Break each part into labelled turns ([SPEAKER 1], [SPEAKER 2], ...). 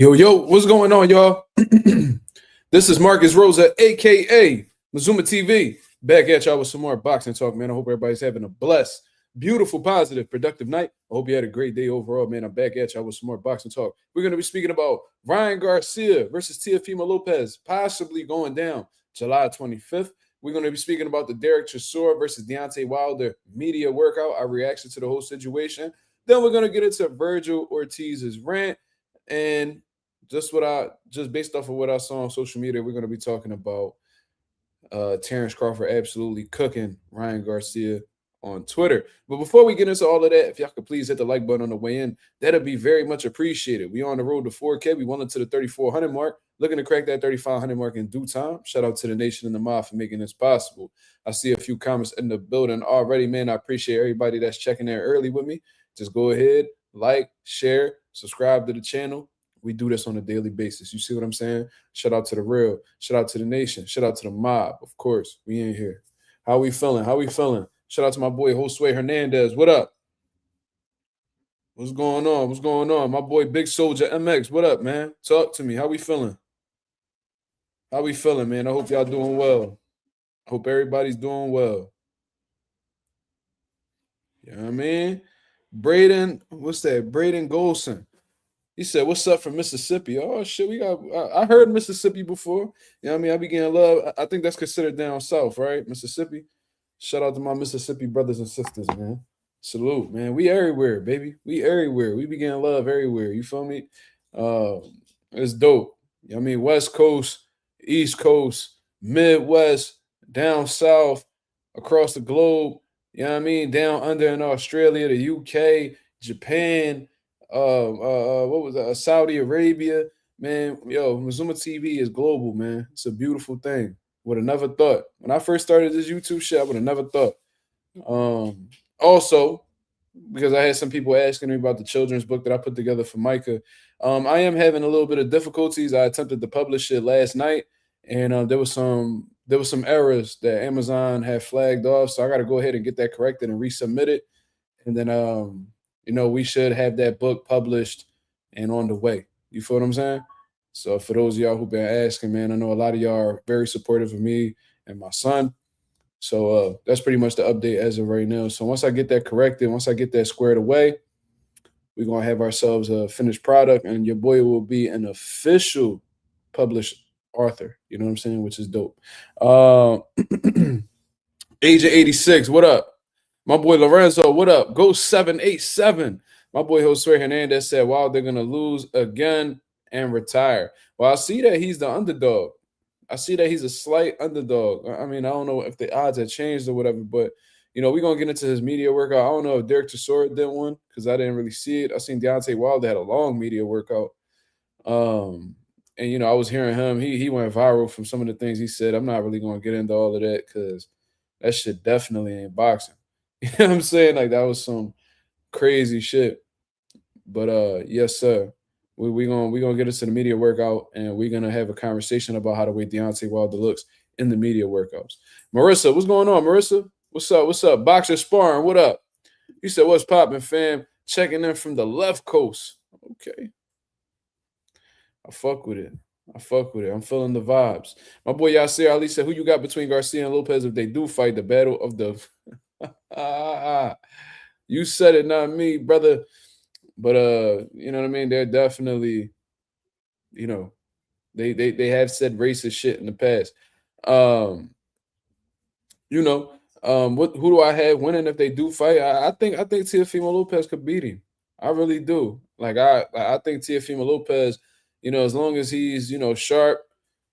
[SPEAKER 1] Yo, what's going on, y'all? This is Marcus Rosa, aka MAZUMA TV, back at y'all with some more boxing talk, man. I hope everybody's having a blessed, beautiful, positive, productive night. I hope you had a great day overall, man. I'm back at y'all with some more boxing talk. We're going to be speaking about Ryan Garcia versus Teofimo Lopez, possibly going down July 25th. We're going to be speaking about the Derek Chisora versus Deontay Wilder media workout, our reaction to the whole situation. Then we're going to get into Vergil Ortiz's rant. And just based off of what I saw on social media, we're going to be talking about Terence Crawford absolutely cooking Ryan Garcia on Twitter. But before we get into all of that, if y'all could please hit the like button on the way in, that'd be very much appreciated. We on the road to 4K. We went into the 3,400 mark, looking to crack that 3,500 mark in due time. Shout out to the nation and the mob for making this possible. I see a few comments in the building already, man. I appreciate everybody that's checking in early with me. Just go ahead, like, share, subscribe to the channel. We do this on a daily basis. You see what I'm saying? Shout out to the real. Shout out to the nation. Shout out to the mob. Of course, we in here. How we feeling? How we feeling? Shout out to my boy Josue Hernandez. What up? What's going on? What's going on? My boy Big Soldier MX. What up, man? Talk to me. How we feeling? How we feeling, man? I hope y'all doing well. I hope everybody's doing well. You know what I mean? Braden, what's that? Braden Golson. He said, "What's up from Mississippi?" Oh shit, I heard Mississippi before. You know what I mean? I be getting love. I think that's considered down south, right? Mississippi. Shout out to my Mississippi brothers and sisters, man. Salute, man. We everywhere, baby. We everywhere. We be getting love everywhere. You feel me? It's dope. You know what I mean? West Coast, East Coast, Midwest, down south, across the globe. You know what I mean? Down under in Australia, the UK, Japan. What was that? Saudi Arabia, man. Yo, MAZUMA TV is global, man. It's a beautiful thing. Would have never thought. When I first started this YouTube shit, I would have never thought. Also, because I had some people asking me about the children's book that I put together for Micah, I am having a little bit of difficulties. I attempted to publish it last night, and there was some errors that Amazon had flagged off, so I got to go ahead and get that corrected and resubmit it, and then we should have that book published and on the way. You feel what I'm saying? So for those of y'all who've been asking, man, I know a lot of y'all are very supportive of me and my son. So that's pretty much the update as of right now. So once I get that corrected, once I get that squared away, we're going to have ourselves a finished product, and your boy will be an official published author. You know what I'm saying? Which is dope. Age of 86, what up? My boy Lorenzo, what up? Go 787. My boy Josue Hernandez said, wow, they're going to lose again and retire. Well, I see that he's the underdog. I see that he's a slight underdog. I mean, I don't know if the odds have changed or whatever, but, we're going to get into his media workout. I don't know if Derek Chisora did one because I didn't really see it. I seen Deontay Wilder had a long media workout. And, I was hearing him. He went viral from some of the things he said. I'm not really going to get into all of that because that shit definitely ain't boxing. You know what I'm saying? Like, that was some crazy shit. But yes, sir. We're gonna get into the media workout, and we're gonna have a conversation about how the way Deontay Wilder looks in the media workouts. Marissa, what's going on, Marissa? What's up? What's up? Boxer sparring, what up? You said, what's popping, fam? Checking in from the left coast. Okay. I fuck with it. I'm feeling the vibes. My boy Yasir Ali said, who you got between Garcia and Lopez if they do fight the battle of the you said it, not me, brother. But you know what I mean? They're definitely, they have said racist shit in the past. Who do I have winning if they do fight? I think Teofimo Lopez could beat him. I really do. Like I think Teofimo Lopez, as long as he's, sharp,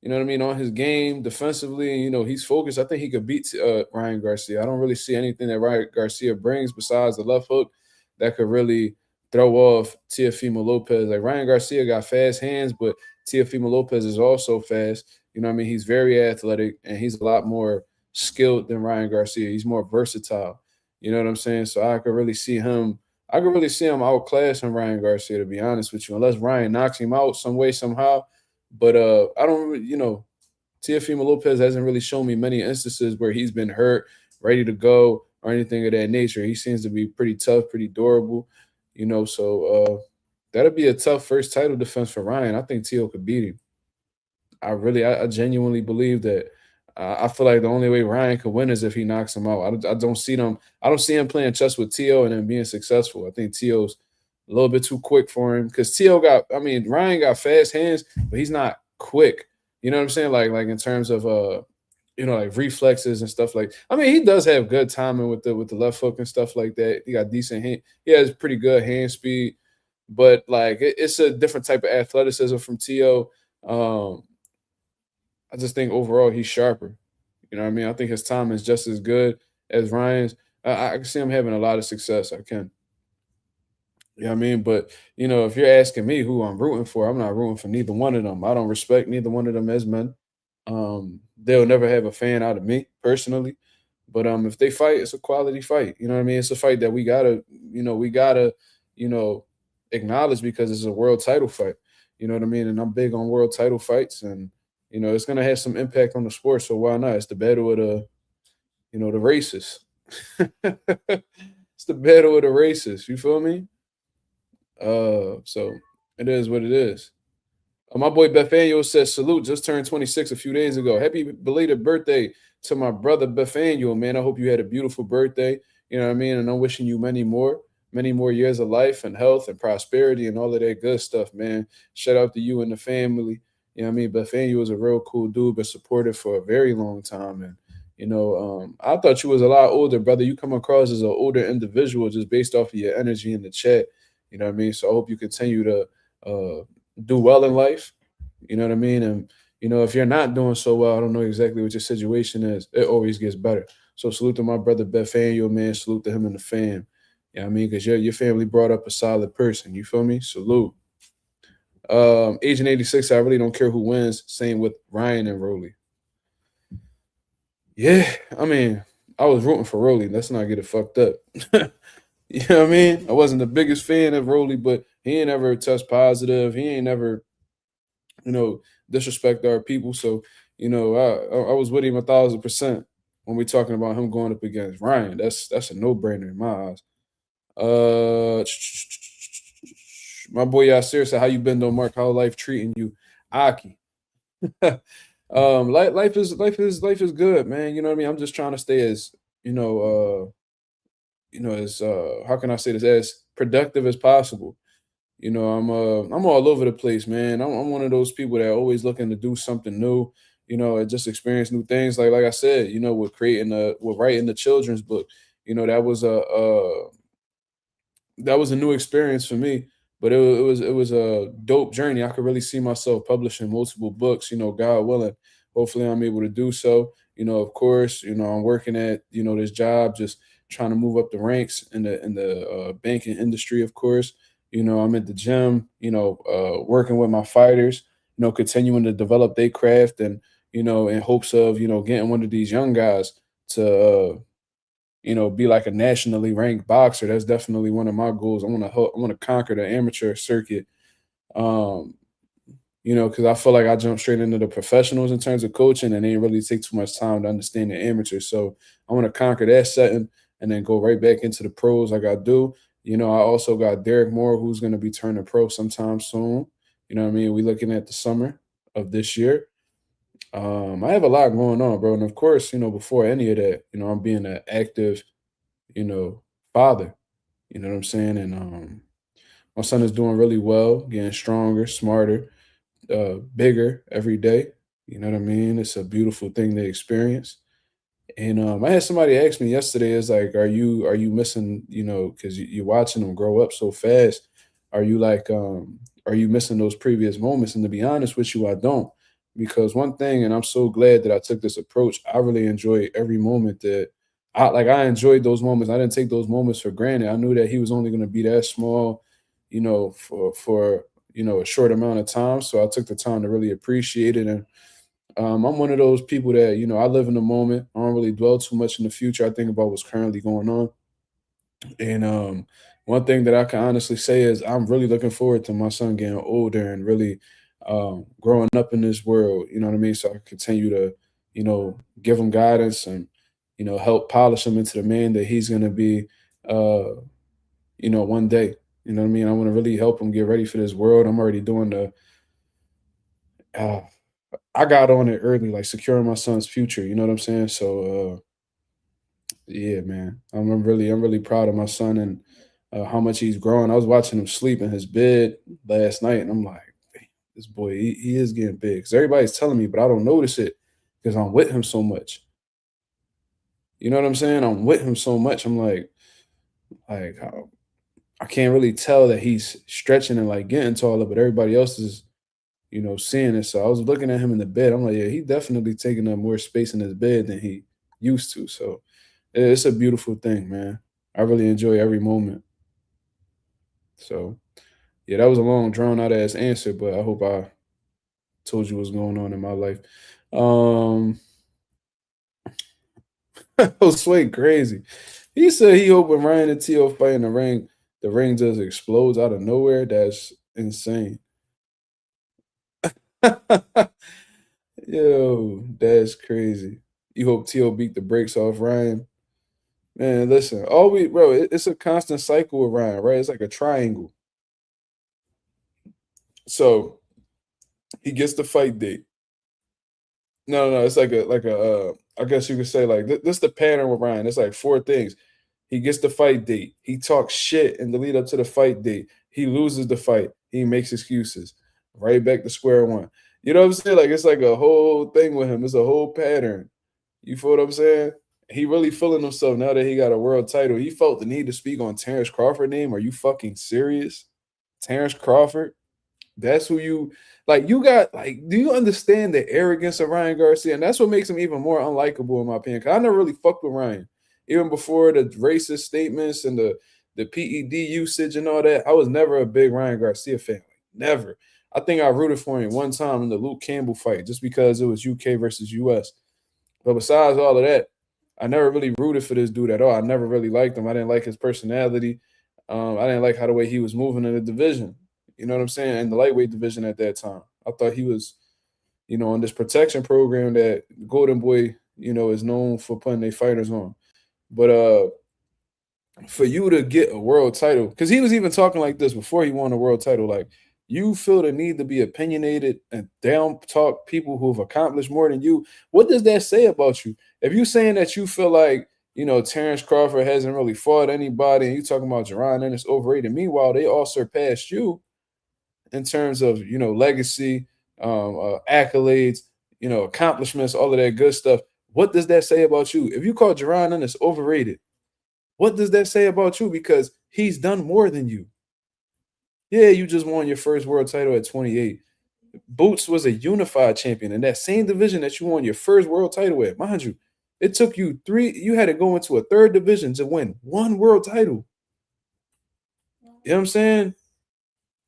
[SPEAKER 1] you know what I mean, on his game defensively, and he's focused, I think he could beat Ryan Garcia. I don't really see anything that Ryan Garcia brings besides the left hook that could really throw off Teofimo Lopez. Like, Ryan Garcia got fast hands, but Teofimo Lopez is also fast. You know what I mean? He's very athletic, and he's a lot more skilled than Ryan Garcia. He's more versatile. You know what I'm saying? So I could really see him outclassing Ryan Garcia, to be honest with you, unless Ryan knocks him out some way, somehow. But I don't really, Teofimo Lopez hasn't really shown me many instances where he's been hurt, ready to go, or anything of that nature. He seems to be pretty tough, pretty durable. So That'll be a tough first title defense for Ryan. I think Tio could beat him. I genuinely believe that. I feel like the only way Ryan could win is if he knocks him out. I don't see them. I don't see him playing chess with Tio and then being successful. I think Tio's a little bit too quick for him because Tio got. I mean, Ryan got fast hands, but he's not quick. You know what I'm saying? Like in terms of like reflexes and stuff like. I mean, he does have good timing with the left hook and stuff like that. He got decent hand. He has pretty good hand speed, but like it's a different type of athleticism from Tio. Um, I just think overall he's sharper. You know what I mean? I think his time is just as good as Ryan's. I can see him having a lot of success. I can. You know what I mean? But if you're asking me who I'm rooting for, I'm not rooting for neither one of them. I don't respect neither one of them as men. They'll never have a fan out of me personally. But if they fight, it's a quality fight. You know what I mean? It's a fight that we gotta, you know, acknowledge because it's a world title fight. You know what I mean? And I'm big on world title fights, and it's gonna have some impact on the sport. So why not? It's the battle of the races. It's the battle of the races. You feel me? So it is what it is. My boy Bethaniel says, salute, just turned 26 a few days ago. Happy belated birthday to my brother Bethaniel, man. I hope you had a beautiful birthday. You know what I mean? And I'm wishing you many more years of life and health and prosperity and all of that good stuff, man. Shout out to you and the family. You know what I mean? Bethaniel was a real cool dude, been supportive for a very long time. And, I thought you was a lot older, brother. You come across as an older individual just based off of your energy in the chat. You know what I mean? So I hope you continue to do well in life. You know what I mean? And if you're not doing so well, I don't know exactly what your situation is. It always gets better. So salute to my brother Bethaniel, man. Salute to him and the fam. You know what I mean? Because your family brought up a solid person. You feel me? Salute. Agent 86, I really don't care who wins. Same with Ryan and Rolly. Yeah, I mean, I was rooting for Rolly. Let's not get it fucked up. You know what I mean? I wasn't the biggest fan of Rolly, but he ain't ever test positive. He ain't ever, disrespect our people. So, I was with him 1,000% when we're talking about him going up against Ryan. That's a no-brainer in my eyes. My boy Yasir said, "How you been, though, Mark? How life treating you, Aki?" Life is good, man. You know what I mean? I'm just trying to stay as as how can I say this, as productive as possible. I'm all over the place, man. I'm one of those people that are always looking to do something new, and just experience new things. Like I said, with writing the children's book, that was a new experience for me. But it was a dope journey. I could really see myself publishing multiple books, God willing. Hopefully I'm able to do so. Of course, I'm working at, this job, just trying to move up the ranks in the banking industry, of course. I'm at the gym, working with my fighters, continuing to develop their craft and, in hopes of, getting one of these young guys to be like a nationally ranked boxer. That's definitely one of my goals. I want to conquer the amateur circuit. Um, because I feel like I jumped straight into the professionals in terms of coaching, and they didn't really take too much time to understand the amateurs. So I want to conquer that setting and then go right back into the pros like I do. I also got Derek Moore, who's going to be turning pro sometime soon. You know what I mean? We looking at the summer of this year. I have a lot going on, bro. And of course, before any of that, I'm being an active, you know, father. You know what I'm saying? And my son is doing really well, getting stronger, smarter, bigger every day. You know what I mean? It's a beautiful thing to experience. And I had somebody ask me yesterday, is like, are you missing, because you're watching them grow up so fast. Are you like, are you missing those previous moments? And to be honest with you, I don't. Because one thing, and I'm so glad that I took this approach, I really enjoy every moment that I enjoyed those moments. I didn't take those moments for granted. I knew that he was only going to be that small, for a short amount of time. So I took the time to really appreciate it. And I'm one of those people that, I live in the moment. I don't really dwell too much in the future. I think about what's currently going on. And one thing that I can honestly say is I'm really looking forward to my son getting older and really growing up in this world. You know what I mean? So I can continue to, give him guidance and, help polish him into the man that he's going to be, one day. You know what I mean? I want to really help him get ready for this world. I'm already doing the. Uh, I got on it early, like securing my son's future. You know what I'm saying? So yeah, man, I'm really proud of my son and how much he's growing. I was watching him sleep in his bed last night, and I'm like, "Damn, this boy, he is getting big." Because everybody's telling me, but I don't notice it because I'm with him so much. You know what I'm saying? I'm with him so much. I'm like I can't really tell that he's stretching and like getting taller, but everybody else is, seeing it. So I was looking at him in the bed. I'm like, yeah, he definitely taking up more space in his bed than he used to. So it's a beautiful thing, man. I really enjoy every moment. So yeah, that was a long, drawn out ass answer, but I hope I told you what's going on in my life. Um, Sway crazy. He said he hoping Ryan and Tio fight in the ring just explodes out of nowhere. That's insane. Yo, that's crazy. You hope Tio beat the brakes off Ryan. Man, listen, it's a constant cycle with Ryan, right? It's like a triangle. So he gets the fight date. No, it's I guess you could say like this the pattern with Ryan. It's like four things. He gets the fight date. He talks shit in the lead up to the fight date. He loses the fight. He makes excuses. Right back to square one. You know what I'm saying? Like it's like a whole thing with him. It's a whole pattern. You feel what I'm saying? He really feeling himself now that he got a world title. He felt the need to speak on Terence Crawford name. Are you fucking serious? Terence Crawford? That's who you like. You got like, do you understand the arrogance of Ryan Garcia? And that's what makes him even more unlikable, in my opinion. Cause I never really fucked with Ryan, even before the racist statements and the PED usage and all that. I was never a big Ryan Garcia fan. Never. I think I rooted for him one time in the Luke Campbell fight, just because it was UK versus US. But besides all of that, I never really rooted for this dude at all. I never really liked him. I didn't like his personality. I didn't like how the way he was moving in the division. You know what I'm saying? In the lightweight division at that time. I thought he was, on this protection program that Golden Boy, is known for putting their fighters on. But for you to get a world title, because he was even talking like this before he won a world title, like you feel the need to be opinionated and down talk people who've accomplished more than you. What does that say about you? If you're saying that you feel like, Terence Crawford hasn't really fought anybody, and you talking about Jaron Ennis overrated, meanwhile, they all surpassed you in terms of, legacy, accolades, accomplishments, all of that good stuff. What does that say about you? If you call Jaron Ennis overrated, what does that say about you? Because he's done more than you. Yeah, you just won your first world title at 28. Boots was a unified champion in that same division that you won your first world title at. Mind you, it took you you had to go into a third division to win one world title. You know what I'm saying?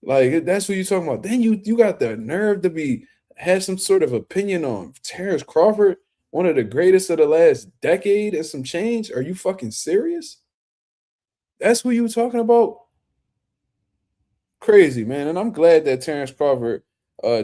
[SPEAKER 1] Like that's what you're talking about. Then you got the nerve to have some sort of opinion on Terence Crawford, one of the greatest of the last decade and some change. Are you fucking serious? That's who you were talking about? Crazy, man. And I'm glad that Terence Crawford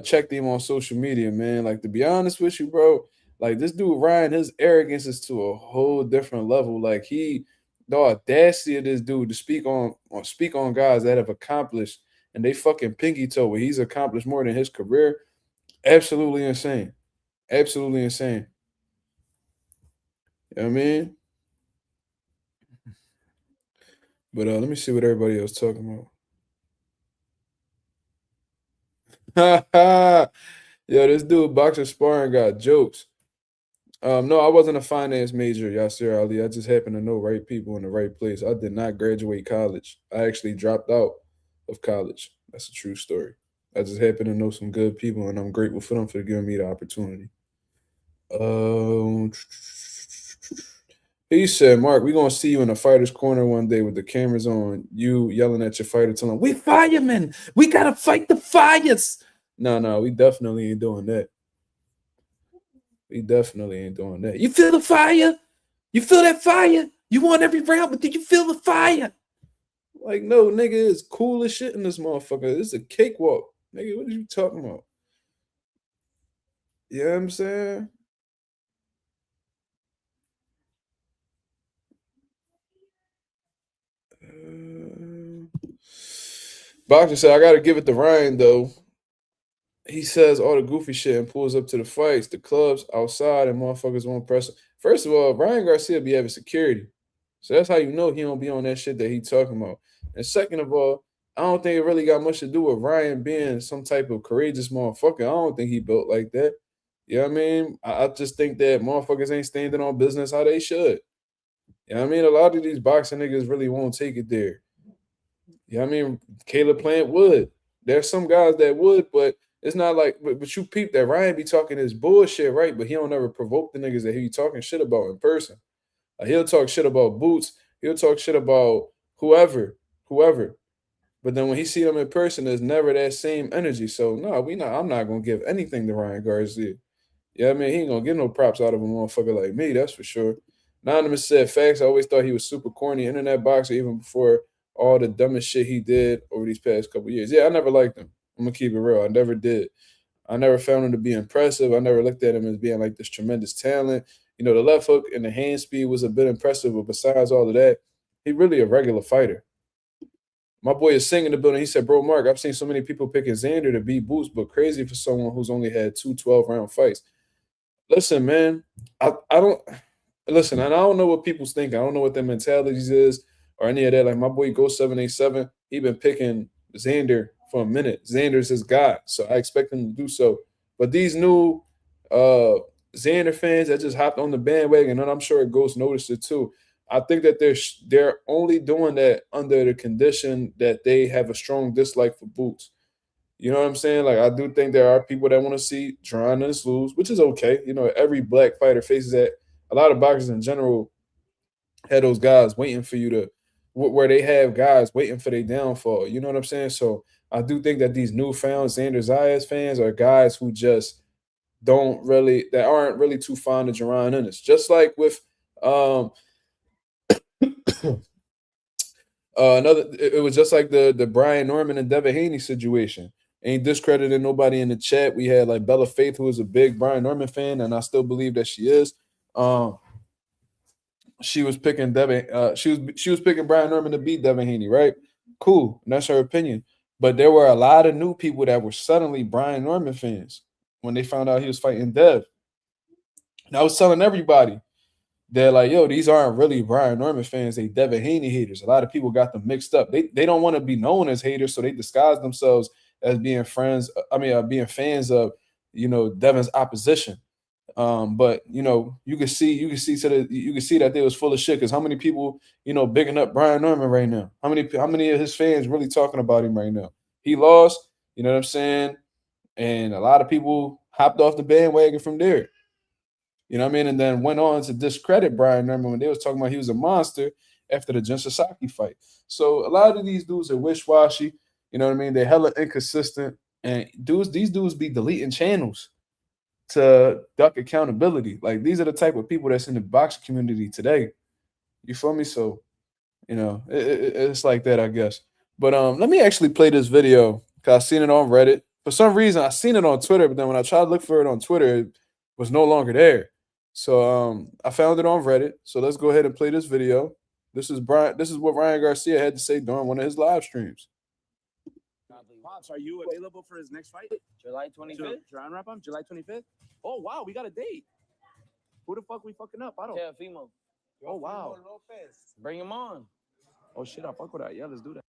[SPEAKER 1] checked him on social media, man. Like to be honest with you, bro, like this dude Ryan, his arrogance is to a whole different level. Like the audacity of this dude to speak on guys that have accomplished and they fucking pinky toe where he's accomplished more than his career. Absolutely insane. Absolutely insane. You know what I mean? But let me see what everybody else talking about. Yo, this dude boxer sparring got jokes. No, I wasn't a finance major, Yasir Ali. I just happened to know right people in the right place. I did not graduate college. I actually dropped out of college. That's a true story. I just happened to know some good people, and I'm grateful for them for giving me the opportunity. Um, he said, "Mark, we're gonna see you in a fighter's corner one day with the cameras on. You yelling at your fighter, telling him, 'We firemen, we gotta fight the fires.'" No, we definitely ain't doing that. We definitely ain't doing that. You feel the fire? You feel that fire? You want every round, but do you feel the fire? Like, no, nigga, it's cool as shit in this motherfucker. This is a cakewalk. Nigga, what are you talking about? You know what I'm saying? Uh, Boxer said, I got to give it to Ryan, though. He says all the goofy shit and pulls up to the fights, the clubs, outside, and motherfuckers won't press him. First of all, Ryan Garcia be having security. So that's how you know he don't be on that shit that he talking about. And second of all, I don't think it really got much to do with Ryan being some type of courageous motherfucker. I don't think he built like that. You know what I mean? I just think that motherfuckers ain't standing on business how they should. You know what I mean? A lot of these boxing niggas really won't take it there. You know what I mean? Caleb Plant would. There's some guys that would, but it's not like, but you peep that Ryan be talking his bullshit, right? But he don't ever provoke the niggas that he be talking shit about in person. He'll talk shit about Boots. He'll talk shit about whoever. But then when he see them in person, there's never that same energy. So no, I'm not gonna give anything to Ryan Garcia. Yeah, I mean, he ain't gonna get no props out of a motherfucker like me, that's for sure. Anonymous said facts. I always thought he was super corny internet boxer even before all the dumbest shit he did over these past couple years. Yeah, I never liked him. I'm gonna keep it real. I never did. I never found him to be impressive. I never looked at him as being like this tremendous talent. You know, the left hook and the hand speed was a bit impressive, but besides all of that, he really a regular fighter. My boy is singing in the building. He said, Bro, Mark, I've seen so many people picking Xander to beat Boots, but crazy for someone who's only had two 12-round fights. Listen, man, I don't listen, and I don't know what people's thinking. I don't know what their mentalities is or any of that. Like my boy Go 787, he been picking Xander for a minute. Xander's his guy, so I expect him to do so. But these new Xander fans that just hopped on the bandwagon, and I'm sure Ghost noticed it too. I think that they're only doing that under the condition that they have a strong dislike for Boots. You know what I'm saying? Like I do think there are people that want to see Jaron Ennis lose, which is okay. You know, every black fighter faces that. A lot of boxers in general had those guys waiting for you to where they have guys waiting for their downfall. You know what I'm saying? So I do think that these newfound Xander Zayas fans are guys who just aren't really too fond of Jaron Ennis. Just like with it was just like the Brian Norman and Devin Haney situation. Ain't discrediting nobody in the chat. We had like Bella Faith, who was a big Brian Norman fan, and I still believe that she is. She was picking Devin. She was picking Brian Norman to beat Devin Haney, right? Cool, and that's her opinion. But there were a lot of new people that were suddenly Brian Norman fans when they found out he was fighting Dev. And I was telling everybody, they're like, yo, these aren't really Brian Norman fans. They Devin Haney haters. A lot of people got them mixed up. They don't want to be known as haters, so they disguise themselves as being friends. Being fans of, Devin's opposition. But you can see that they was full of shit. Because how many people, bigging up Brian Norman right now? How many of his fans really talking about him right now? He lost. You know what I'm saying? And a lot of people hopped off the bandwagon from there. You know what I mean? And then went on to discredit Brian Norman when they was talking about he was a monster after the Jin Sasaki fight. So a lot of these dudes are wish-washy. You know what I mean? They're hella inconsistent. And these dudes be deleting channels to duck accountability. Like, these are the type of people that's in the boxing community today. You feel me? So, it's like that, I guess. But let me actually play this video because I seen it on Reddit. For some reason, I seen it on Twitter, but then when I tried to look for it on Twitter, it was no longer there. So I found it on Reddit. So let's go ahead and play this video. This is what Ryan Garcia had to say during one of his live streams.
[SPEAKER 2] Pops, are you available for his next fight?
[SPEAKER 3] July 25th?
[SPEAKER 2] Round wrap up? July 25th? Oh, wow, we got a date. Who the fuck we fucking up? I don't.
[SPEAKER 3] Teofimo.
[SPEAKER 2] Oh, wow.
[SPEAKER 3] Lopez. Bring him on.
[SPEAKER 2] Oh, shit, I fuck with that. Yeah, let's do that.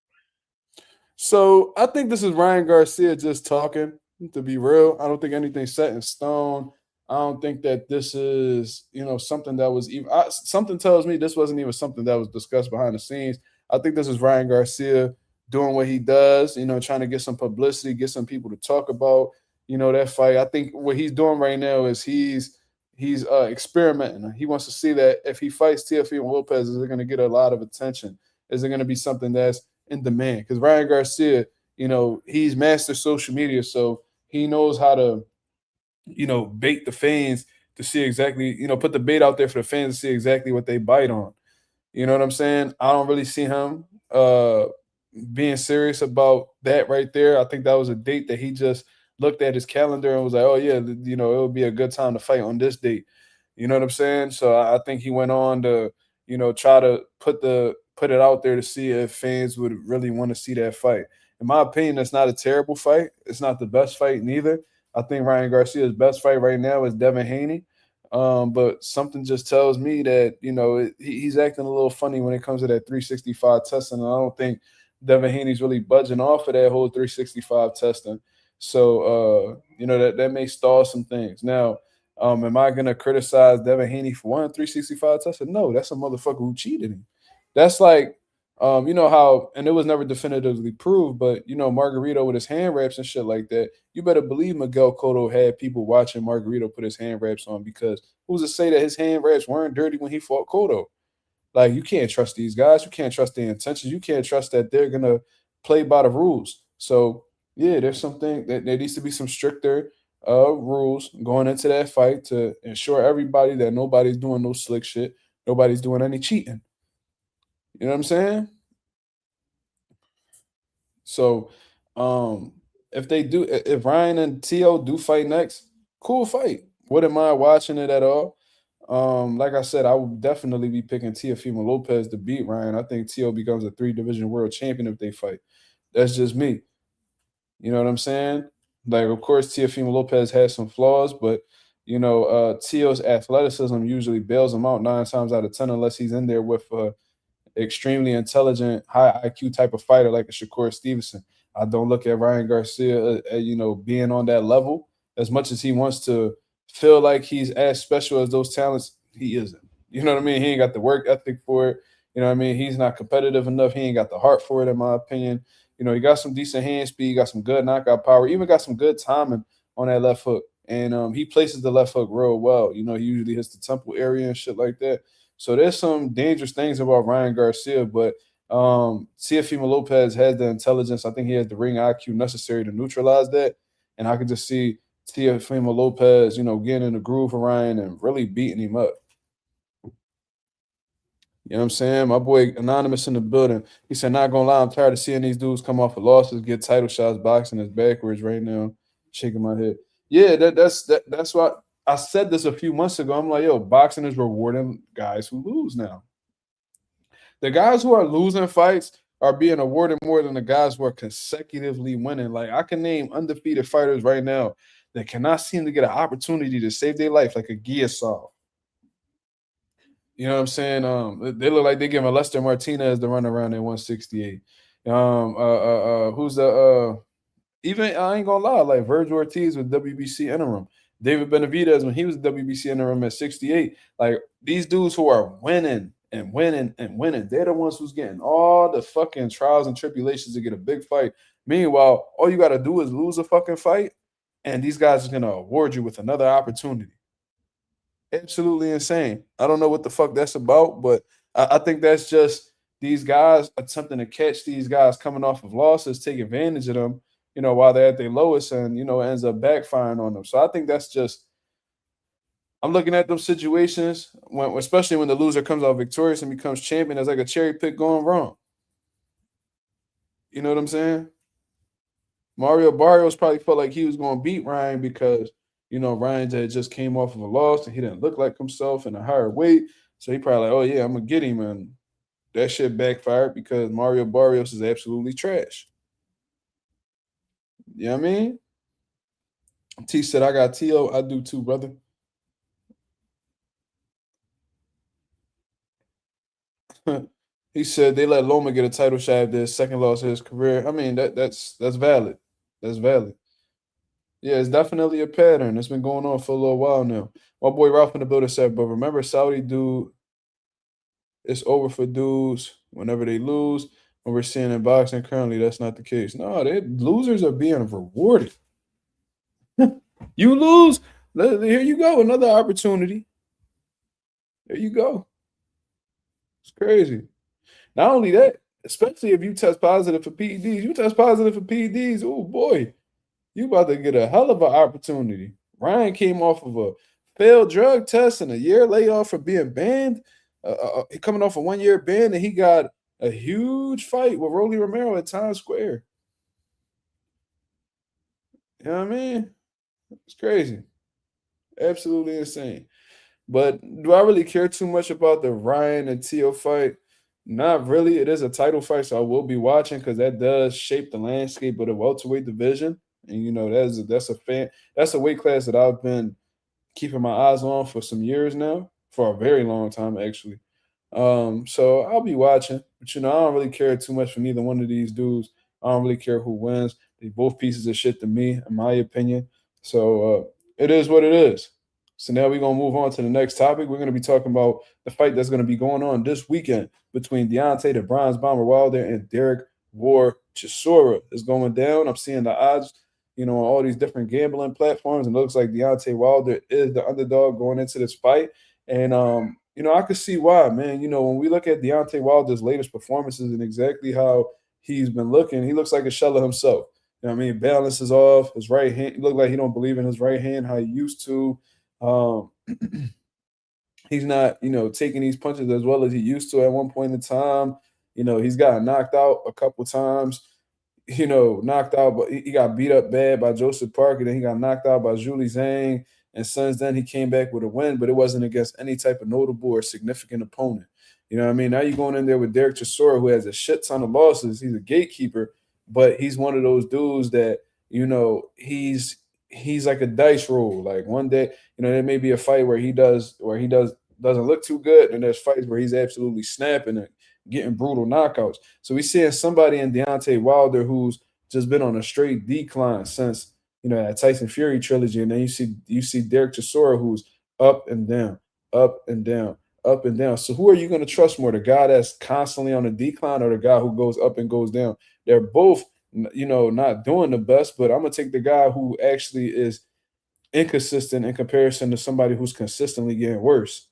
[SPEAKER 1] So I think this is Ryan Garcia just talking, to be real. I don't think anything's set in stone. I don't think that this is, something that was even something tells me this wasn't even something that was discussed behind the scenes. I think this is Ryan Garcia doing what he does, trying to get some publicity, get some people to talk about, that fight. I think what he's doing right now is he's experimenting. He wants to see that if he fights Teofimo Lopez, is it going to get a lot of attention? Is it going to be something that's in demand? Because Ryan Garcia, he's mastered social media, so he knows how to bait the fans to see exactly, put the bait out there for the fans to see exactly what they bite on. You know what I'm saying? I don't really see him being serious about that right there. I think that was a date that he just looked at his calendar and was like, oh, yeah, it would be a good time to fight on this date. You know what I'm saying? So I think he went on to, try to put it out there to see if fans would really want to see that fight. in my opinion, that's not a terrible fight. It's not the best fight neither. I think Ryan Garcia's best fight right now is Devin Haney. But something just tells me that, he's acting a little funny when it comes to that 365 testing. And I don't think Devin Haney's really budging off of that whole 365 testing. So, that may stall some things. Now, am I going to criticize Devin Haney for one 365 testing? No, that's a motherfucker who cheated him. That's like, you know how, and it was never definitively proved, but Margarito with his hand wraps and shit like that. You better believe Miguel Cotto had people watching Margarito put his hand wraps on, because who's to say that his hand wraps weren't dirty when he fought Cotto? Like, you can't trust these guys. You can't trust their intentions. You can't trust that they're gonna play by the rules. So yeah, there's something that there needs to be some stricter rules going into that fight to ensure everybody that nobody's doing no slick shit, nobody's doing any cheating. You know what I'm saying? So, if Ryan and Tio do fight next, cool fight. Wouldn't mind watching it at all. Like I said, I would definitely be picking Teofimo Lopez to beat Ryan. I think Tio becomes a 3-division world champion if they fight. That's just me. You know what I'm saying? Like, of course, Teofimo Lopez has some flaws, but Tio's athleticism usually bails him out 9 times out of 10, unless he's in there with extremely intelligent, high IQ type of fighter like a Shakur Stevenson. I don't look at Ryan Garcia, being on that level. As much as he wants to feel like he's as special as those talents, he isn't. You know what I mean? He ain't got the work ethic for it. You know what I mean? He's not competitive enough. He ain't got the heart for it, in my opinion. He got some decent hand speed, got some good knockout power, even got some good timing on that left hook. And he places the left hook real well. He usually hits the temple area and shit like that. So there's some dangerous things about Ryan Garcia, but Teofimo Lopez has the intelligence. I think he has the ring IQ necessary to neutralize that. And I can just see Teofimo Lopez, getting in the groove for Ryan and really beating him up. You know what I'm saying? My boy Anonymous in the building. He said, not gonna lie, I'm tired of seeing these dudes come off of losses, get title shots, boxing is backwards right now. Shaking my head. Yeah, that's what I said this a few months ago. I'm like, yo, boxing is rewarding guys who lose now. The guys who are losing fights are being awarded more than the guys who are consecutively winning. Like, I can name undefeated fighters right now that cannot seem to get an opportunity to save their life, like a Giasov. You know what I'm saying? They look like they're giving Lester Martinez the run around at 168. Who's the even I ain't gonna lie, like Vergil Ortiz with WBC interim. David Benavidez when he was WBC interim at 68. Like, these dudes who are winning and winning and winning, they're the ones who's getting all the fucking trials and tribulations to get a big fight. Meanwhile, all you gotta do is lose a fucking fight, and these guys are gonna award you with another opportunity. Absolutely insane. I don't know what the fuck that's about, but I think that's just these guys attempting to catch these guys coming off of losses, take advantage of them, while they're at their lowest, and it ends up backfiring on them. So I think that's just, I'm looking at those situations especially when the loser comes out victorious and becomes champion, as like a cherry pick going wrong. You know what I'm saying? Mario Barrios probably felt like he was going to beat Ryan because Ryan had just came off of a loss and he didn't look like himself in a higher weight. So he probably like, oh yeah, I'm gonna get him, and that shit backfired because Mario Barrios is absolutely trash. You know what I mean? T said, I got T.O. I do too, brother. He said they let Loma get a title shot after his second loss of his career. I mean, that's valid. That's valid. Yeah, it's definitely a pattern. It's been going on for a little while now. My boy Ralph in the building said, but remember, Saudi dude, it's over for dudes whenever they lose. When we're seeing in boxing currently, that's not the case. No, losers are being rewarded. You lose, here you go, another opportunity. There you go. It's crazy. Not only that, especially if you test positive for PEDs. You test positive for PEDs, oh boy, you about to get a hell of an opportunity. Ryan came off of a failed drug test and a year layoff for being banned. Coming off a 1-year ban, and he got a huge fight with Rolly Romero at Times Square. You know what I mean? It's crazy. Absolutely insane. But do I really care too much about the Ryan and Tio fight? Not really. It is a title fight, so I will be watching because that does shape the landscape of the welterweight division. And that's a weight class that I've been keeping my eyes on for some years now, for a very long time actually. So I'll be watching, but I don't really care too much for neither one of these dudes. I don't really care who wins. They both pieces of shit to me, in my opinion. So it is what it is. So now we're gonna move on to the next topic. We're gonna be talking about the fight that's gonna be going on this weekend between Deontay the Bronze Bomber Wilder and Derek War Chisora is going down. I'm seeing the odds, on all these different gambling platforms, and it looks like Deontay Wilder is the underdog going into this fight. And I could see why, man. When we look at Deontay Wilder's latest performances and exactly how he's been looking, he looks like a shell of himself. You know what I mean? Balance is off. His right hand, he looked like he don't believe in his right hand how he used to. Um, he's not, taking these punches as well as he used to at one point in time. He's gotten knocked out a couple times. Knocked out, but he got beat up bad by Joseph Parker. Then he got knocked out by Julie Zhang. And since then, he came back with a win, but it wasn't against any type of notable or significant opponent. You know what I mean? Now you're going in there with Derek Chisora, who has a shit ton of losses. He's a gatekeeper, but he's one of those dudes that, he's like a dice roll. Like one day, there may be a fight where he doesn't look too good, and there's fights where he's absolutely snapping and getting brutal knockouts. So we seeing somebody in Deontay Wilder who's just been on a straight decline since that Tyson Fury trilogy, and then you see Derek Chisora who's up and down, up and down, up and down. So who are you going to trust more, the guy that's constantly on a decline or the guy who goes up and goes down? They're both not doing the best, but I'm gonna take the guy who actually is inconsistent in comparison to somebody who's consistently getting worse.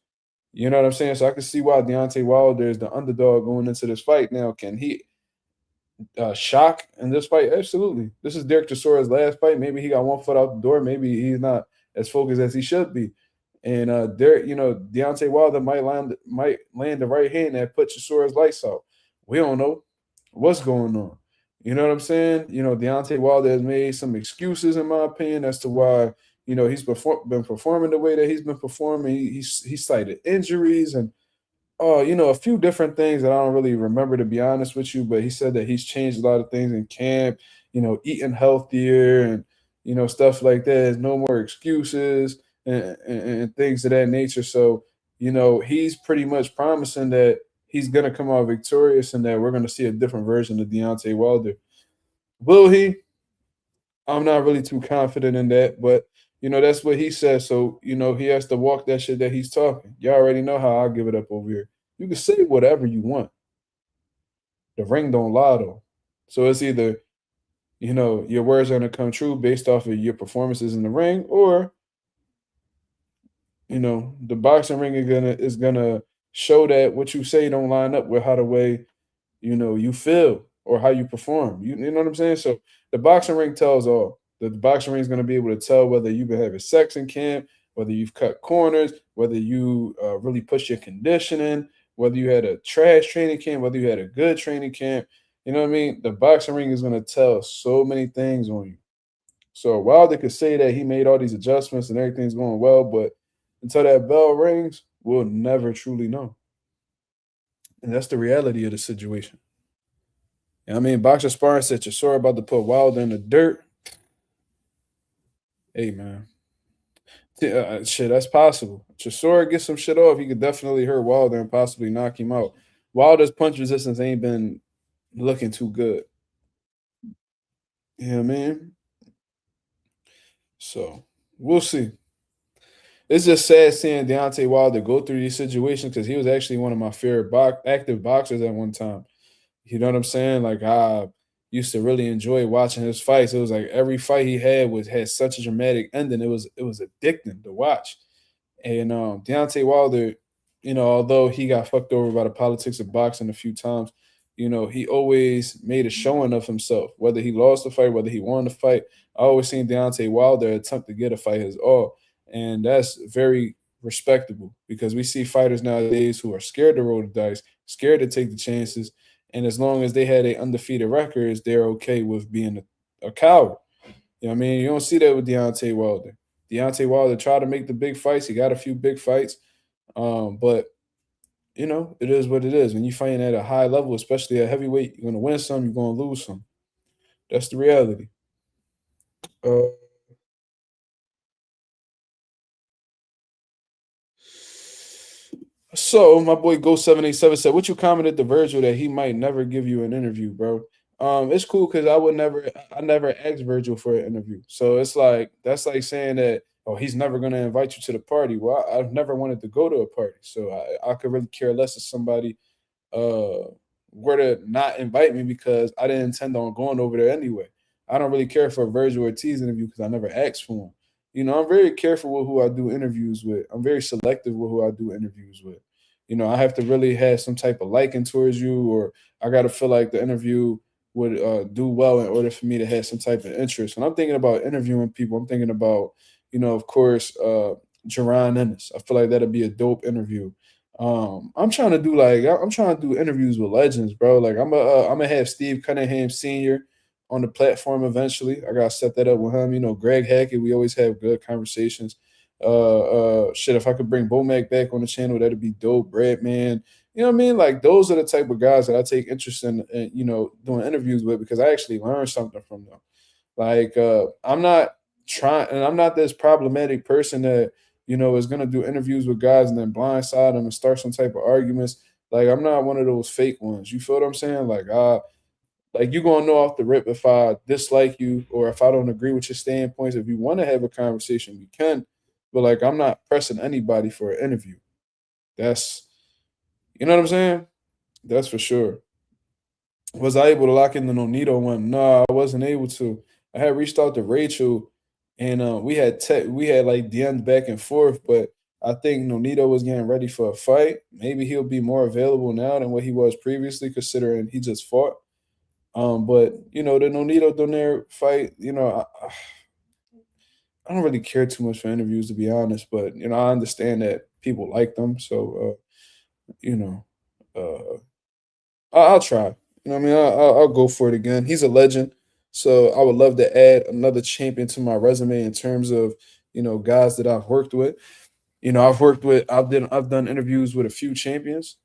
[SPEAKER 1] You know what I'm saying? So I can see why Deontay Wilder is the underdog going into this fight. Now, can he shock in this fight? Absolutely. This is Derek Chisora's last fight. Maybe he got one foot out the door. Maybe he's not as focused as he should be. And Deontay Wilder might land the right hand that put Chisora's lights out. We don't know what's going on. You know what I'm saying? Deontay Wilder has made some excuses, in my opinion, as to why he's been performing the way that he's been performing. He cited injuries and a few different things that I don't really remember, to be honest with you. But he said that he's changed a lot of things in camp. Eating healthier and stuff like that. There's no more excuses and things of that nature. So he's pretty much promising that he's gonna come out victorious and that we're gonna see a different version of Deontay Wilder. Will he? I'm not really too confident in that, but that's what he says. So, he has to walk that shit that he's talking. You already know how I give it up over here. You can say whatever you want. The ring don't lie though. So it's either, your words are gonna come true based off of your performances in the ring, or the boxing ring is gonna show that what you say don't line up with how the way you feel or how you perform. You know what I'm saying? So the boxing ring tells all. The boxing ring is going to be able to tell whether you've been having sex in camp, whether you've cut corners, whether you really push your conditioning, whether you had a trash training camp, whether you had a good training camp. You know what I mean? The boxing ring is going to tell so many things on you. So Wilder could say that he made all these adjustments and everything's going well, but until that bell rings, we'll never truly know. And that's the reality of the situation. Boxer Sparring said Chisora about to put Wilder in the dirt. Hey, man. Shit, that's possible. Chisora gets some shit off, he could definitely hurt Wilder and possibly knock him out. Wilder's punch resistance ain't been looking too good. You know what I mean? So, we'll see. It's just sad seeing Deontay Wilder go through these situations because he was actually one of my favorite active boxers at one time. You know what I'm saying? Like, I used to really enjoy watching his fights. It was like every fight he had had such a dramatic ending. It was addicting to watch. And Deontay Wilder, although he got fucked over by the politics of boxing a few times, he always made a showing of himself. Whether he lost the fight, whether he won the fight, I always seen Deontay Wilder attempt to get a fight his all. And that's very respectable because we see fighters nowadays who are scared to roll the dice, scared to take the chances. And as long as they had a undefeated records, they're okay with being a coward. You know what I mean? You don't see that with Deontay Wilder. Deontay Wilder tried to make the big fights. He got a few big fights. But you know, it is what it is. When you fight at a high level, especially at heavyweight, you're gonna win some, you're gonna lose some. That's the reality. Uh, so my boy Go787 said, "What you commented to Virgil that he might never give you an interview, bro?" It's cool because I never asked Virgil for an interview. So it's like that's like saying that, oh, he's never gonna invite you to the party. Well, I've never wanted to go to a party, so I could really care less if somebody were to not invite me because I didn't intend on going over there anyway. I don't really care for a Vergil Ortiz interview because I never asked for one. You know, I'm very careful with who I do interviews with. I'm very selective with who I do interviews with. You know, I have to really have some type of liking towards you, or I got to feel like the interview would do well in order for me to have some type of interest. When I'm thinking about interviewing people, I'm thinking about, you know, of course, Jaron Ennis. I feel like that'd be a dope interview. I'm trying to do I'm trying to do interviews with legends, bro. Like I'm gonna have Steve Cunningham Sr. on the platform eventually. I gotta set that up with him. You know, Greg Hackett. We always have good conversations. Shit, if I could bring Bomac back on the channel, that'd be dope. Breadman, you know what I mean? Like those are the type of guys that I take interest in you know, doing interviews with because I actually learn something from them. Like I'm not trying, and I'm not this problematic person that you know is gonna do interviews with guys and then blindside them and start some type of arguments. Like I'm not one of those fake ones. You feel what I'm saying? Like you gonna know off the rip if I dislike you or if I don't agree with your standpoints. If you want to have a conversation, we can. But like I'm not pressing anybody for an interview. That's you know what I'm saying? That's for sure. Was I able to lock in the Nonito one? No, I wasn't able to. I had reached out to Rachel, and we had like DMs back and forth, but I think Nonito was getting ready for a fight. Maybe he'll be more available now than what he was previously, considering he just fought. But you know the Nonito Donaire fight, you know, I don't really care too much for interviews to be honest, but you know I understand that people like them, so you know. Uh, I'll try. You know what I mean? I'll go for it again. He's a legend. So I would love to add another champion to my resume in terms of, you know, guys that I've worked with. You know, I've done interviews with a few champions.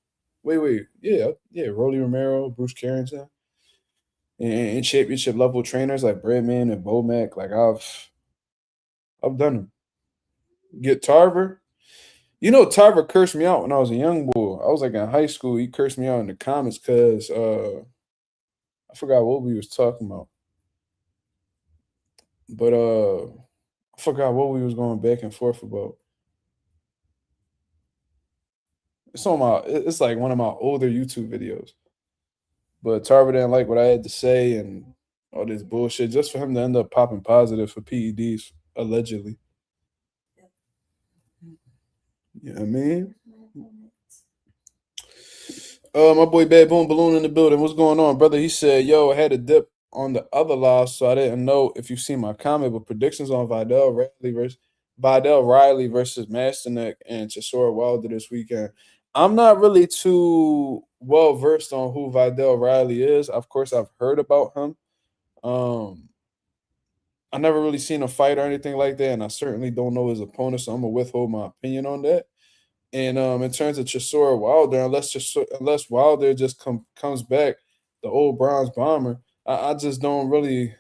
[SPEAKER 1] Wait. Yeah. Rolly Romero, Bruce Carrington, and championship level trainers like Breadman and Bomac. Like I've done them. Get Tarver. You know, Tarver cursed me out when I was a young boy. I was like in high school. He cursed me out in the comments because I forgot what we was talking about, but I forgot what we was going back and forth about. It's like one of my older YouTube videos. But Tarver didn't like what I had to say and all this bullshit just for him to end up popping positive for PEDs allegedly. You know what I mean? My boy Bad Boom Balloon in the building. What's going on, brother? He said, "Yo, I had a dip on the other live, so I didn't know if you seen my comment, but predictions on Vidal Riley versus Masterneck and Chisora Wilder this weekend. I'm not really too well versed on who Vidal Riley is. Of course, I've heard about him. Um, I never really seen a fight or anything like that, and I certainly don't know his opponent, so I'm gonna withhold my opinion on that. And in terms of Chisora Wilder, unless Wilder just comes back, the old bronze bomber, I just don't really.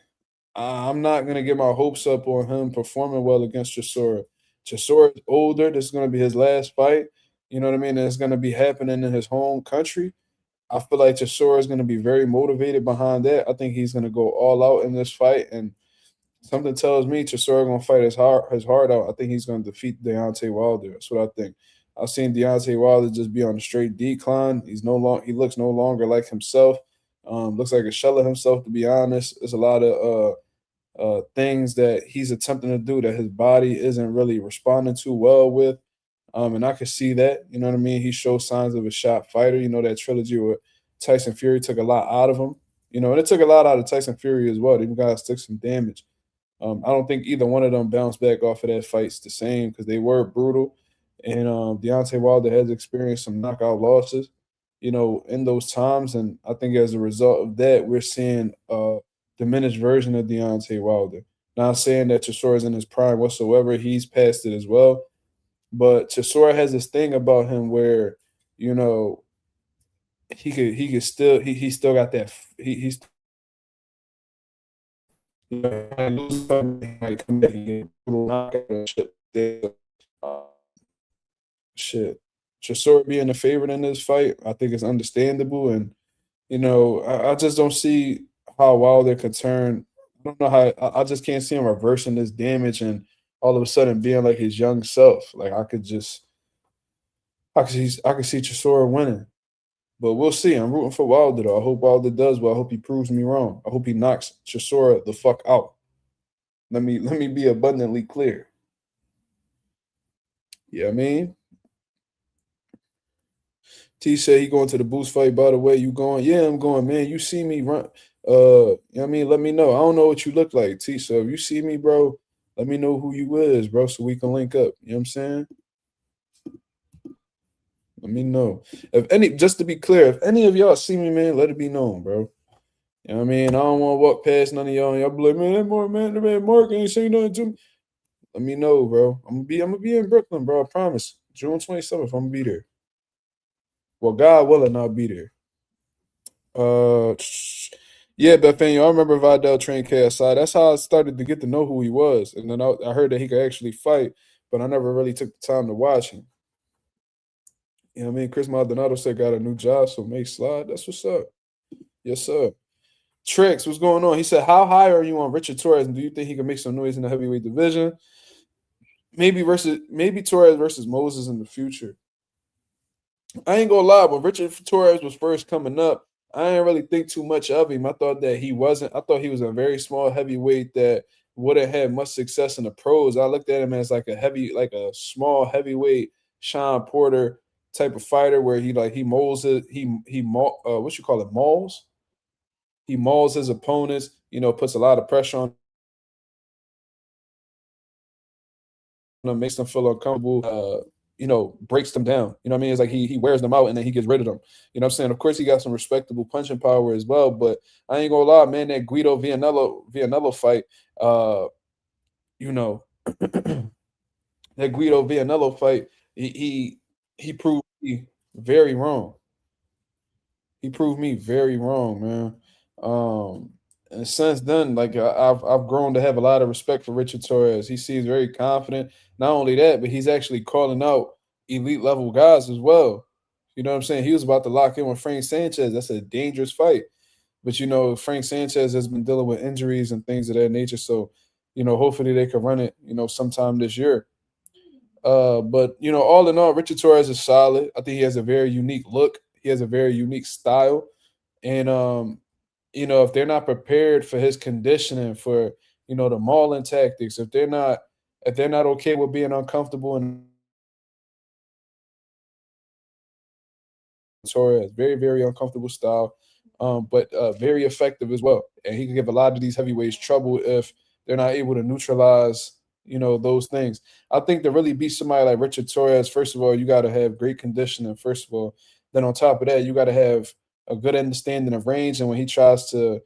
[SPEAKER 1] I'm not gonna get my hopes up on him performing well against Chisora. Chisora is older. This is gonna be his last fight. You know what I mean? And it's gonna be happening in his home country. I feel like Chisora is gonna be very motivated behind that. I think he's gonna go all out in this fight, and something tells me Chisora gonna fight his heart out. I think he's gonna defeat Deontay Wilder. That's what I think. I've seen Deontay Wilder just be on a straight decline. He looks no longer like himself. Looks like a shell of himself, to be honest. There's a lot of things that he's attempting to do that his body isn't really responding too well with. And I could see that. You know what I mean? He shows signs of a shot fighter. You know, that trilogy with Tyson Fury took a lot out of him. You know, and it took a lot out of Tyson Fury as well. Them guys took some damage. I don't think either one of them bounced back off of that fights the same because they were brutal. And Deontay Wilder has experienced some knockout losses, you know, in those times. And I think as a result of that, we're seeing a diminished version of Deontay Wilder. Not saying that Chisora is in his prime whatsoever. He's past it as well. But Chisora has this thing about him where, you know, he could still he still got that he's might come back and get a little knockout and shit. Shit. Chisora being the favorite in this fight, I think it's understandable. And, I just don't see how Wilder could turn. I don't know how, I just can't see him reversing this damage and all of a sudden being like his young self. Like, I could see Chisora winning. But we'll see. I'm rooting for Wilder, though. I hope Wilder does well. I hope he proves me wrong. I hope he knocks Chisora the fuck out. Let me be abundantly clear. Yeah, I mean, T said he going to the Boost fight. By the way, you going? Yeah, I'm going, man. You see me run? I mean, let me know. I don't know what you look like, T. So if you see me, bro, let me know who you is, bro, so we can link up. You know what I'm saying? Let me know. Just to be clear, if any of y'all see me, man, let it be known, bro. You know what I mean? I don't want to walk past none of y'all and y'all be like, man, Mark ain't saying nothing to me. Let me know, bro. I'm gonna be in Brooklyn, bro. I promise. June 27th, I'm gonna be there. Well, God willing, I'll be there. Yeah, Bethany, I remember Vidal trained KSI. That's how I started to get to know who he was. And then I heard that he could actually fight, but I never really took the time to watch him. You know what I mean? Chris Maldonado said got a new job, so make slide. That's what's up. Yes, sir. Trix, what's going on? He said, how high are you on Richard Torres, and do you think he can make some noise in the heavyweight division? Maybe Torres versus Moses in the future. I ain't gonna lie, when Richard Torres was first coming up, I didn't really think too much of him. I thought he was a very small heavyweight that wouldn't have much success in the pros. I looked at him as like a small heavyweight Sean Porter type of fighter where he molds it. What you call it, mauls? He mauls his opponents, puts a lot of pressure on them, makes them feel uncomfortable, breaks them down. You know what I mean? It's like he wears them out and then he gets rid of them. You know what I'm saying? Of course, he got some respectable punching power as well, but I ain't gonna lie, man, that Guido Vianello fight, that Guido Vianello fight, he proved me very wrong. He proved me very wrong, man. And since then, like I've grown to have a lot of respect for Richard Torres. He seems very confident. Not only that, but he's actually calling out elite level guys as well. You know what I'm saying? He was about to lock in with Frank Sanchez. That's a dangerous fight. But Frank Sanchez has been dealing with injuries and things of that nature. So, hopefully they can run it, sometime this year. But all in all, Richard Torres is solid. I think he has a very unique look. He has a very unique style. And if they're not prepared for his conditioning, for the mauling tactics, if they're not okay with being uncomfortable, and Torres, very, very uncomfortable style, but very effective as well. And he can give a lot of these heavyweights trouble if they're not able to neutralize, those things. I think to really beat somebody like Richard Torres, first of all, you got to have great conditioning, first of all. Then on top of that, you got to have a good understanding of range. And when he tries to,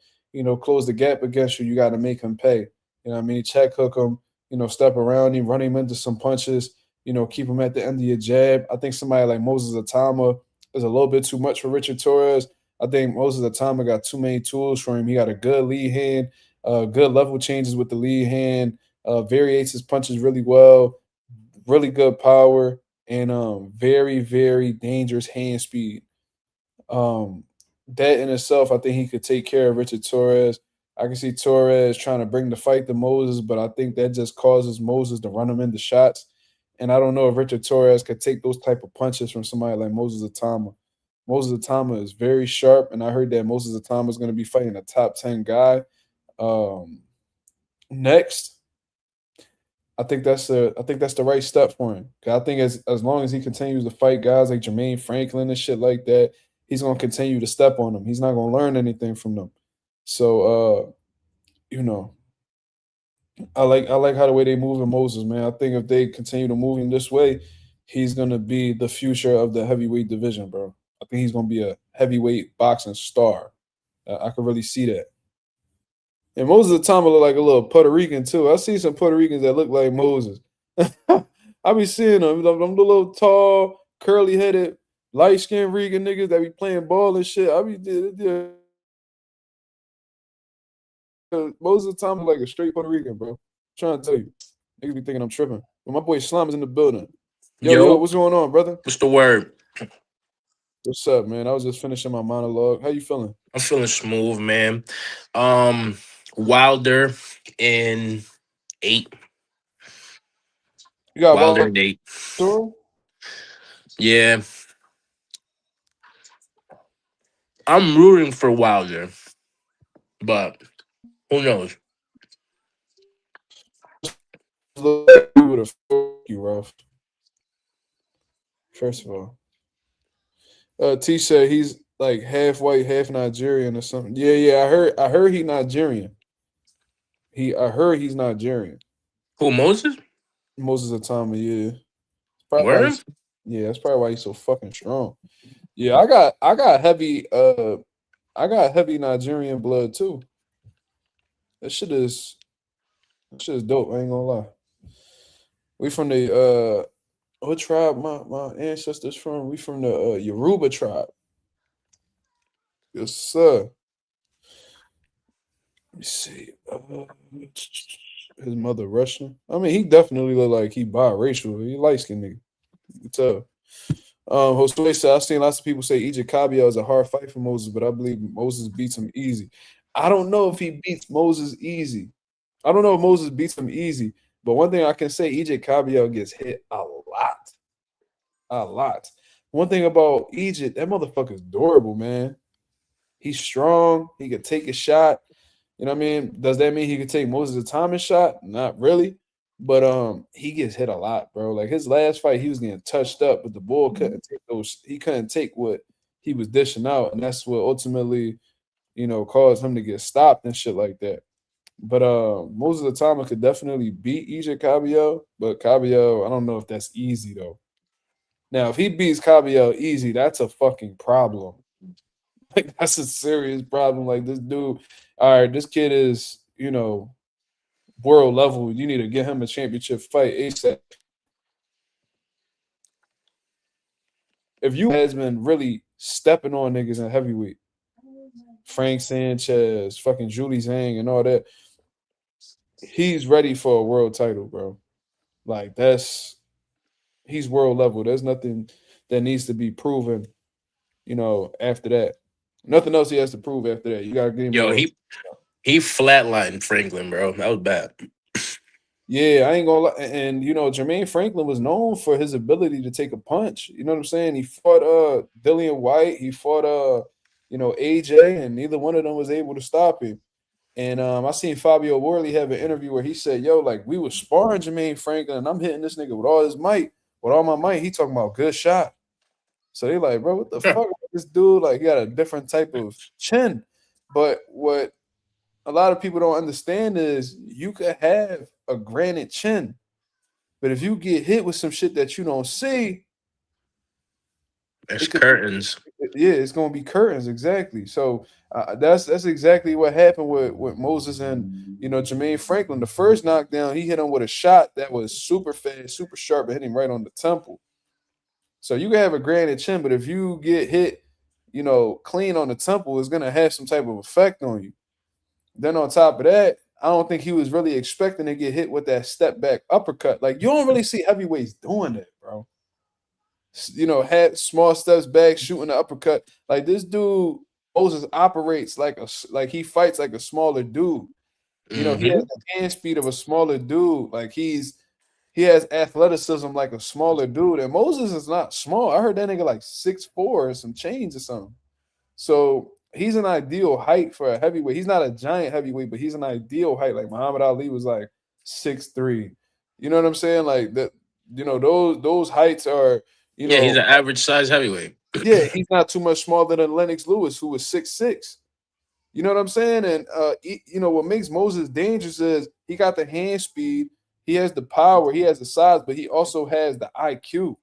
[SPEAKER 1] close the gap against you, you got to make him pay. You know what I mean? Check hook him, step around him, run him into some punches, keep him at the end of your jab. I think somebody like Moses Atama is a little bit too much for Richard Torres. I think Moses Atama got too many tools for him. He got a good lead hand, good level changes with the lead hand, variates his punches really well, really good power, and very, very dangerous hand speed. That in itself, I think he could take care of Richard Torres. I can see Torres trying to bring the fight to Moses, but I think that just causes Moses to run him into shots. And I don't know if Richard Torres could take those type of punches from somebody like Moses Atama. Moses Atama is very sharp, and I heard that Moses Atama is going to be fighting a top 10 guy next. I think that's the right step for him. I think as long as he continues to fight guys like Jermaine Franklin and shit like that, he's going to continue to step on them. He's not going to learn anything from them. So, I like how the way they move in Moses, man. I think if they continue to move him this way, he's going to be the future of the heavyweight division, bro. I think he's going to be a heavyweight boxing star. I could really see that. And Moses Atama look like a little Puerto Rican, too. I see some Puerto Ricans that look like Moses. I be seeing them. I'm the little tall, curly-headed light skinned Rican niggas that be playing ball and shit. I be most of the time I'm like a straight Puerto Rican, bro. I'm trying to tell you. Niggas be thinking I'm tripping. But my boy Slime is in the building. Yo, what's going on, brother?
[SPEAKER 4] What's the word?
[SPEAKER 1] What's up, man? I was just finishing my monologue. How you feeling?
[SPEAKER 4] I'm feeling smooth, man. Wilder in 8.
[SPEAKER 1] You got
[SPEAKER 4] Wilder in 8. Yeah. I'm rooting for Wilder, but who knows?
[SPEAKER 1] You rough. First of all, T said he's like half white, half Nigerian or something. Yeah. I heard he Nigerian. I heard he's Nigerian.
[SPEAKER 4] Who, Moses?
[SPEAKER 1] Moses Atama, yeah. That's probably why he's so fucking strong. Yeah, I got heavy Nigerian blood too. That shit is dope. I ain't gonna lie. We from the what tribe my ancestors from? We from the Yoruba tribe. Yes, sir. Let me see. His mother Russian. I mean, he definitely look like he biracial. He light skinned nigga. You can tell. Josue said, I've seen lots of people say Egypt Caballero is a hard fight for Moses, but I believe Moses beats him easy. I don't know if he beats Moses easy. I don't know if Moses beats him easy, but one thing I can say, Egypt Caballero gets hit a lot. A lot. One thing about Egypt, that motherfucker's durable, man. He's strong. He could take a shot. You know what I mean? Does that mean he could take Moses Atama's shot? Not really. But he gets hit a lot, bro. Like his last fight, he was getting touched up, but the bull couldn't take those. He couldn't take what he was dishing out, and that's what ultimately, caused him to get stopped and shit like that. But Moses Atama could definitely beat Egypt Caballero, but Caballero, I don't know if that's easy though. Now, if he beats Caballero easy, that's a fucking problem. Like that's a serious problem. Like this dude, all right, this kid is, world level. You need to get him a championship fight ASAP. If you has been really stepping on niggas in heavyweight, Frank Sanchez, fucking Julie Zhang, and all that, he's ready for a world title, bro. Like he's world level. There's nothing that needs to be proven, after that. Nothing else he has to prove after that. You gotta give him.
[SPEAKER 4] He flatlined Franklin, bro. That was bad.
[SPEAKER 1] Yeah, I ain't gonna lie. And Jermaine Franklin was known for his ability to take a punch. You know what I'm saying? He fought Dillian White, he fought AJ, and neither one of them was able to stop him. And I seen Fabio Worley have an interview where he said, yo, like we was sparring Jermaine Franklin, and I'm hitting this nigga with all his might, with all my might. He talking about good shot. So they like, bro, what the fuck? This dude, like, he got a different type of chin. But what a lot of people don't understand is you could have a granite chin, but if you get hit with some shit that you don't see,
[SPEAKER 4] it's curtains.
[SPEAKER 1] It's gonna be curtains, exactly. So that's exactly what happened with Moses and Jermaine Franklin. The first knockdown, he hit him with a shot that was super fast, super sharp, and hit him right on the temple. So you can have a granite chin, but if you get hit, clean on the temple, it's gonna have some type of effect on you. Then on top of that, I don't think he was really expecting to get hit with that step back uppercut. Like you don't really see heavyweights doing that, bro. Had small steps back, shooting the uppercut. Like this dude, Moses operates like he fights like a smaller dude. He has the hand speed of a smaller dude. Like he has athleticism like a smaller dude. And Moses is not small. I heard that nigga like 6'4" or some change or something. So he's an ideal height for a heavyweight. He's not a giant heavyweight, but he's an ideal height. Like Muhammad Ali was like 6'3". You know what I'm saying? Like that, those heights are,
[SPEAKER 4] he's an average size heavyweight.
[SPEAKER 1] Yeah, he's not too much smaller than Lennox Lewis, who was 6'6". You know what I'm saying? And what makes Moses dangerous is he got the hand speed, he has the power, he has the size, but he also has the IQ.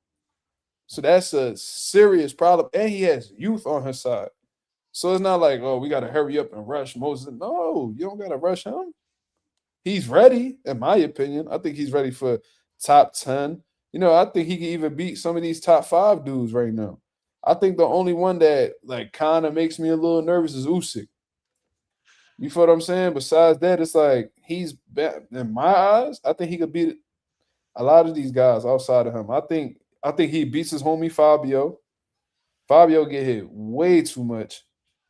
[SPEAKER 1] So that's a serious problem. And he has youth on his side. So it's not like, oh, we got to hurry up and rush Moses. No, you don't got to rush him. He's ready, in my opinion. I think he's ready for top 10. I think he can even beat some of these top 5 dudes right now. I think the only one that like kind of makes me a little nervous is Usyk. You feel what I'm saying? Besides that, it's like he's in my eyes. I think he could beat a lot of these guys outside of him. I think he beats his homie Fabio. Fabio get hit way too much.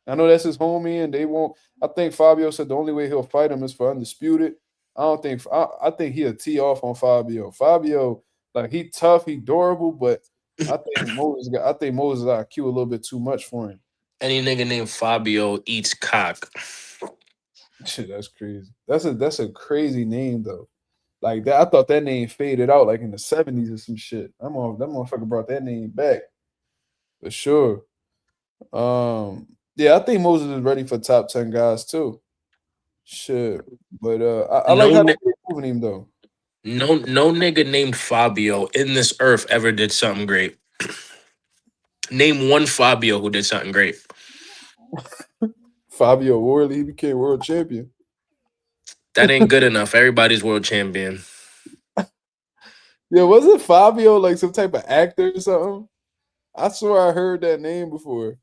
[SPEAKER 1] I know that's his homie, and they won't. I think Fabio said the only way he'll fight him is for undisputed. I don't think. I think he'll tee off on Fabio. Fabio, like he tough, he durable, but I think Moses IQ a little bit too much for him.
[SPEAKER 4] Any nigga named Fabio eats cock.
[SPEAKER 1] Shit, that's crazy. That's a crazy name though. Like that, I thought that name faded out like in the 70s or some shit. That motherfucker brought that name back for sure. Yeah, I think Moses is ready for top 10 guys too. Shit, but I like how they're moving him though.
[SPEAKER 4] No nigga named Fabio in this earth ever did something great. Name one Fabio who did something great.
[SPEAKER 1] Fabio Worley, he became world champion.
[SPEAKER 4] That ain't good enough. Everybody's world champion.
[SPEAKER 1] Yeah, wasn't Fabio like some type of actor or something? I swear I heard that name before.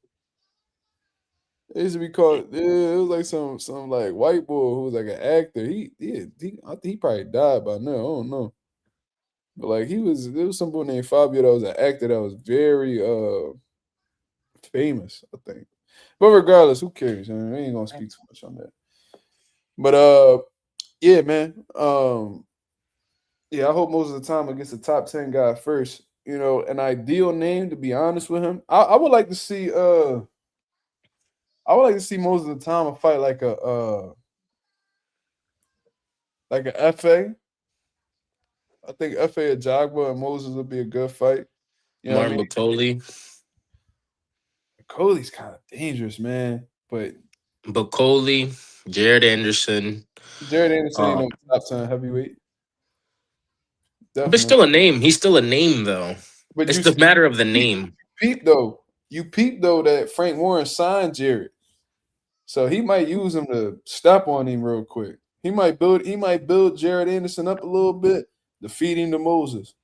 [SPEAKER 1] It used to be called. Yeah, it was like some like white boy who was like an actor. I think he probably died by now. I don't know, but like there was some boy named Fabio that was an actor that was very famous. I think, but regardless, who cares? I mean, we ain't gonna speak too much on that. But yeah, man. Yeah, I hope most of the time against the top 10 guy first. You know, an ideal name to be honest with him. I would like to see most of the time a fight like a FA. I think FA Ajagba and Moses would be a good fight. You know what I mean? Coley's kind of dangerous, man. But
[SPEAKER 4] Bacoli, Jared Anderson.
[SPEAKER 1] Jared Anderson ain't no top 10 heavyweight. Definitely.
[SPEAKER 4] But still a name. He's still a name, though. But it's the matter of the name.
[SPEAKER 1] You peep though that Frank Warren signed Jared, so he might use him to step on him real quick. He might build Jared Anderson up a little bit to feed him to Moses.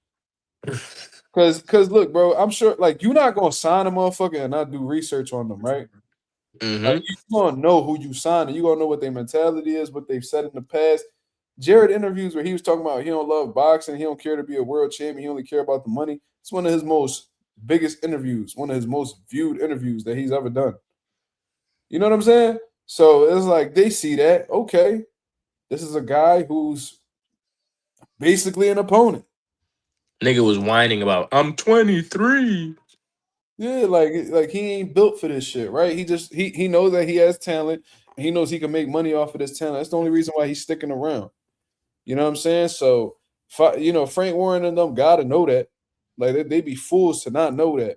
[SPEAKER 1] Cause look, bro, I'm sure like you're not gonna sign a motherfucker and not do research on them, right?
[SPEAKER 4] Mm-hmm.
[SPEAKER 1] Like, you're gonna know who you signed, and you're gonna know what their mentality is, what they've said in the past. Jared interviews where he was talking about he don't love boxing, he don't care to be a world champion, he only care about the money. It's one of his most biggest interviews, one of his most viewed interviews that he's ever done. You know what I'm saying? So it's like they see that, okay, this is a guy who's basically an opponent.
[SPEAKER 4] Nigga was whining about, I'm 23.
[SPEAKER 1] Yeah, like he ain't built for this shit, right? He knows that he has talent, and he knows he can make money off of this talent. That's the only reason why he's sticking around. You know what I'm saying? So, Frank Warren and them gotta know that. Like they be fools to not know that.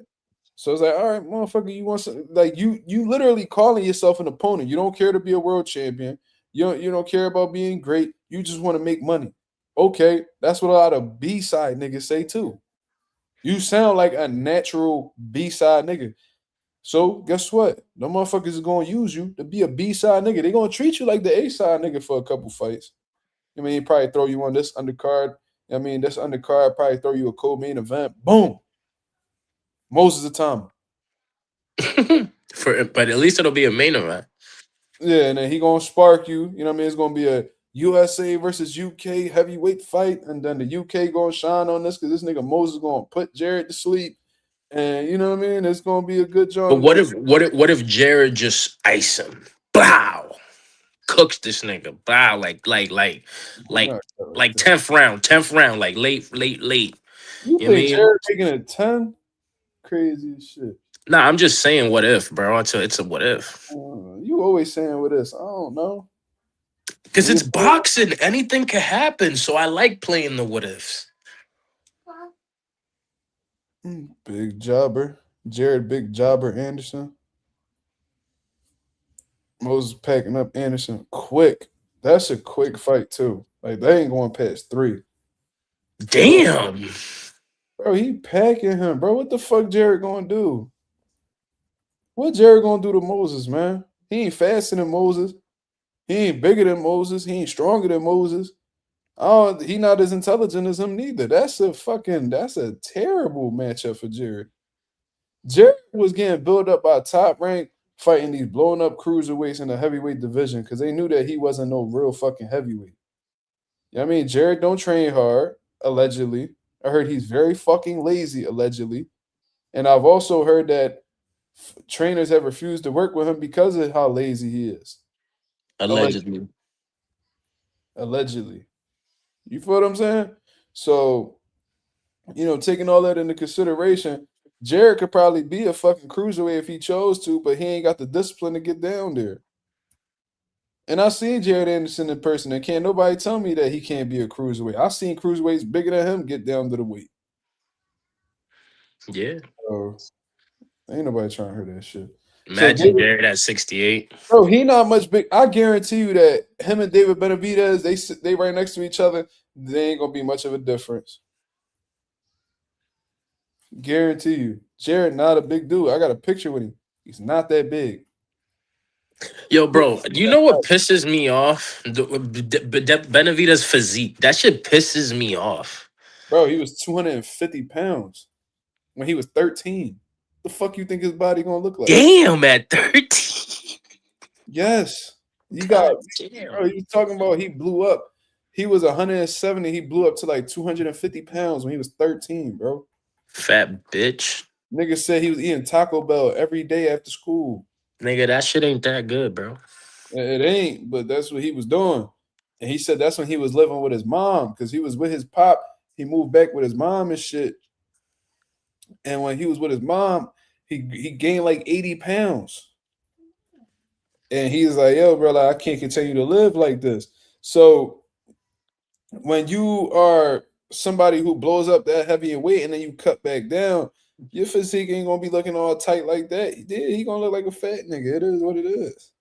[SPEAKER 1] So it's like, all right, motherfucker, you want some, like you literally calling yourself an opponent. You don't care to be a world champion. You don't care about being great. You just want to make money. Okay, that's what a lot of B-side niggas say too. You sound like a natural B-side nigga. So guess what? No motherfuckers is gonna use you to be a B-side nigga. They're gonna treat you like the A-side nigga for a couple fights. I mean, probably throw you on this undercard. I mean, this undercard probably throw you a co-main event. Boom. Most of the time.
[SPEAKER 4] But at least it'll be a main event.
[SPEAKER 1] Yeah, and then he gonna spark you. You know what I mean? It's gonna be a USA versus UK heavyweight fight, and then the UK gonna shine on this because this nigga Moses gonna put Jared to sleep. And you know what I mean? It's gonna be a good job.
[SPEAKER 4] But what if Jared just ice him? Bow. Cooks this nigga. Bow. Like 10th round, like late.
[SPEAKER 1] You think Jared taking a 10? Crazy as shit.
[SPEAKER 4] Nah, I'm just saying what if, bro. It's a what if.
[SPEAKER 1] You always saying what if. I don't know.
[SPEAKER 4] Because it's boxing. Anything can happen. So I like playing the what ifs.
[SPEAKER 1] Big jobber. Jared Big Jobber Anderson. Moses packing up Anderson quick. That's a quick fight too. Like they ain't going past 3.
[SPEAKER 4] Damn.
[SPEAKER 1] Bro, he packing him, bro. What the fuck Jared gonna do? What Jared gonna do to Moses, man? He ain't faster than Moses. He ain't bigger than Moses. He ain't stronger than Moses. Oh, he not as intelligent as him neither. That's a terrible matchup for Jared. Jared was getting built up by Top Rank fighting these blowing up cruiserweights in the heavyweight division because they knew that he wasn't no real fucking heavyweight. You know what I mean? Jared don't train hard, allegedly. I heard he's very fucking lazy, allegedly. And I've also heard that trainers have refused to work with him because of how lazy he is.
[SPEAKER 4] Allegedly.
[SPEAKER 1] Allegedly. You feel what I'm saying? So, taking all that into consideration, Jared could probably be a fucking cruiserweight if he chose to, but he ain't got the discipline to get down there. And I seen Jared Anderson in person, and can't nobody tell me that he can't be a cruiserweight. I've seen cruiserweights bigger than him get down to the weight.
[SPEAKER 4] Yeah.
[SPEAKER 1] So ain't nobody trying to hear that shit.
[SPEAKER 4] Imagine Jared at 68.
[SPEAKER 1] Bro, he not much big. I guarantee you that him and David Benavidez, they right next to each other. They ain't gonna be much of a difference. Guarantee you. Jared not a big dude. I got a picture with him. He's not that big.
[SPEAKER 4] Yo, bro, do you know what pisses me off? Benavidez' physique. That shit pisses me off.
[SPEAKER 1] Bro, he was 250 pounds when he was 13. The fuck you think his body gonna look like?
[SPEAKER 4] Damn, at 13.
[SPEAKER 1] Yes. You got,
[SPEAKER 4] Damn.
[SPEAKER 1] bro, you talking about he blew up. He was 170. He blew up to like 250 pounds when he was 13, bro.
[SPEAKER 4] Fat bitch.
[SPEAKER 1] Nigga said he was eating Taco Bell every day after school.
[SPEAKER 4] Nigga, that shit ain't that good, bro.
[SPEAKER 1] It ain't, but that's what he was doing. And he said that's when he was living with his mom because he was with his pop. He moved back with his mom and shit. And when he was with his mom, he gained like 80 pounds. And he's like, yo, bro, like, I can't continue to live like this. So when you are somebody who blows up that heavy in weight and then you cut back down, your physique ain't gonna be looking all tight like that. Yeah, he gonna look like a fat nigga. It is what it is.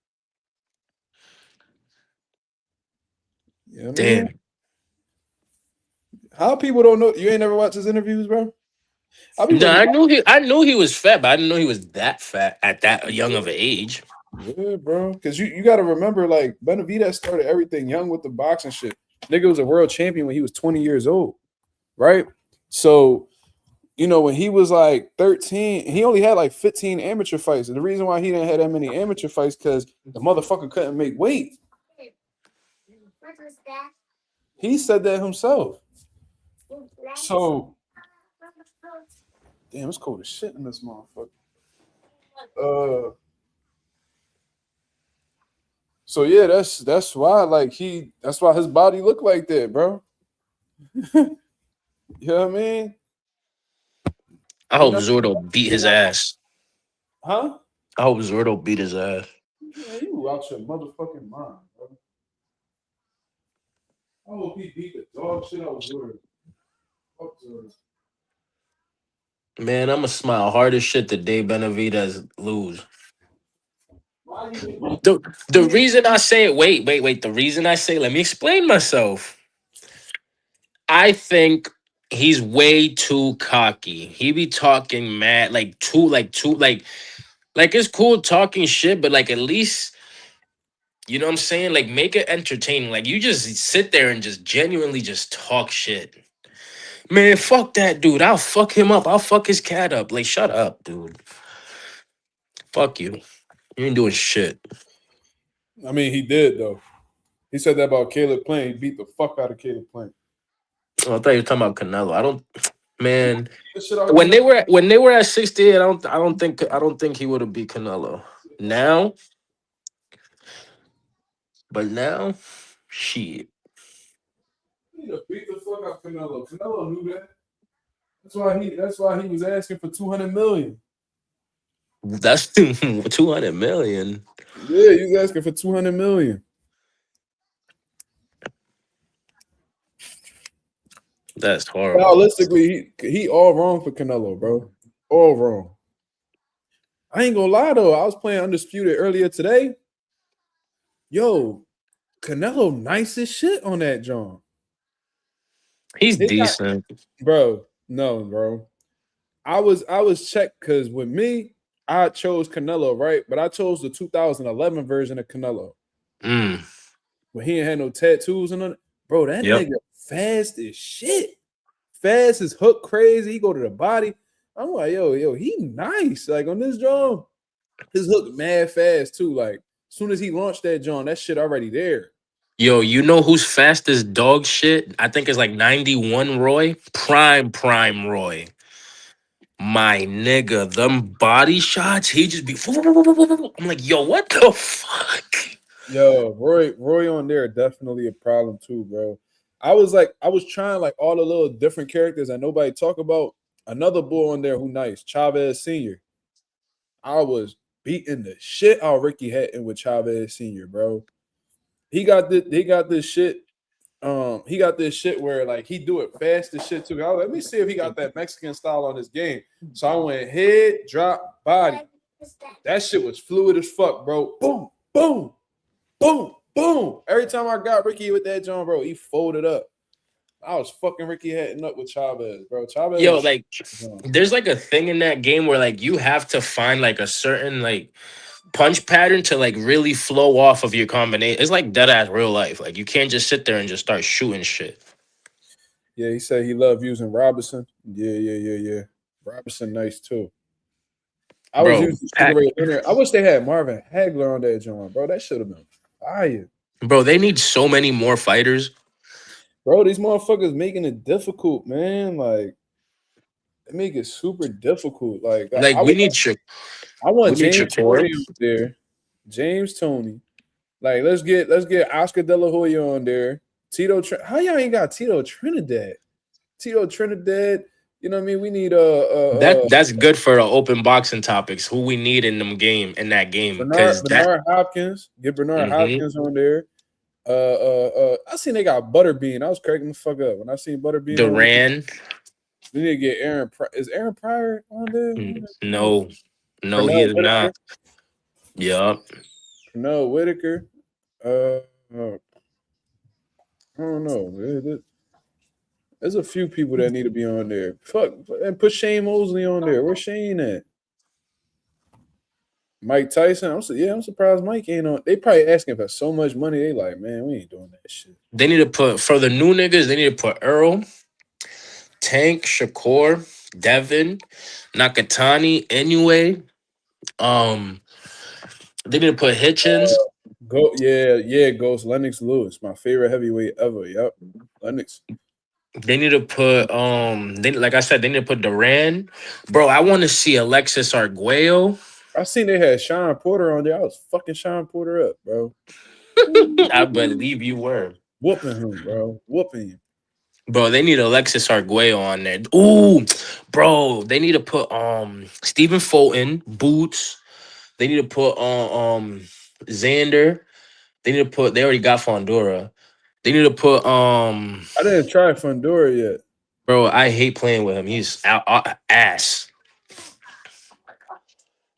[SPEAKER 1] You know what I mean?
[SPEAKER 4] Damn.
[SPEAKER 1] How people don't know? You ain't never watched his interviews, bro?
[SPEAKER 4] No, I knew he was fat, but I didn't know he was that fat at that young of an age.
[SPEAKER 1] Yeah, bro. Because you got to remember, like, Benavidez started everything young with the boxing shit. Nigga was a world champion when he was 20 years old, right? So, when he was like 13, he only had like 15 amateur fights. And the reason why he didn't have that many amateur fights because the motherfucker couldn't make weight. He said that himself. So, damn, it's cold as shit in this motherfucker. So yeah, that's why that's why his body looked like that, bro. You know what I mean?
[SPEAKER 4] I hope Zordo beat his ass.
[SPEAKER 1] Huh?
[SPEAKER 4] I hope Zordo beat his ass.
[SPEAKER 1] Man, you out your motherfucking mind, bro. I hope he beat the dog shit out of Zordo. Fuck Zordo.
[SPEAKER 4] Man, I'ma smile hard as shit the day Benavidez lose. The reason I say it, wait. The reason I say, let me explain myself. I think he's way too cocky. He be talking mad, like it's cool talking shit, but like at least, you know what I'm saying? Like make it entertaining. Like you just sit there and just genuinely just talk shit. Man, fuck that dude. I'll fuck him up. I'll fuck his cat up. Like, shut up, dude. Fuck you. You ain't doing shit.
[SPEAKER 1] I mean, he did though. He said that about Caleb Plant. He beat the fuck out of Caleb Plant.
[SPEAKER 4] Oh, I thought you were talking about Canelo. Man. When they were at 68, I don't think he would have beat Canelo. Now, shit.
[SPEAKER 1] He beat the fuck out of Canelo. Canelo knew that. That's why he was asking for $200 million.
[SPEAKER 4] That's 200 million.
[SPEAKER 1] Yeah, he was asking for $200 million.
[SPEAKER 4] That's horrible.
[SPEAKER 1] Realistically, he all wrong for Canelo, bro. All wrong. I ain't gonna lie though. I was playing Undisputed earlier today. Yo, Canelo nice as shit on that John.
[SPEAKER 4] He's decent.
[SPEAKER 1] Bro. No, bro. I was checked because with me, I chose Canelo, right? But I chose the 2011 version of Canelo. When he ain't had no tattoos and nothing. Bro, that nigga fast as shit. Fast as hook crazy. He go to the body. I'm like, yo, he nice. Like on this drum, his hook mad fast too. Like as soon as he launched that drum, that shit already there.
[SPEAKER 4] Yo, you know who's fast as dog shit? I think it's like 91 Roy. Prime Roy. My nigga, them body shots, he just be. I'm like, yo, what the fuck?
[SPEAKER 1] Yo, Roy on there definitely a problem too, bro. I was trying like all the little different characters that nobody talk about. Another boy on there who nice, Chavez Senior. I was beating the shit out of Ricky Hatton with Chavez Senior, bro. He got this shit. He got this shit where like he do it fast as shit too. Let me see if he got that Mexican style on his game. So I went head, drop, body. That shit was fluid as fuck, bro. Boom, boom, boom, boom. Every time I got Ricky with that John, bro, he folded up. I was fucking Ricky Hatton up with Chavez, bro. Chavez.
[SPEAKER 4] Yo, like, there's like a thing in that game where like you have to find like a certain like punch pattern to like really flow off of your combination. It's like dead ass real life. Like you can't just sit there and just start shooting shit.
[SPEAKER 1] Yeah, he said he loved using Robinson. Yeah. Robinson nice too. I was using Sugar Ray Leonard. I wish they had Marvin Hagler on that John, bro. That should have been fire.
[SPEAKER 4] Bro, they need so many more fighters.
[SPEAKER 1] Bro, these motherfuckers making it difficult, man. Like, they make it super difficult. Like
[SPEAKER 4] we
[SPEAKER 1] I want
[SPEAKER 4] we need
[SPEAKER 1] James Toney on there. James Toney. Like, let's get Oscar De La Hoya on there. How y'all ain't got Tito Trinidad? Tito Trinidad. You know what I mean? We need
[SPEAKER 4] that's good for open boxing topics. Who we need in that game?
[SPEAKER 1] Bernard Hopkins. Get Bernard Hopkins on there. I seen they got Butterbean. I was cracking the fuck up when I seen Butterbean.
[SPEAKER 4] Duran.
[SPEAKER 1] We need to get Aaron. Is Aaron Pryor on there?
[SPEAKER 4] No, he is not. Yup.
[SPEAKER 1] No, Whitaker. I don't know. There's a few people that need to be on there. Fuck, and put Shane Mosley on there. Where's Shane at? Mike Tyson. I'm surprised Mike ain't on. They probably asking for so much money. They like, man, we ain't doing that shit.
[SPEAKER 4] They need to put for the new niggas. They need to put Earl, Tank, Shakur, Devin, Nakatani, Inoue. They need to put Hitchens.
[SPEAKER 1] Ghost Lennox Lewis, my favorite heavyweight ever. Yep, Lennox.
[SPEAKER 4] They need to put like I said, they need to put Duran. Bro, I want to see Alexis Arguello.
[SPEAKER 1] I seen they had Sean Porter on there. I was fucking Sean Porter up, bro.
[SPEAKER 4] I believe you were.
[SPEAKER 1] Whooping him, bro. Whooping him.
[SPEAKER 4] Bro, they need Alexis Arguello on there. Ooh, bro, they need to put Stephen Fulton, Boots. They need to put Xander. They already got Fondura. They need to put
[SPEAKER 1] I didn't try Fondura yet.
[SPEAKER 4] Bro, I hate playing with him. He's ass.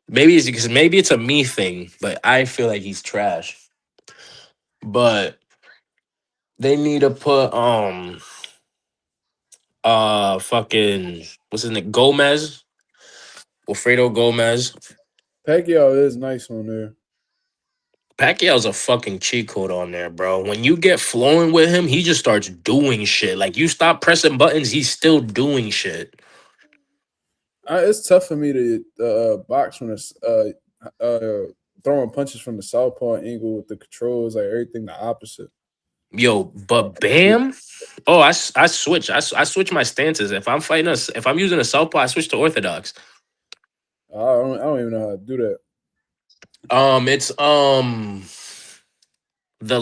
[SPEAKER 4] Maybe it's a me thing, but I feel like he's trash. But they need to put fucking what's his name? Gomez. Wilfredo Gomez.
[SPEAKER 1] Pacquiao is nice on there.
[SPEAKER 4] Pacquiao's a fucking cheat code on there, bro. When you get flowing with him, he just starts doing shit. Like you stop pressing buttons, he's still doing shit.
[SPEAKER 1] It's tough for me to box from this throwing punches from the southpaw angle with the controls, like everything the opposite.
[SPEAKER 4] Yo, but Bam. Oh, I switch. I switch my stances. If I'm fighting if I'm using a southpaw, I switch to orthodox.
[SPEAKER 1] I don't even know how to do that.
[SPEAKER 4] It's the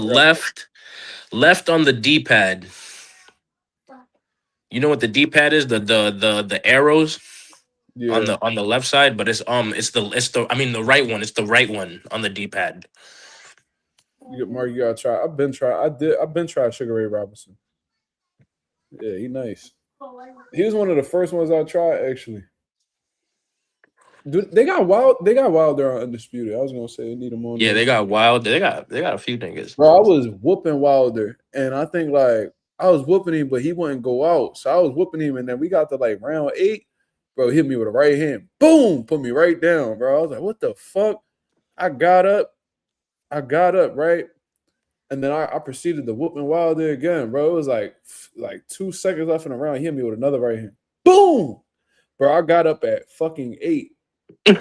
[SPEAKER 4] left on the D-pad. You know what the D-pad is? The arrows on the left side, but it's the right one. It's the right one on the D-pad.
[SPEAKER 1] Mark, you gotta try. I've been trying Sugar Ray Robinson. Yeah, he nice. He was one of the first ones I tried actually. Dude, they got Wilder on Undisputed. I was gonna say they need him on.
[SPEAKER 4] Yeah, they got Wilder. They got a few niggas.
[SPEAKER 1] Bro, I was whooping Wilder, and I think like I was whooping him, but he wouldn't go out. So I was whooping him, and then we got to like round 8. Bro, hit me with a right hand. Boom, put me right down, bro. I was like, what the fuck? I got up, right? And then I proceeded to whooping Wilder again, bro. It was like 2 seconds left in the round. He hit me with another right hand. Boom! Bro, I got up at fucking 8. Yo,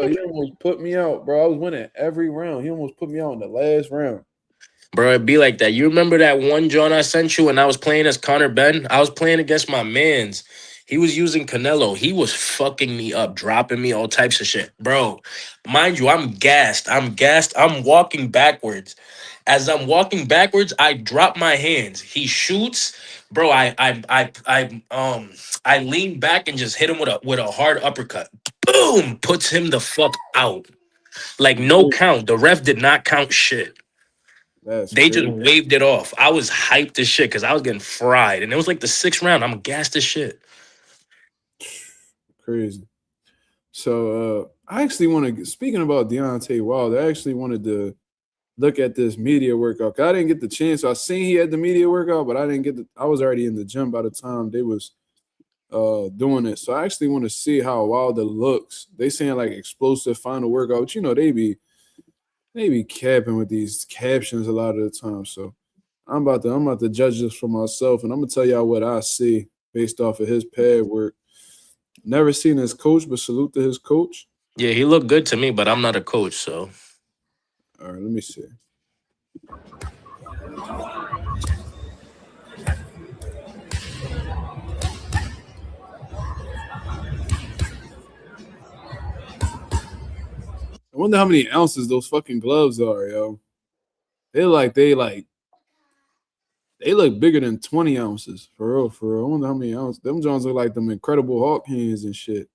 [SPEAKER 1] he almost put me out, bro. I was winning every round. He almost put me out in the last round.
[SPEAKER 4] Bro, it'd be like that. You remember that one John I sent you when I was playing as Connor Ben? I was playing against my mans. He was using Canelo. He was fucking me up, dropping me all types of shit. Bro, mind you, I'm gassed. I'm walking backwards. As I'm walking backwards, I drop my hands. He shoots. Bro, I lean back and just hit him with a hard uppercut. Boom! Puts him the fuck out. Like no count. The ref did not count shit.
[SPEAKER 1] That's
[SPEAKER 4] They
[SPEAKER 1] crazy.
[SPEAKER 4] just waved it off. I was hyped as shit because I was getting fried. And it was like the 6th round. I'm gassed as shit.
[SPEAKER 1] Crazy. So I actually want to, speaking about Deontay Wilder, I actually wanted to look at this media workout. I didn't get the chance. So I seen he had the media workout, but I didn't get I was already in the gym by the time they was doing it. So I actually want to see how Wilder looks. They saying like explosive final workout, but you know, they be capping with these captions a lot of the time. So I'm about to judge this for myself, and I'm gonna tell y'all what I see based off of his pad work. Never seen his coach, but salute to his coach.
[SPEAKER 4] Yeah, he looked good to me, but I'm not a coach, so.
[SPEAKER 1] All right, let me see. I wonder how many ounces those fucking gloves are, yo. They look bigger than 20 ounces. For real, for real. I wonder how many ounces. Them Jones look like them Incredible Hulk hands and shit.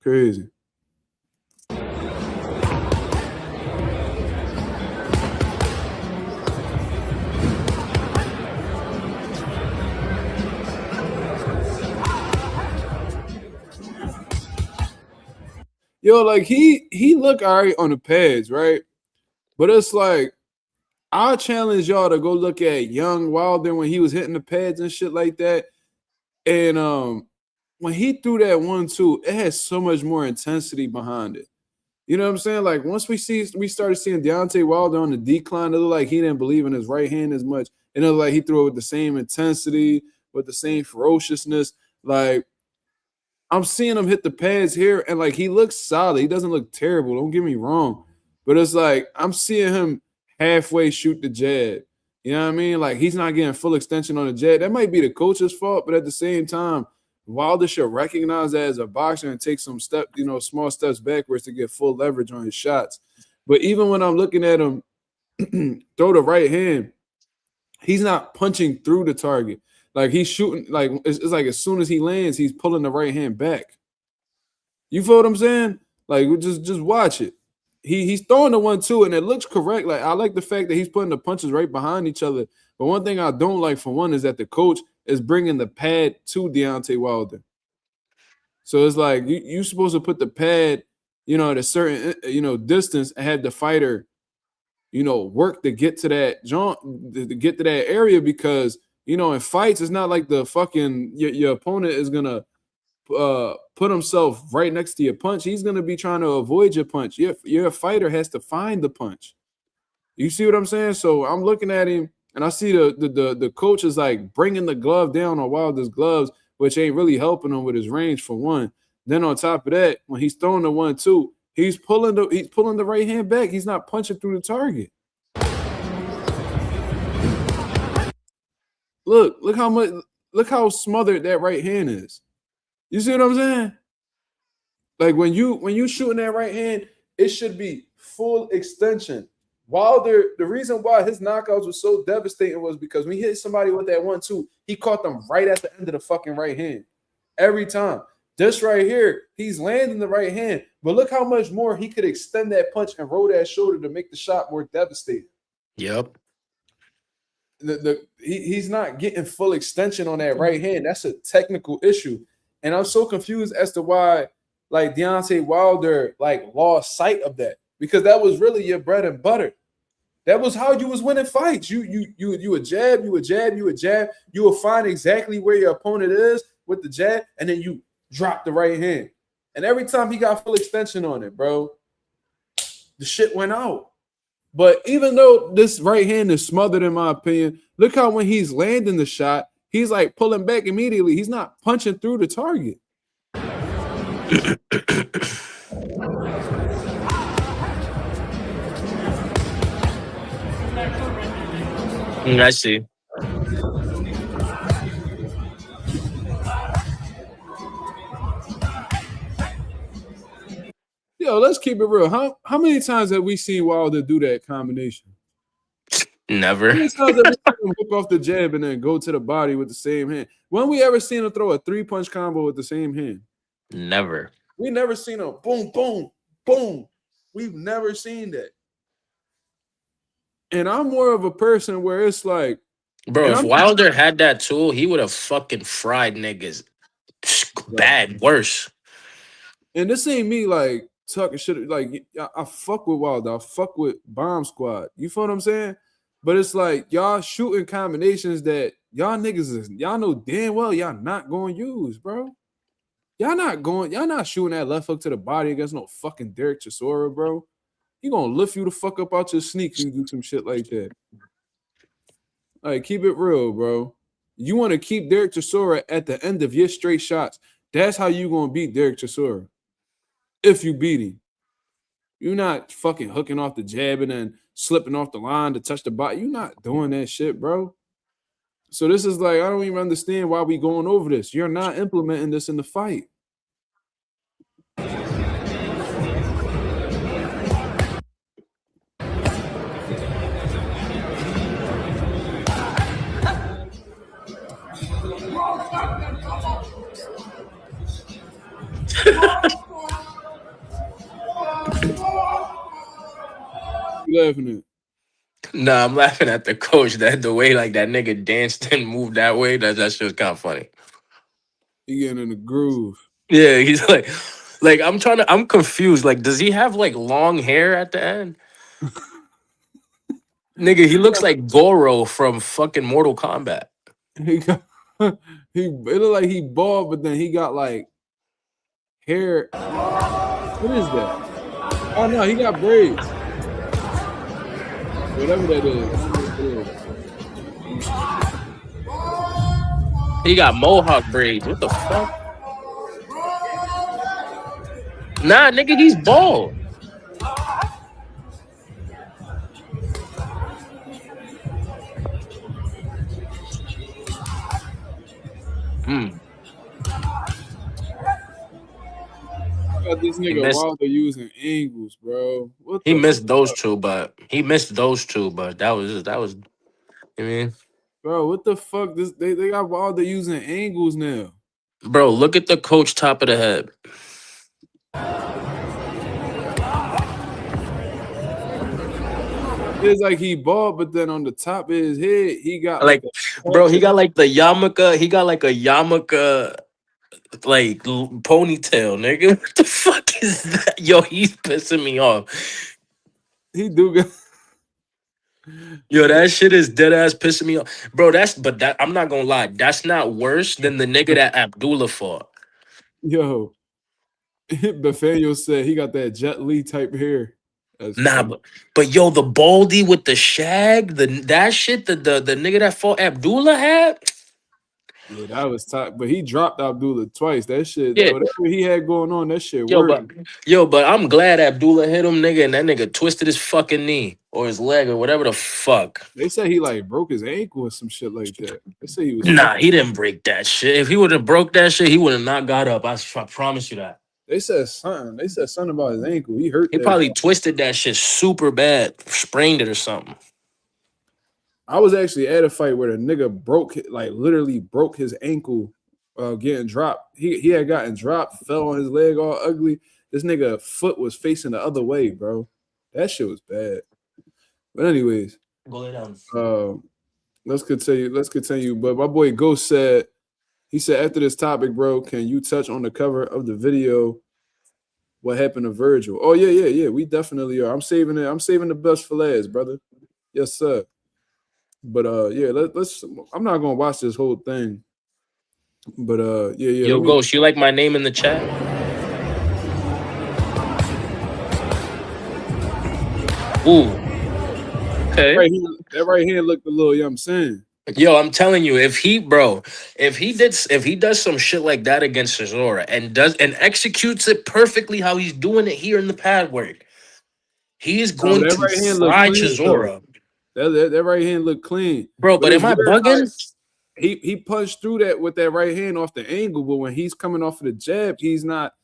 [SPEAKER 1] Crazy. Yo, like he look all right on the pads, right? But it's like I challenge y'all to go look at young Wilder when he was hitting the pads and shit like that. And when he threw that 1-2, it had so much more intensity behind it. You know what I'm saying? Like once we started seeing Deontay Wilder on the decline, it looked like he didn't believe in his right hand as much. And it looked like he threw it with the same intensity, with the same ferociousness. Like I'm seeing him hit the pads here, and like he looks solid. He doesn't look terrible. Don't get me wrong. But it's like I'm seeing him halfway shoot the jab. You know what I mean? Like he's not getting full extension on the jab. That might be the coach's fault, but at the same time, Wilder should recognize that as a boxer and take some small steps backwards to get full leverage on his shots. But even when I'm looking at him throw the right hand, he's not punching through the target. Like he's shooting, like it's like as soon as he lands, he's pulling the right hand back. You feel what I'm saying? Like just watch it. He's throwing the 1-2 and it looks correct. Like I like the fact that he's putting the punches right behind each other. But one thing I don't like for one is that the coach is bringing the pad to Deontay Wilder. So it's like you're supposed to put the pad, at a certain distance and have the fighter, work to get to that to get to that area because. In fights, it's not like the fucking your opponent is gonna put himself right next to your punch. He's gonna be trying to avoid your punch. Your fighter has to find the punch. You see what I'm saying? So I'm looking at him, and I see the coach is like bringing the glove down on Wilder's gloves, which ain't really helping him with his range for one. Then on top of that, when he's throwing the 1-2, he's pulling the right hand back. He's not punching through the target. Look how smothered that right hand is. You see what I'm saying? Like when you shooting that right hand, it should be full extension. Wilder, the reason why his knockouts were so devastating was because when he hit somebody with that 1-2, he caught them right at the end of the fucking right hand. Every time. This right here, he's landing the right hand. But look how much more he could extend that punch and roll that shoulder to make the shot more devastating.
[SPEAKER 4] Yep.
[SPEAKER 1] He's not getting full extension on that right hand. That's a technical issue. And I'm so confused as to why like Deontay Wilder like lost sight of that because that was really your bread and butter. That was how you was winning fights. You would jab, you would jab, you would jab. You would find exactly where your opponent is with the jab, and then you drop the right hand. And every time he got full extension on it, bro, the shit went out. But even though this right hand is smothered, in my opinion, look how when he's landing the shot, he's like pulling back immediately. He's not punching through the target.
[SPEAKER 4] I see.
[SPEAKER 1] Yo, let's keep it real. How many times have we seen Wilder do that combination?
[SPEAKER 4] Never.
[SPEAKER 1] How many times have we seen him hook off the jab and then go to the body with the same hand? When we ever seen him throw a 3-punch combo with the same hand?
[SPEAKER 4] Never.
[SPEAKER 1] We never seen a boom, boom, boom. We've never seen that. And I'm more of a person where it's like,
[SPEAKER 4] bro, if Wilder had that tool, he would have fucking fried niggas. Bad, worse.
[SPEAKER 1] And this ain't me like talking shit. Like I fuck with Wilder. I fuck with Bomb Squad. You feel what I'm saying? But it's like y'all shooting combinations that y'all niggas y'all know damn well y'all not going to use, bro. Y'all not shooting that left hook to the body against no fucking Derek Chisora, bro. He gonna lift you the fuck up out your sneak and do some shit like that. Like, keep it real, bro. You want to keep Derek Chisora at the end of your straight shots. That's how you gonna beat Derek Chisora. If you beat him. You're not fucking hooking off the jab and then slipping off the line to touch the body. You're not doing that shit, bro. So this is like, I don't even understand why we going over this. You're not implementing this in the fight. You laughing at?
[SPEAKER 4] Nah, I'm laughing at the coach. That the way like that nigga danced and moved that way. That shit was kind of funny.
[SPEAKER 1] He getting in the groove.
[SPEAKER 4] Yeah, he's like I'm confused. Like, does he have like long hair at the end? Nigga, he looks like Goro from fucking Mortal Kombat.
[SPEAKER 1] It look like he bald, but then he got like hair. What is that? Oh no, he got braids. Whatever that is.
[SPEAKER 4] He got mohawk braids. What the fuck? Nah, nigga, he's bald.
[SPEAKER 1] This nigga Wilder using angles, bro.
[SPEAKER 4] He missed those two, but that was. I mean,
[SPEAKER 1] bro, what the fuck? They got Wilder using angles now.
[SPEAKER 4] Bro, look at the coach top of the head.
[SPEAKER 1] It's like he bald, but then on the top of his head, he got
[SPEAKER 4] like bro, he got like the yarmulke. He got like a yarmulke, like ponytail, nigga. What the fuck is that? Yo, he's pissing me off.
[SPEAKER 1] He do good.
[SPEAKER 4] Yo, that shit is dead ass pissing me off, bro. I'm not gonna lie. That's not worse than the nigga that Abdullah fought.
[SPEAKER 1] Yo, Nathaniel said he got that Jet Li type hair.
[SPEAKER 4] Nah, but yo, the baldy with the shag, that shit, the nigga that fought Abdullah had.
[SPEAKER 1] Yeah, that was top. But he dropped Abdullah twice. That shit, yeah. Whatever he had going on, that shit worked.
[SPEAKER 4] But I'm glad Abdullah hit him, nigga, and that nigga twisted his fucking knee or his leg or whatever the fuck.
[SPEAKER 1] They said he like broke his ankle or some shit like that. They say he was.
[SPEAKER 4] Nah, he didn't break that shit. If he would have broke that shit, he would have not got up. I promise you that.
[SPEAKER 1] They said something. They said something about his ankle. He hurt.
[SPEAKER 4] He probably twisted that shit super bad, sprained it or something.
[SPEAKER 1] I was actually at a fight where the nigga literally broke his ankle getting dropped. He had gotten dropped, fell on his leg all ugly. This nigga foot was facing the other way, bro. That shit was bad. But anyways,
[SPEAKER 4] go lay down.
[SPEAKER 1] Let's continue. But my boy Ghost said, he said, after this topic, bro, can you touch on the cover of the video what happened to Vergil? Oh, yeah. We definitely are. I'm saving it. I'm saving the best for last, brother. Yes, sir. But let's. I'm not gonna watch this whole thing. But yeah.
[SPEAKER 4] Yo, Ghost, you like my name in the chat? Ooh. Okay.
[SPEAKER 1] That right hand looked a little, you know what I'm saying?
[SPEAKER 4] Yo, I'm telling you, if he does some shit like that against Chisora and executes it perfectly how he's doing it here in the pad work, he is
[SPEAKER 1] Oh,
[SPEAKER 4] going
[SPEAKER 1] that
[SPEAKER 4] to
[SPEAKER 1] right hand look
[SPEAKER 4] fry
[SPEAKER 1] clean though.
[SPEAKER 4] Chisora.
[SPEAKER 1] That right hand look clean.
[SPEAKER 4] Bro,
[SPEAKER 1] But
[SPEAKER 4] but
[SPEAKER 1] it's
[SPEAKER 4] am I
[SPEAKER 1] weird how
[SPEAKER 4] bugging?
[SPEAKER 1] he punched through that with that right hand off the angle, but when he's coming off of the jab, he's not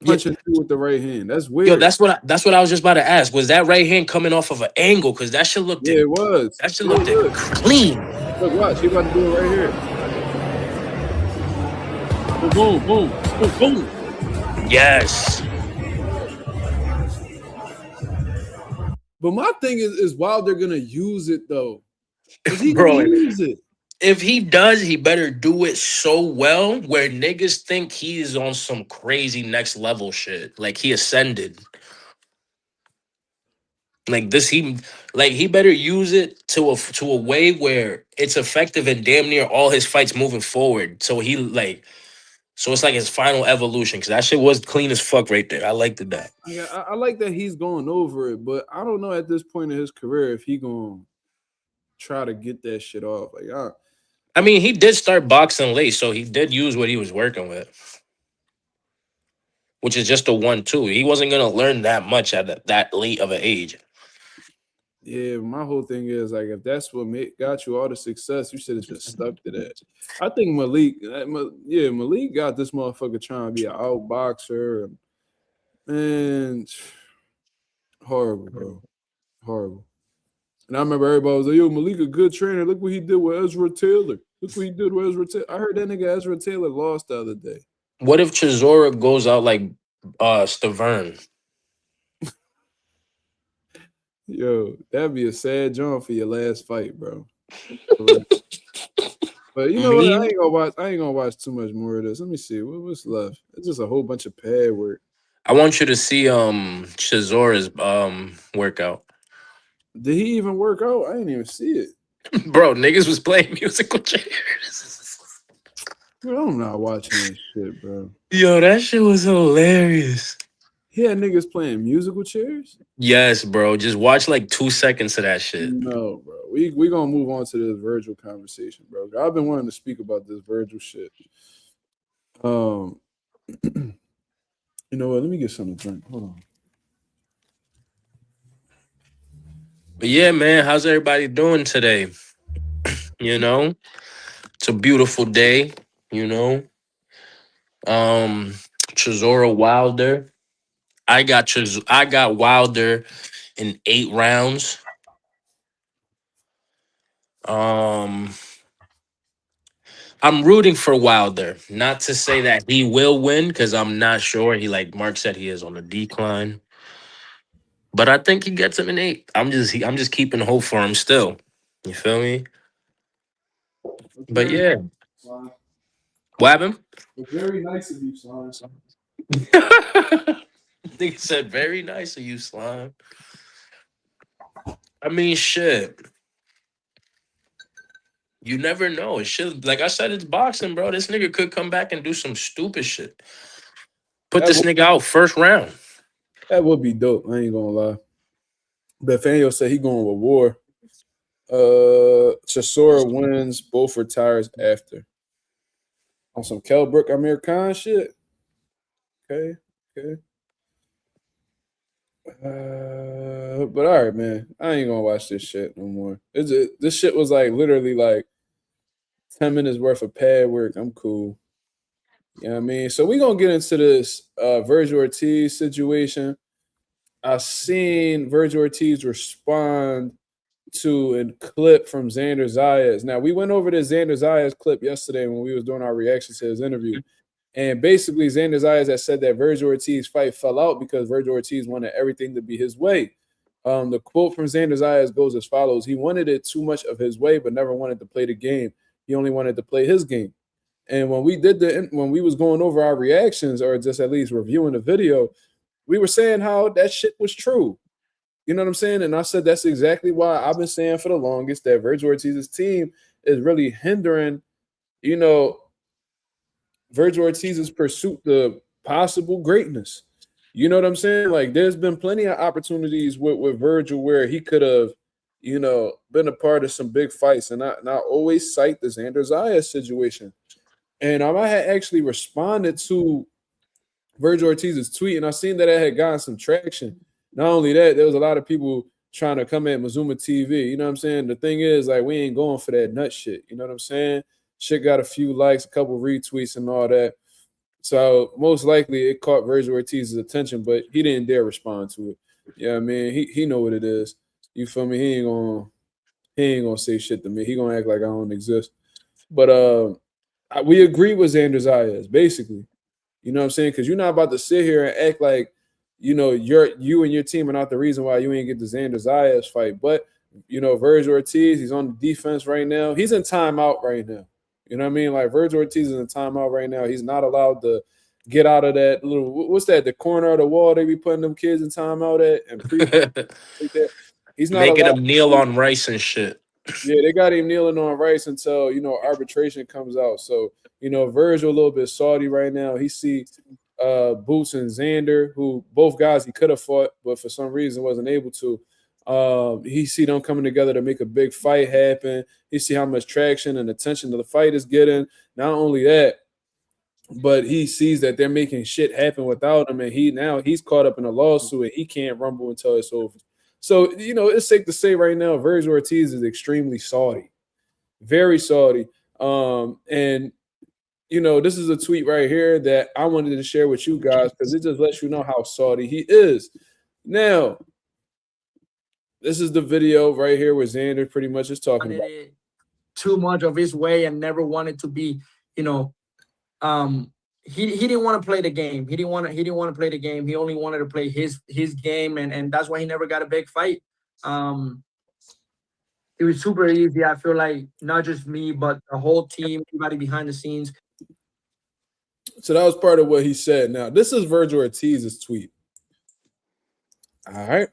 [SPEAKER 4] Yeah,
[SPEAKER 1] punching through with the right hand. That's
[SPEAKER 4] yo,
[SPEAKER 1] weird.
[SPEAKER 4] that's what I was just about to ask. Was that right hand coming off of an angle? Because that shit looked
[SPEAKER 1] Yeah, it was. Look, look,
[SPEAKER 4] clean.
[SPEAKER 1] look, watch. He about to do it right here. Boom, boom, boom, boom.
[SPEAKER 4] Yes.
[SPEAKER 1] But my thing is Wilder gonna use it though. Is he gonna
[SPEAKER 4] Bro,
[SPEAKER 1] use it?
[SPEAKER 4] if he does, he better do it so well where niggas think he is on some crazy next level shit. Like he ascended. Like this, he better use it to a way where it's effective in damn near all his fights moving forward. So it's like his final evolution because that shit was clean as fuck right there. I liked that.
[SPEAKER 1] I like that he's going over it, but I don't know at this point in his career if he gonna try to get that shit off. Like,
[SPEAKER 4] I mean, he did start boxing late, so he did use what he was working with, which is just a 1-2. He wasn't gonna learn that much at that late of an age.
[SPEAKER 1] yeah, my whole thing is like if that's what got you all the success, you should have just stuck to that. I think Malik got this motherfucker trying to be an outboxer, and horrible, bro, horrible. And I remember everybody was like, "Yo, Malik a good trainer. Look what he did with Ezra Taylor. Look what he did with Ezra Taylor." I heard that nigga Ezra Taylor lost the other day.
[SPEAKER 4] What if Chisora goes out like Stavern?
[SPEAKER 1] Yo, that'd be a sad jump for your last fight, bro. But you know what? I ain't gonna watch too much more of this. Let me see what's left. It's just a whole bunch of pad work.
[SPEAKER 4] I want you to see Chisora's workout.
[SPEAKER 1] Did he even work out? I didn't even see it.
[SPEAKER 4] Bro, niggas was playing musical chairs.
[SPEAKER 1] Bro, I'm not watching this shit, bro.
[SPEAKER 4] Yo, that shit was hilarious.
[SPEAKER 1] He had niggas playing musical chairs?
[SPEAKER 4] Yes, bro. Just watch like 2 seconds of that shit.
[SPEAKER 1] No, bro. We gonna move on to this Vergil conversation, bro. I've been wanting to speak about this Vergil shit. You know what? Let me get something to drink. Hold on.
[SPEAKER 4] But yeah, man, how's everybody doing today? You know, it's a beautiful day. You know, Chisora Wilder. I got Wilder in 8 rounds. I'm rooting for Wilder. Not to say that he will win because I'm not sure. He, like Mark said, he is on a decline. But I think he gets him in 8. I'm just keeping hope for him still. You feel me? But yeah. What happened?
[SPEAKER 1] Very nice of you, son.
[SPEAKER 4] I think he said very nice of you, Slime. I mean, shit. You never know. It should, like I said, it's boxing, bro. This nigga could come back and do some stupid shit. Put this nigga out first round.
[SPEAKER 1] That would be dope. I ain't gonna lie. Nathaniel said he going with war. Chisora wins, both retires after. On some Kell Brook Amir Khan shit. Okay. But all right, man. I ain't gonna watch this shit no more. This shit was like literally like 10 minutes worth of pad work. I'm cool. You know what I mean? So we gonna get into this Vergil Ortiz situation. I seen Vergil Ortiz respond to a clip from Xander Zayas. Now, we went over this Xander Zayas clip yesterday when we was doing our reaction to his interview. And basically, Xander Zayas had said that Vergil Ortiz fight fell out because Vergil Ortiz wanted everything to be his way. The quote from Xander Zayas goes as follows. He wanted it too much of his way, but never wanted to play the game. He only wanted to play his game. And when we was going over our reactions or just at least reviewing the video, we were saying how that shit was true. You know what I'm saying? And I said that's exactly why I've been saying for the longest that Vergil Ortiz's team is really hindering, you know, Vergil Ortiz's pursuit of possible greatness. You know what I'm saying? Like, there's been plenty of opportunities with Vergil where he could have been a part of some big fights, and I always cite the Xander Zayas situation. And I had actually responded to Vergil Ortiz's tweet, and I seen that it had gotten some traction. Not only that, there was a lot of people trying to come at MAZUMA TV. You know what I'm saying? The thing is, like, we ain't going for that nut shit. You know what I'm saying? Shit got a few likes, a couple retweets, and all that. So most likely it caught Vergil Ortiz's attention, but he didn't dare respond to it. Yeah, I mean, he know what it is. You feel me? He ain't gonna say shit to me. He gonna act like I don't exist. But we agree with Xander Zayas, basically. You know what I'm saying? Because you're not about to sit here and act like, you and your team are not the reason why you ain't get the Xander Zayas fight. But, Vergil Ortiz, he's on the defense right now. He's in timeout right now. You know what I mean? Like, Vergil Ortiz is in timeout right now. He's not allowed to get out of that little, what's that, the corner of the wall they be putting them kids in timeout at? And he's not
[SPEAKER 4] making
[SPEAKER 1] allowed
[SPEAKER 4] him kneel on rice and shit.
[SPEAKER 1] Yeah, they got him kneeling on rice until, arbitration comes out. So, Vergil a little bit salty right now. He see Boots and Xander, who both guys he could have fought, but for some reason wasn't able to. He see them coming together to make a big fight happen. He see how much traction and attention the fight is getting. Not only that, but he sees that they're making shit happen without him, and he's caught up in a lawsuit and he can't rumble until it's over. So, it's safe to say right now, Vergil Ortiz is extremely salty, very salty. And this is a tweet right here that I wanted to share with you guys because it just lets you know how salty he is. Now, this is the video right here where Xander pretty much is talking about
[SPEAKER 5] too much of his way and never wanted to be, he didn't want to play the game. He didn't want to play the game. He only wanted to play his game, and that's why he never got a big fight. It was super easy. I feel like not just me, but the whole team, everybody behind the scenes.
[SPEAKER 1] So that was part of what he said. Now, this is Vergil Ortiz's tweet. All right.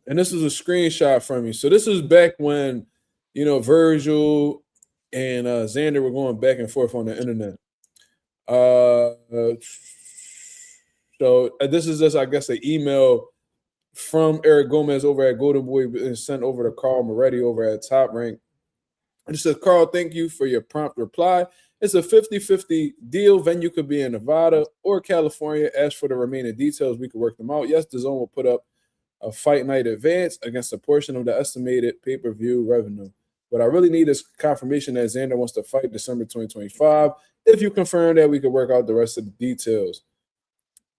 [SPEAKER 1] And this is a screenshot from me. So this was back when, Vergil and Xander were going back and forth on the internet. So this is just, I guess, an email from Eric Gomez over at Golden Boy and sent over to Carl Moretti over at Top Rank. And it says, Carl, thank you for your prompt reply. It's a 50-50 deal. Venue could be in Nevada or California. As for the remaining details, we could work them out. Yes, the zone will put up a fight night advance against a portion of the estimated pay-per-view revenue. What I really need is confirmation that Xander wants to fight December 2025. If you confirm that, we could work out the rest of the details.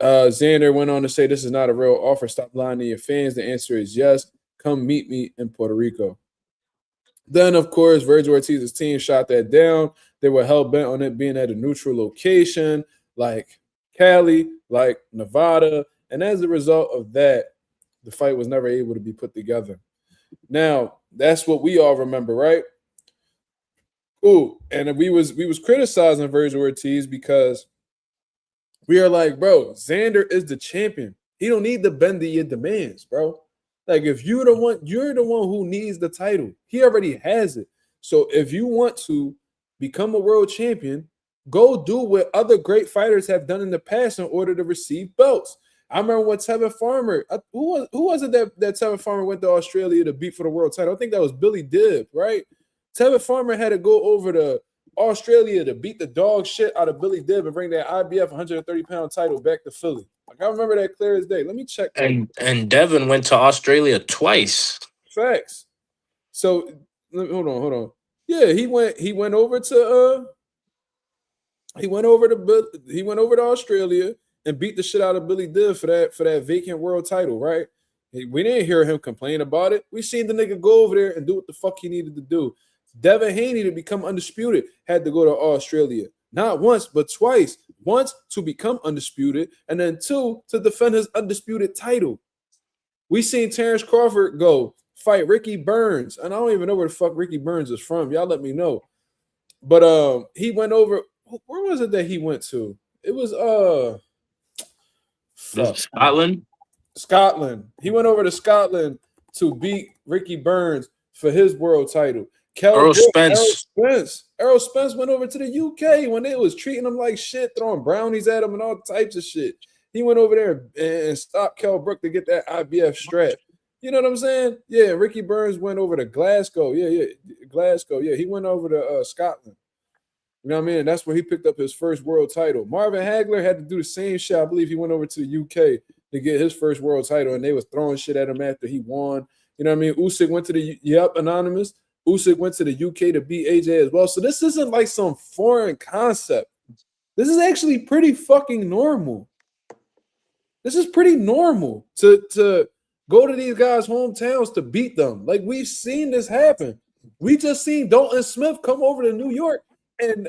[SPEAKER 1] Xander went on to say, this is not a real offer. Stop lying to your fans. The answer is yes. Come meet me in Puerto Rico. Then, of course, Vergil Ortiz's team shot that down. They were hell-bent on it being at a neutral location like Cali, like Nevada. And as a result of that, the fight was never able to be put together. Now, that's what we all remember, right? Ooh, and we was criticizing Vergil Ortiz because we are like, bro, Xander is the champion. He don't need to bend to your demands, bro. Like, if you're the one who needs the title. He already has it. So if you want to become a world champion, go do what other great fighters have done in the past in order to receive belts. I remember when Tevin Farmer, who was it that Tevin Farmer went to Australia to beat for the world title? I think that was Billy Dibb, right? Tevin Farmer had to go over to Australia to beat the dog shit out of Billy Dibb and bring that IBF 130-pound title back to Philly. Like, I remember that clear as day. Let me check.
[SPEAKER 4] And Devin went to Australia twice.
[SPEAKER 1] Facts. So hold on. Yeah, he went over to Australia and beat the shit out of Billy Dibb for that vacant world title, right? We didn't hear him complain about it. We seen the nigga go over there and do what the fuck he needed to do. Devin Haney, to become undisputed, had to go to Australia. Not once, but twice. Once to become undisputed, and then two, to defend his undisputed title. We seen Terence Crawford go fight Ricky Burns, and I don't even know where the fuck Ricky Burns is from. Y'all let me know. But he went over. Where was it that he went to? It was Scotland. He went over to Scotland to beat Ricky Burns for his world title. Errol Spence went over to the UK when they was treating him like shit, throwing brownies at him and all types of shit. He went over there and stopped Kell Brook to get that IBF strap. You know what I'm saying? Yeah, Ricky Burns went over to Glasgow. Yeah, Glasgow. Yeah, he went over to Scotland. You know what I mean? And that's where he picked up his first world title. Marvin Hagler had to do the same shit. I believe he went over to the UK to get his first world title, and they was throwing shit at him after he won. You know what I mean? Usyk went to the Anonymous. Usyk went to the UK to beat AJ as well. So this isn't like some foreign concept. This is actually pretty fucking normal. This is pretty normal to go to these guys' hometowns to beat them. Like, we've seen this happen. We just seen Dalton Smith come over to New York and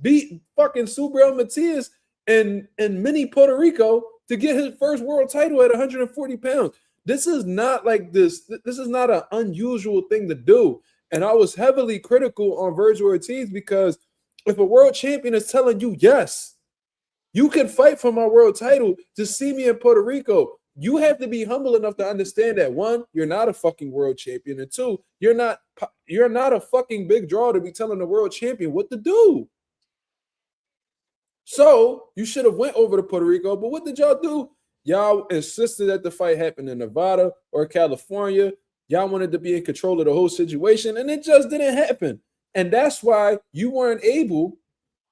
[SPEAKER 1] beat fucking Subriel Matias in mini Puerto Rico to get his first world title at 140 pounds. This is not like this. This is not an unusual thing to do. And I was heavily critical on Vergil Ortiz because if a world champion is telling you, yes, you can fight for my world title to see me in Puerto Rico, you have to be humble enough to understand that, one, you're not a fucking world champion, and two, you're not a fucking big draw to be telling the world champion what to do. So you should have went over to Puerto Rico, but what did y'all do? Y'all insisted that the fight happened in Nevada or California. Y'all wanted to be in control of the whole situation, and it just didn't happen. And that's why you weren't able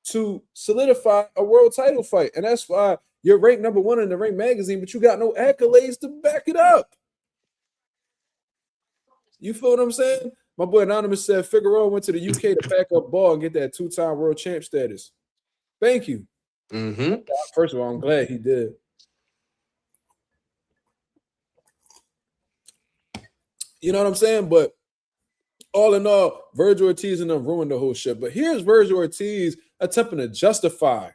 [SPEAKER 1] to solidify a world title fight. And that's why you're ranked number 1 in the Ring magazine, but you got no accolades to back it up. You feel what I'm saying? My boy Anonymous said Figueroa went to the UK to pack up ball and get that 2-time world champ status. Thank you.
[SPEAKER 4] Mm-hmm.
[SPEAKER 1] First of all, I'm glad he did. You know what I'm saying? But all in all, Vergil Ortiz and them ruined the whole shit. But here's Vergil Ortiz attempting to justify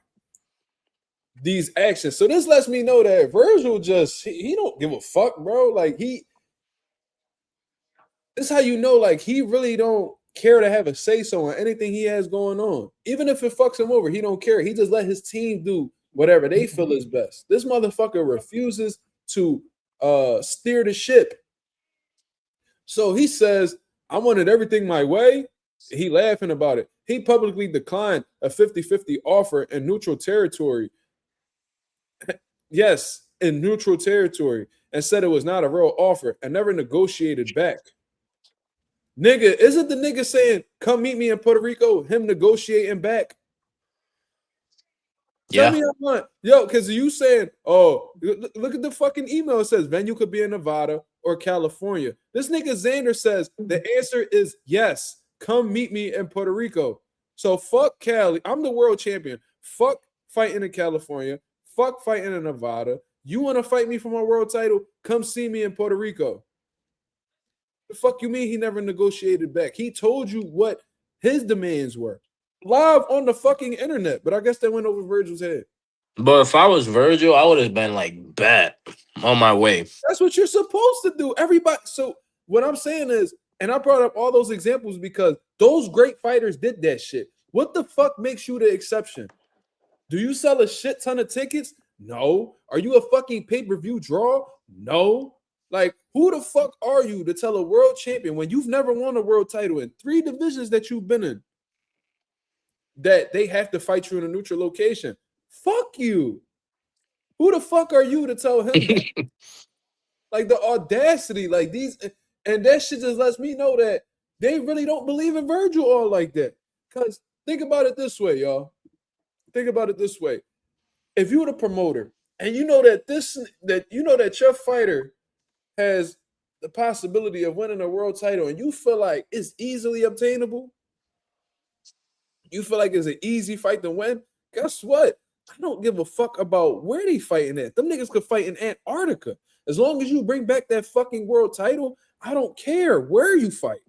[SPEAKER 1] these actions. So this lets me know that Vergil just, he don't give a fuck, bro. Like, this is how you know, like, he really don't care to have a say-so on anything he has going on. Even if it fucks him over, he don't care. He just let his team do whatever they feel is best. This motherfucker refuses to steer the ship. So he says, I wanted everything my way. He laughing about it. He publicly declined a 50-50 offer in neutral territory. Yes, in neutral territory, and said it was not a real offer and never negotiated back. Nigga, isn't the nigga saying, come meet me in Puerto Rico, him negotiating back?
[SPEAKER 4] Yeah.
[SPEAKER 1] Tell me I want. Yo, because you saying, oh, look at the fucking email. It says venue could be in Nevada or California. This nigga Xander says the answer is yes. Come meet me in Puerto Rico. So fuck Cali. I'm the world champion. Fuck fighting in California. Fuck fighting in Nevada. You want to fight me for my world title? Come see me in Puerto Rico. The fuck you mean he never negotiated back? He told you what his demands were. Live on the fucking internet, but I guess that went over Virgil's head.
[SPEAKER 4] But if I was Vergil, I would have been like, bet, on my way.
[SPEAKER 1] That's what you're supposed to do. Everybody. So what I'm saying is, and I brought up all those examples because those great fighters did that shit. What the fuck makes you the exception? Do you sell a shit ton of tickets? No. Are you a fucking pay-per-view draw? No. Like, who the fuck are you to tell a world champion when you've never won a world title in 3 divisions that you've been in that they have to fight you in a neutral location? Fuck you. Who the fuck are you to tell him that? Like, the audacity, like these, and that shit just lets me know that they really don't believe in Vergil all like that. Because think about it this way, y'all. Think about it this way. If you were the promoter and you know that your fighter has the possibility of winning a world title and you feel like it's easily obtainable, you feel like it's an easy fight to win, guess what? I don't give a fuck about where they fighting at. Them niggas could fight in Antarctica. As long as you bring back that fucking world title, I don't care where you fight.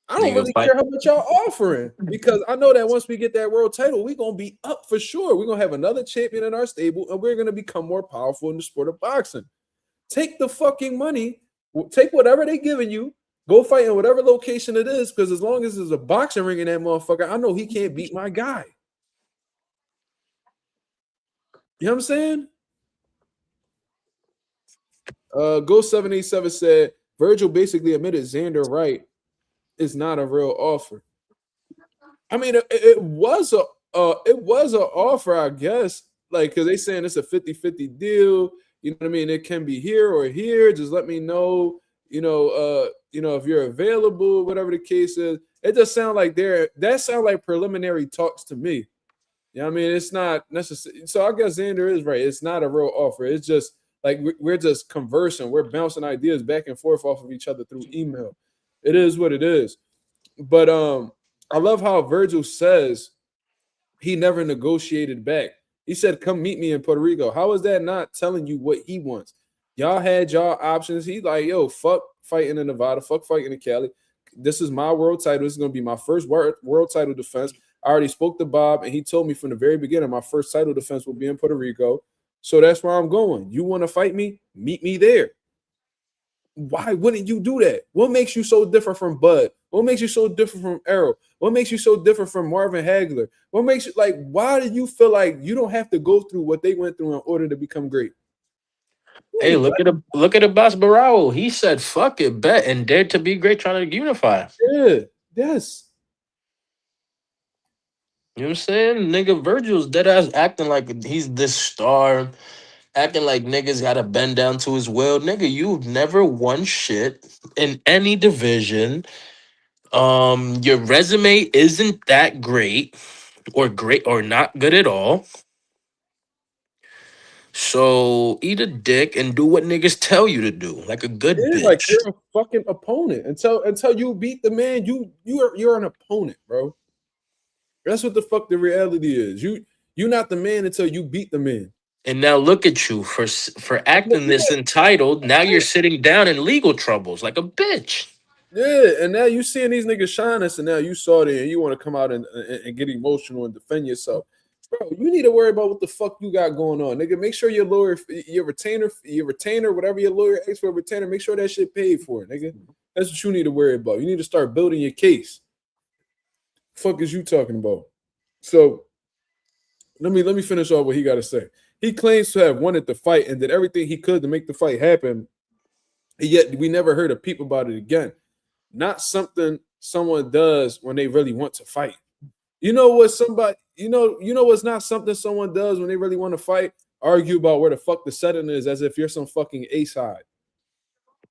[SPEAKER 1] I don't really care how much y'all offering because I know that once we get that world title, we're going to be up for sure. We're going to have another champion in our stable and we're going to become more powerful in the sport of boxing. Take the fucking money, take whatever they giving you, go fight in whatever location it is, because as long as there's a boxing ring in that motherfucker, I know he can't beat my guy. You know what I'm saying? Go787 said Vergil basically admitted Xander Wright is not a real offer. I mean, it was an offer, I guess, like, because they saying it's a 50-50 deal. You know what I mean? It can be here or here. Just let me know, if you're available, whatever the case is. It just sounds like that sounds like preliminary talks to me. You know what I mean? It's not necessary. So I guess Xander is right. It's not a real offer. It's just like we're just conversing. We're bouncing ideas back and forth off of each other through email. It is what it is. But I love how Vergil says he never negotiated back. He said, come meet me in Puerto Rico. How is that not telling you what he wants? Y'all had y'all options. He's like, yo, fuck fighting in Nevada, fuck fighting in Cali. This is my world title. This is going to be my first world title defense. I already spoke to Bob, and he told me from the very beginning my first title defense will be in Puerto Rico. So that's where I'm going. You want to fight me? Meet me there. Why wouldn't you do that? What makes you so different from Bud? What makes you so different from Errol? What makes you so different from Marvin Hagler? What makes you why do you feel like you don't have to go through what they went through in order to become great?
[SPEAKER 4] Hey, look at the boss Barao. He said, fuck it, bet, and dared to be great, trying to unify.
[SPEAKER 1] Yeah, yes.
[SPEAKER 4] You know what I'm saying? Nigga, Virgil's dead ass acting like he's this star, acting like niggas gotta bend down to his will. Nigga, you've never won shit in any division. Your resume isn't that great or not good at all. So eat a dick and do what niggas tell you to do, like a good
[SPEAKER 1] Yeah, like
[SPEAKER 4] bitch.
[SPEAKER 1] you're a fucking opponent. Until you beat the man, you're an opponent, bro. That's what the fuck the reality is. You're not the man until you beat the man.
[SPEAKER 4] And now look at you for acting this entitled. Now you're sitting down in legal troubles like a bitch.
[SPEAKER 1] Yeah, and now you seeing these niggas shine us, and now you saw it, and you want to come out and get emotional and defend yourself, bro. You need to worry about what the fuck you got going on, nigga. Make sure your lawyer, your retainer, whatever your lawyer asks for a retainer, make sure that shit paid for, nigga. That's what you need to worry about. You need to start building your case. Fuck is you talking about? So let me finish off what he got to say. He claims to have wanted the fight and did everything he could to make the fight happen, yet we never heard a peep about it again. Not something someone does when they really want to fight. You know what somebody, you know what's not something someone does when they really want to fight? Argue about where the fuck the setting is as if you're some fucking A-side.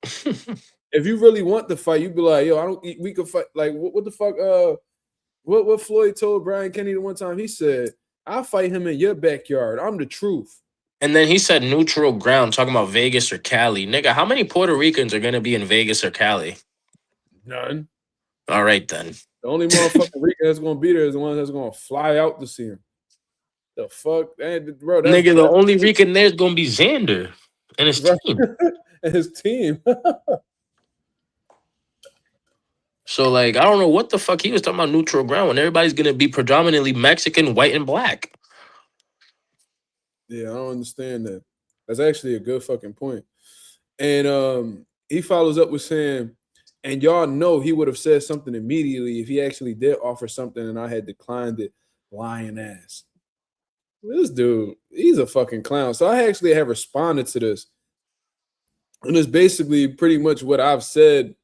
[SPEAKER 1] If you really want to fight, you'd be like, yo, we could fight. Like, what the fuck? What Floyd told Brian Kennedy the one time, he said, I'll fight him in your backyard. I'm the truth.
[SPEAKER 4] And then he said neutral ground, talking about Vegas or Cali. Nigga, how many Puerto Ricans are gonna be in Vegas or Cali?
[SPEAKER 1] None.
[SPEAKER 4] All right then.
[SPEAKER 1] The only motherfucking Rican that's gonna be there is the one that's gonna fly out to see him. The fuck, bro?
[SPEAKER 4] Nigga, the only Rican there is gonna be Xander and his team.
[SPEAKER 1] And his team.
[SPEAKER 4] So, like, I don't know what the fuck he was talking about neutral ground when everybody's gonna be predominantly Mexican, white, and black.
[SPEAKER 1] Yeah, I don't understand that. That's actually a good fucking point. And he follows up with saying, and y'all know he would have said something immediately if he actually did offer something and I had declined it. Lying ass. This dude, he's a fucking clown. So I actually have responded to this. And it's basically pretty much what I've said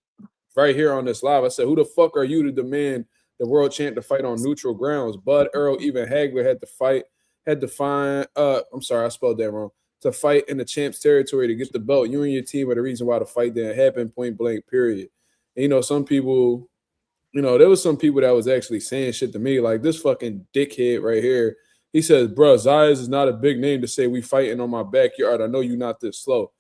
[SPEAKER 1] right here on this live. I said, who the fuck are you to demand the world champ to fight on neutral grounds? Bud, Earl, even Hagler had to find, I'm sorry, I spelled that wrong. To fight in the champ's territory to get the belt. You and your team are the reason why the fight didn't happen, point blank, period. And, some people, there was some people that was actually saying shit to me, like this fucking dickhead right here. He says, bro, Zayas is not a big name to say we fighting on my backyard. I know you're not this slow.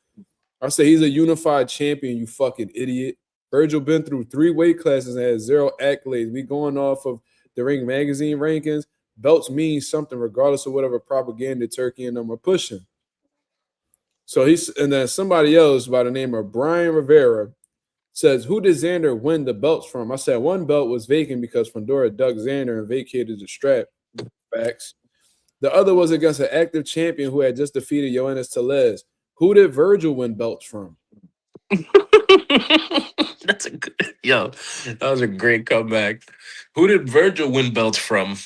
[SPEAKER 1] I say he's a unified champion, you fucking idiot. Vergil been through 3 weight classes and has 0 accolades. We going off of the Ring Magazine rankings. Belts mean something regardless of whatever propaganda Turkey and them are pushing. So and then somebody else by the name of Brian Rivera says, who did Xander win the belts from? I said one belt was vacant because Fundora dug Xander and vacated the strap. Facts. The other was against an active champion who had just defeated Ennis Telez. Who did Vergil win belts from?
[SPEAKER 4] That's a good, that was a great comeback. Who did Vergil win belts from?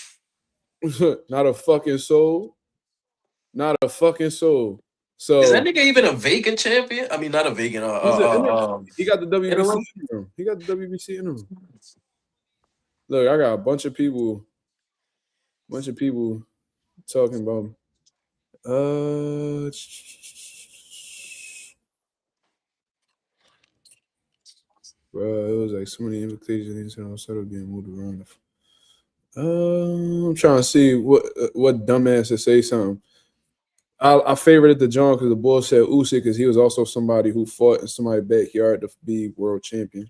[SPEAKER 1] Not a fucking soul. Not a fucking soul. So
[SPEAKER 4] is that nigga even a vacant champion? I mean, not a vacant.
[SPEAKER 1] He got the WBC in him. He got the WBC in him. Look, I got a bunch of people talking about him. Bro, it was like so many invitations instead of being moved around. I'm trying to see what dumbass to say something. I favorited the John because the bull said Usyk because he was also somebody who fought in somebody's backyard to be world champion.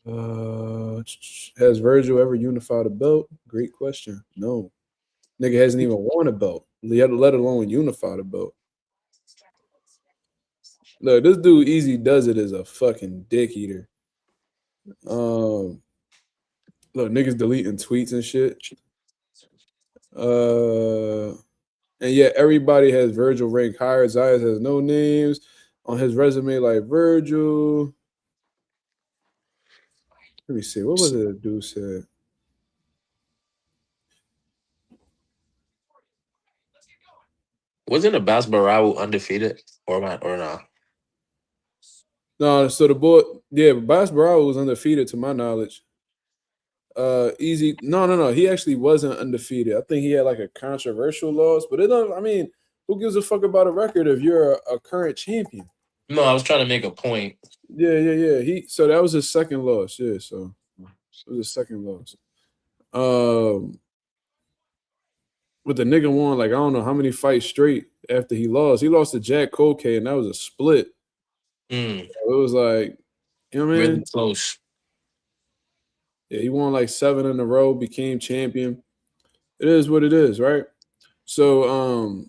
[SPEAKER 1] Has Vergil ever unified a belt? Great question. No. Nigga hasn't even won a belt, let alone unified a belt. Look, this dude Easy Does It is a fucking dick eater. Look, niggas deleting tweets and shit. And yet everybody has Vergil ranked higher. Zayas has no names on his resume like Vergil. Let me see. What was it the dude said?
[SPEAKER 4] Wasn't Abbas Barao undefeated or not?
[SPEAKER 1] No, so the boy, yeah, Bas Barao was undefeated to my knowledge. Easy. No. He actually wasn't undefeated. I think he had like a controversial loss, but it don't. I mean, who gives a fuck about a record if you're a current champion?
[SPEAKER 4] No, I was trying to make a point.
[SPEAKER 1] Yeah. So that was his second loss. Yeah, so it was his second loss. But the nigga won like I don't know how many fights straight after he lost. He lost to Jack Colkay, and that was a split. It was like, you know what I mean?
[SPEAKER 4] Really close.
[SPEAKER 1] Yeah, he won like 7 in a row, became champion. It is what it is, right? So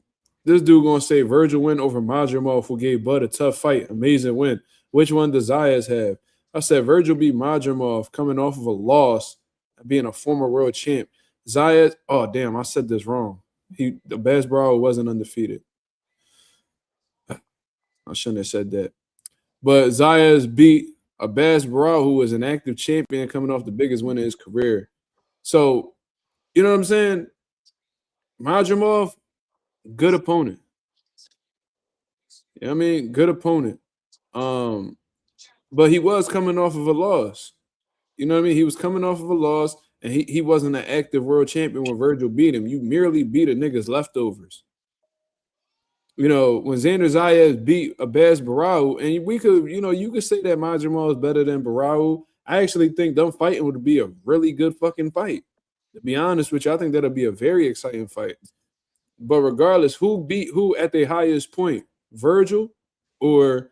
[SPEAKER 1] this dude gonna say Vergil win over Madrimov, who gave Bud a tough fight. Amazing win. Which one does Zayas have? I said Vergil beat Madrimov coming off of a loss, being a former world champ. Zayas, oh damn, I said this wrong. The Bas Barao wasn't undefeated. I shouldn't have said that. But Zayas beat Bas Barao, who was an active champion coming off the biggest win of his career. So, you know what I'm saying? Madrimov, good opponent. You know what I mean? Good opponent. But he was coming off of a loss. You know what I mean? He was coming off of a loss, and he wasn't an active world champion when Vergil beat him. You merely beat a nigga's leftovers. You know, when Xander Zayas beat Bas Barao, and we could, you know, you could say that Madrimov is better than Barao. I actually think them fighting would be a really good fucking fight. To be honest with you, I think that'll be a very exciting fight. But regardless, who beat who at the highest point? Vergil or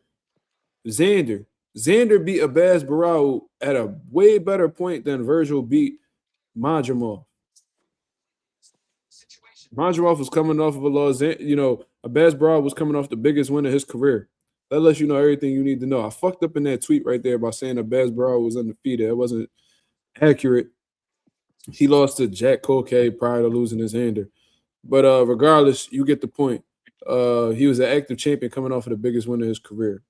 [SPEAKER 1] Xander? Xander beat Bas Barao at a way better point than Vergil beat Madrimov. Madrimov was coming off of a loss. You know, Bas Barao was coming off the biggest win of his career. That lets you know everything you need to know. I fucked up in that tweet right there by saying that Bas Barao was undefeated. It wasn't accurate. He lost to Jack Colkay prior to losing his hander. But regardless, you get the point. He was an active champion coming off of the biggest win of his career.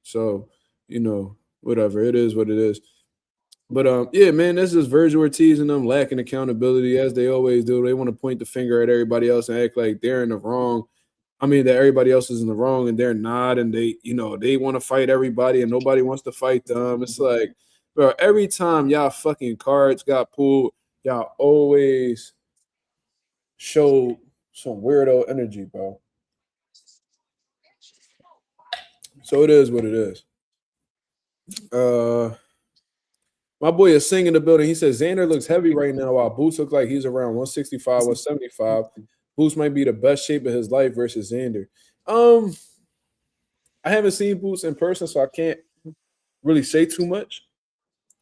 [SPEAKER 1] So, you know, whatever. It is what it is. But yeah, man, this is Vergil Ortiz and them lacking accountability as they always do. They want to point the finger at everybody else and act like they're in the wrong. I mean, that everybody else is in the wrong and they're not, and they, you know, they want to fight everybody and nobody wants to fight them. It's like, bro, every time y'all fucking cards got pulled, y'all always show some weirdo energy, bro. So it is what it is. My boy is singing in the building. He says Xander looks heavy right now while Boots looks like he's around 165, 175. Boots might be the best shape of his life versus Xander. I haven't seen Boots in person, so I can't really say too much.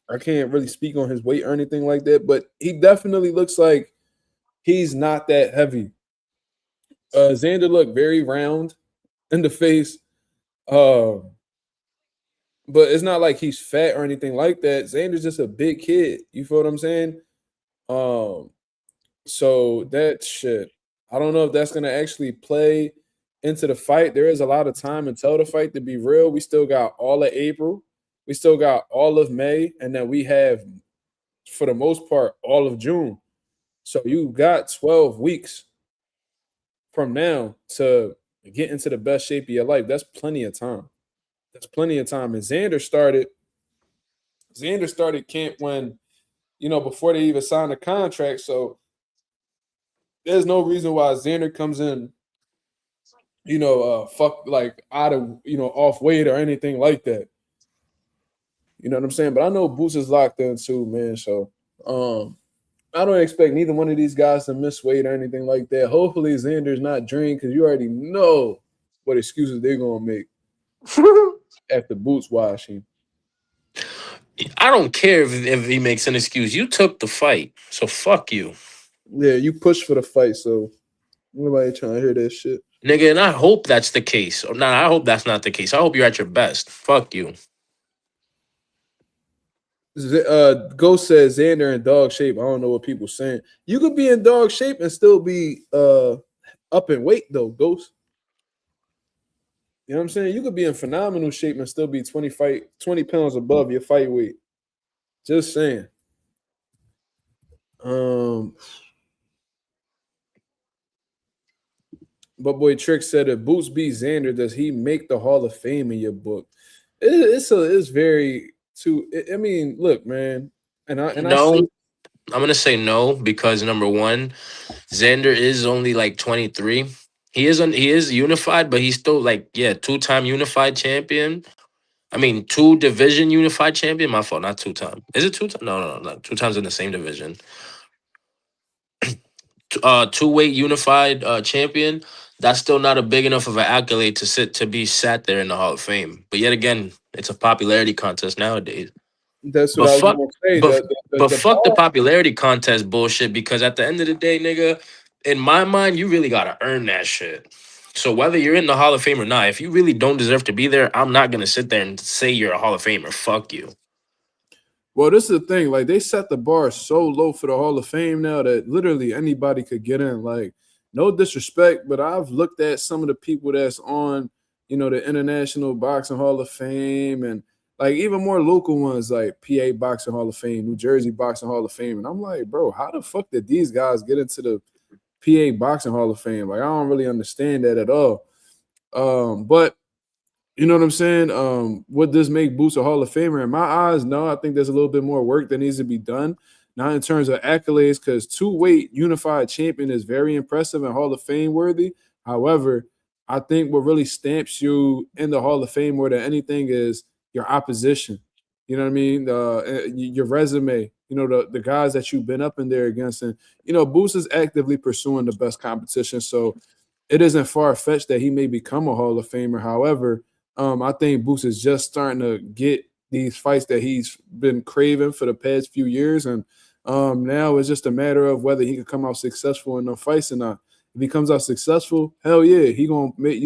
[SPEAKER 1] I can't really speak on his weight or anything like that, but he definitely looks like he's not that heavy. Xander looked very round in the face. But it's not like he's fat or anything like that. Xander's just a big kid. You feel what I'm saying? So that shit, I don't know if that's gonna actually play into the fight. There is a lot of time until the fight, to be real. We still got all of April, we still got all of May, and then we have, for the most part, all of June. So you got 12 weeks from now to get into the best shape of your life. That's plenty of time. That's plenty of time. And Xander started camp when, you know, before they even signed the contract. So there's no reason why Xander comes in, you know, out of, you know, off weight or anything like that. You know what I'm saying? But I know Boots is locked in too, man. So I don't expect neither one of these guys to miss weight or anything like that. Hopefully Xander's not drained because you already know what excuses they're gonna make after Boots washing.
[SPEAKER 4] I don't care if he makes an excuse. You took the fight, so fuck you,
[SPEAKER 1] Yeah, you pushed for the fight, so nobody trying to hear that shit.
[SPEAKER 4] nigga. And I hope that's the case. Or nah, I hope that's not the case. I hope you're at your best. Fuck you.
[SPEAKER 1] Ghost says Xander in dog shape. I don't know what people saying. You could be in dog shape and still be up in weight though, Ghost. You know what I'm saying? You could be in phenomenal shape and still be 20 pounds above your fight weight. Just saying. But boy Trick said if Boots beats Xander, does he make the Hall of Fame in your book? It's very too. I mean, look, man,
[SPEAKER 4] No, I'm gonna say no because number one, Xander is only like 23. He is unified, but he's still like 2-time unified champion. I mean, 2 division unified champion. My fault, not 2-time. Is it 2 times? No, not 2 times in the same division. 2-weight unified champion. That's still not a big enough of an accolade to be sat there in the Hall of Fame. But yet again, it's a popularity contest nowadays.
[SPEAKER 1] That's what
[SPEAKER 4] But
[SPEAKER 1] I was
[SPEAKER 4] fuck,
[SPEAKER 1] going to say.
[SPEAKER 4] but fuck the
[SPEAKER 1] bar-
[SPEAKER 4] popularity contest bullshit because at the end of the day, nigga, in my mind, you really gotta earn that shit. So whether you're in the Hall of Fame or not, if you really don't deserve to be there, I'm not gonna sit there and say you're a Hall of Famer. Fuck you.
[SPEAKER 1] Well, this is the thing. Like, they set the bar so low for the Hall of Fame now that literally anybody could get in. Like, no disrespect, but I've looked at some of the people that's on, the International Boxing Hall of Fame and like even more local ones like PA Boxing Hall of Fame, New Jersey Boxing Hall of Fame. And I'm like, bro, how the fuck did these guys get into the PA Boxing Hall of Fame? Like, I don't really understand that at all. But you know what I'm saying? Would this make Boots a Hall of Famer? In my eyes, no. I think there's a little bit more work that needs to be done. Not in terms of accolades, because 2-weight unified champion is very impressive and Hall of Fame worthy. However, I think what really stamps you in the Hall of Fame more than anything is your opposition. You know what I mean? Your resume. The guys that you've been up in there against. And, Boots is actively pursuing the best competition. So it isn't far-fetched that he may become a Hall of Famer. However, I think Boots is just starting to get these fights that he's been craving for the past few years. And now it's just a matter of whether he can come out successful in the fights or not. If he comes out successful, hell yeah, he gonna make,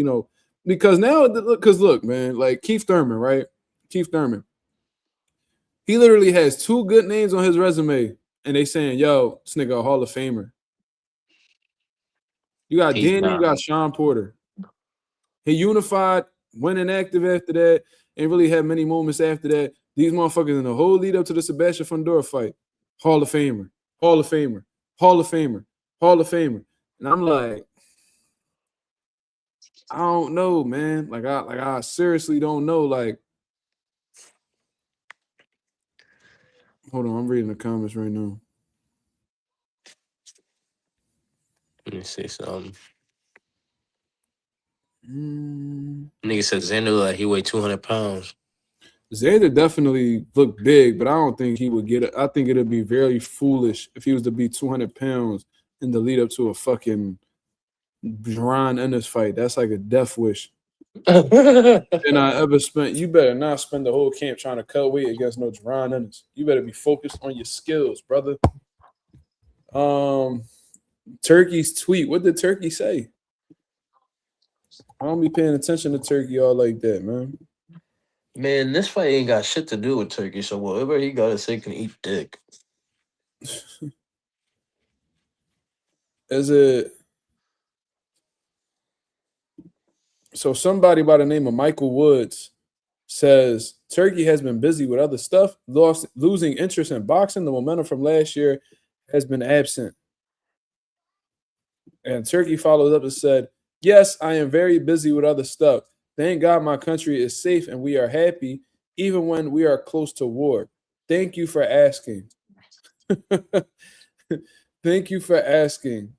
[SPEAKER 1] because now, because look, man, like Keith Thurman, right? Keith Thurman. He literally has 2 good names on his resume, and they saying, yo, this nigga a Hall of Famer. You got Danny, you got Sean Porter. He unified, went inactive after that, ain't really had many moments after that. These motherfuckers in the whole lead up to the Sebastian Fundora fight, Hall of Famer, Hall of Famer, Hall of Famer, Hall of Famer. And I'm like, I don't know, man. Like I seriously don't know. Like, hold on, I'm reading the comments right now.
[SPEAKER 4] Let me see something. Nigga said Xander like he weighed 200 pounds.
[SPEAKER 1] Xander definitely looked big, but I don't think he would get it. I think it'd be very foolish if he was to be 200 pounds in the lead up to a fucking Jaron Ennis fight. That's like a death wish. And I ever spent. You better not spend the whole camp trying to cut weight against no Jaron Ennis. You better be focused on your skills, brother. Turkey's tweet. What did Turkey say? I don't be paying attention to Turkey all like that, man.
[SPEAKER 4] Man, this fight ain't got shit to do with Turkey, so whatever he gotta say can eat dick.
[SPEAKER 1] Is it? So somebody by the name of Michael Woods says Turkey has been busy with other stuff, losing interest in boxing. The momentum from last year has been absent. And Turkey followed up and said, yes, I am very busy with other stuff. Thank God my country is safe and we are happy, even when we are close to war. Thank you for asking. Thank you for asking.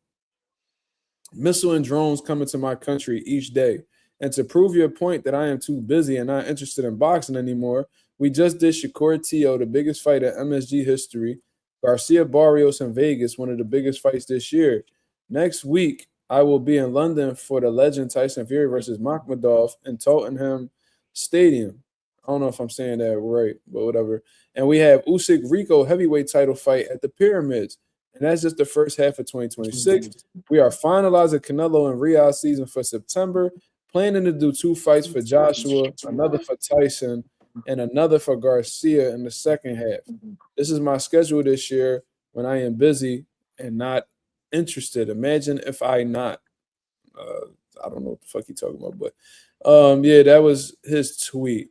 [SPEAKER 1] Missile and drones coming to my country each day. And to prove your point that I am too busy and not interested in boxing anymore, We just did Shakur Teo, the biggest fight in MSG history. Garcia Barrios in Vegas, one of the biggest fights this year. Next week, I will be in London for the legend Tyson Fury versus Makhmudov in Tottenham Stadium. I don't know if I'm saying that right, but whatever. And we have Usyk Rico heavyweight title fight at the Pyramids. And that's just the first half of 2026. We are finalizing Canelo and Riyadh season for September, planning to do 2 fights for Joshua, another for Tyson, and another for Garcia in the second half. This is my schedule this year when I am busy and not interested. Imagine if I not. I don't know what the fuck he talking about, but yeah, that was his tweet.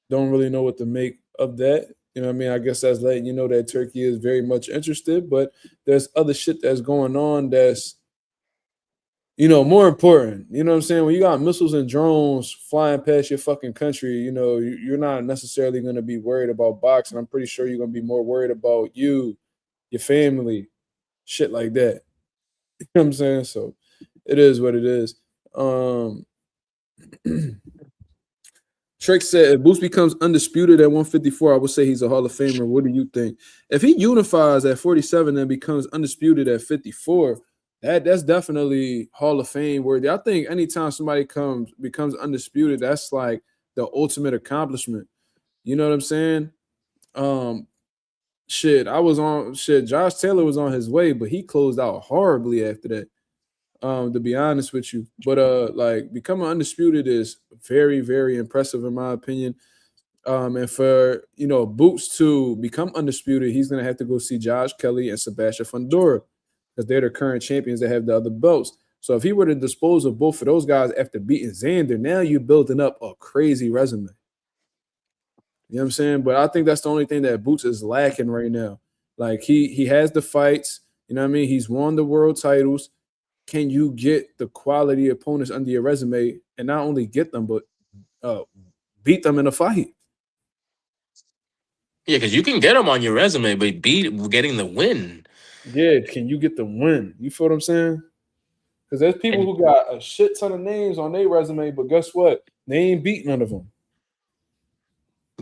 [SPEAKER 1] Don't really know what to make of that. You know what I mean? I guess that's letting you know that Turkey is very much interested, but there's other shit that's going on that's, you know, more important. You know what I'm saying? When you got missiles and drones flying past your fucking country, you know, you're not necessarily going to be worried about boxing. I'm pretty sure you're going to be more worried about you, your family, shit like that. You know what I'm saying? So it is what it is. Trick said, if Boots becomes undisputed at 154, I would say he's a Hall of Famer. What do you think? If he unifies at 47 and becomes undisputed at 54, that's definitely Hall of Fame worthy. I think anytime somebody becomes undisputed, that's like the ultimate accomplishment. You know what I'm saying? Josh Taylor was on his way, but he closed out horribly after that. To be honest with you, but like becoming undisputed is very, very impressive in my opinion. And for Boots to become undisputed, he's gonna have to go see Josh Kelly and Sebastian Fundora because they're the current champions that have the other belts. So if he were to dispose of both of those guys after beating Xander, now you're building up a crazy resume. You know what I'm saying? But I think that's the only thing that Boots is lacking right now. Like he has the fights, you know what I mean? He's won the world titles. Can you get the quality opponents under your resume and not only get them, but beat them in a fight?
[SPEAKER 4] Yeah, because you can get them on your resume, but getting the win.
[SPEAKER 1] Yeah, can you get the win? You feel what I'm saying? Because there's people who got a shit ton of names on their resume, but guess what? They ain't beat none of them.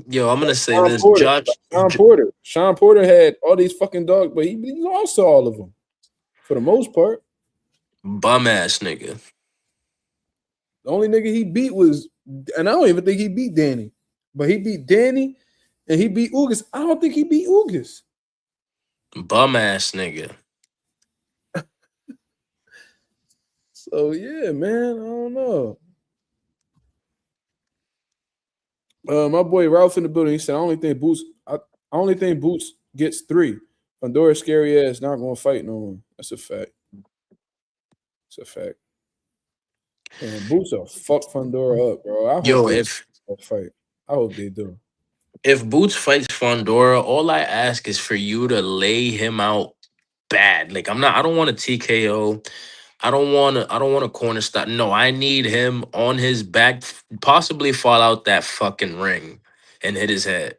[SPEAKER 4] Yo, I'm going to say
[SPEAKER 1] Sean
[SPEAKER 4] this.
[SPEAKER 1] Porter. Sean Porter had all these fucking dogs, but he lost to all of them for the most part.
[SPEAKER 4] Bum ass nigga.
[SPEAKER 1] The only nigga he beat was, and I don't even think he beat Danny, but he beat Danny and he beat Ugas. I don't think he beat Ugas.
[SPEAKER 4] Bum ass nigga.
[SPEAKER 1] So yeah, man, I don't know. My boy Ralph in the building. He said, I only think Boots gets 3. Fundora scary ass not gonna fight no one. That's a fact. It's a fact. And Boots will fuck Fundora up, bro. I hope they do.
[SPEAKER 4] If Boots fights Fundora, all I ask is for you to lay him out bad. Like I don't want a TKO. I don't want a corner stop. No, I need him on his back, possibly fall out that fucking ring and hit his head.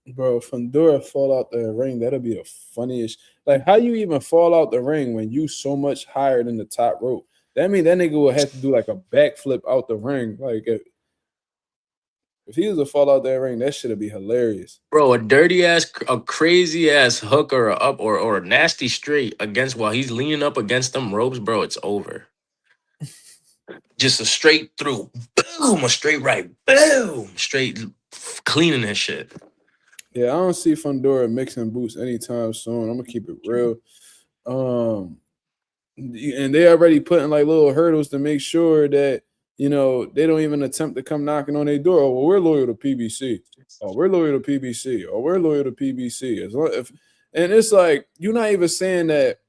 [SPEAKER 1] Bro, Fundora fall out the ring, that'll be the funniest. Like, how you even fall out the ring when you so much higher than the top rope? That means that nigga will have to do like a backflip out the ring. Like, if he was to fall out that ring, that shit'd be hilarious.
[SPEAKER 4] Bro, a crazy ass hook or a nasty straight while he's leaning up against them ropes, bro, it's over. Just a straight through, boom, a straight right, boom, straight cleaning his shit.
[SPEAKER 1] Yeah, I don't see Fundora mixing Boots anytime soon. I'm gonna keep it real. And they already putting like little hurdles to make sure that they don't even attempt to come knocking on their door. Oh, well, we're loyal to PBC. Oh, we're loyal to PBC. Oh, we're loyal to PBC. And it's like you're not even saying that.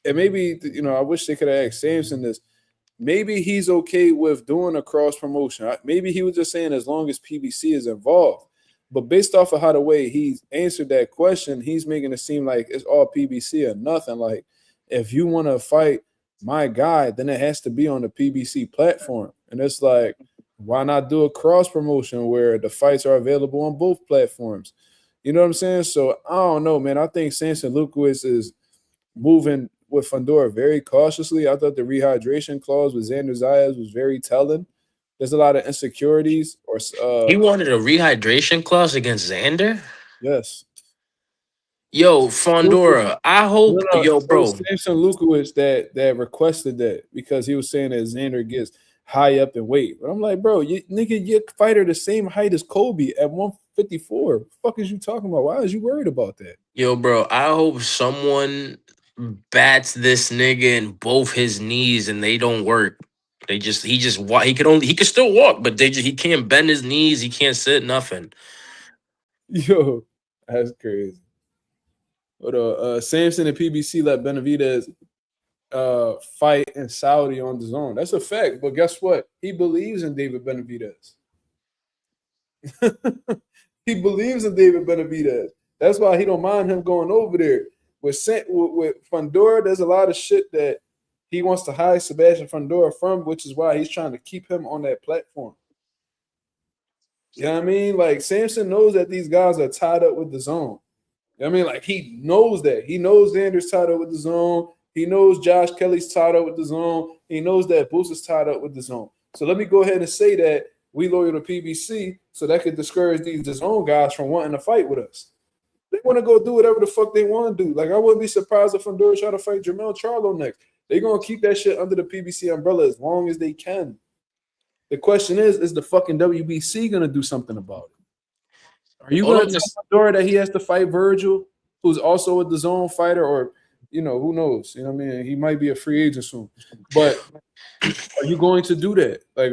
[SPEAKER 1] And maybe I wish they could have asked Samson this. Maybe he's okay with doing a cross promotion. Maybe he was just saying as long as PBC is involved. But based off of how the way he's answered that question, he's making it seem like it's all PBC or nothing. Like, if you want to fight my guy, then it has to be on the PBC platform. And it's like, why not do a cross promotion where the fights are available on both platforms? You know what I'm saying? So I don't know, man. I think Samson Lukowicz is moving with Fundora very cautiously. I thought the rehydration clause with Xander Zayas was very telling. there's a lot of insecurities or
[SPEAKER 4] He wanted a rehydration clause against Xander.
[SPEAKER 1] yes.
[SPEAKER 4] Yo, Fondora, I hope,
[SPEAKER 1] No,
[SPEAKER 4] yo,
[SPEAKER 1] it was
[SPEAKER 4] bro.
[SPEAKER 1] Samson Lukowicz that requested that because he was saying that Xander gets high up in weight. But I'm like, bro, nigga, your fighter the same height as Kobe at 154. What the fuck is you talking about? Why is you worried about that?
[SPEAKER 4] Yo, bro, I hope someone bats this nigga in both his knees and they don't work. He could still walk, but he can't bend his knees, he can't sit, nothing.
[SPEAKER 1] Yo, that's crazy. But Samson and PBC let Benavidez fight in Saudi on the zone. That's a fact. But guess what? He believes in David Benavidez. He believes in David Benavidez. That's why he don't mind him going over there. With Fundora, there's a lot of shit that he wants to hide Sebastian Fundora from, which is why he's trying to keep him on that platform. You know what I mean? Like, Samson knows that these guys are tied up with the zone. You know what I mean? Like, he knows that. He knows Xander's tied up with the zone. He knows Josh Kelly's tied up with the zone. He knows that Boots is tied up with the zone. So let me go ahead and say that we loyal to PBC so that could discourage these zone guys from wanting to fight with us. They want to go do whatever the fuck they want to do. Like, I wouldn't be surprised if Fundora try to fight Jermell Charlo next. They're going to keep that shit under the PBC umbrella as long as they can. The question is the fucking WBC going to do something about it? Are you going to tell Fundora that he has to fight Vergil, who's also a DAZN fighter, or, you know, who knows? You know what I mean? He might be a free agent soon. But are you going to do that? Like,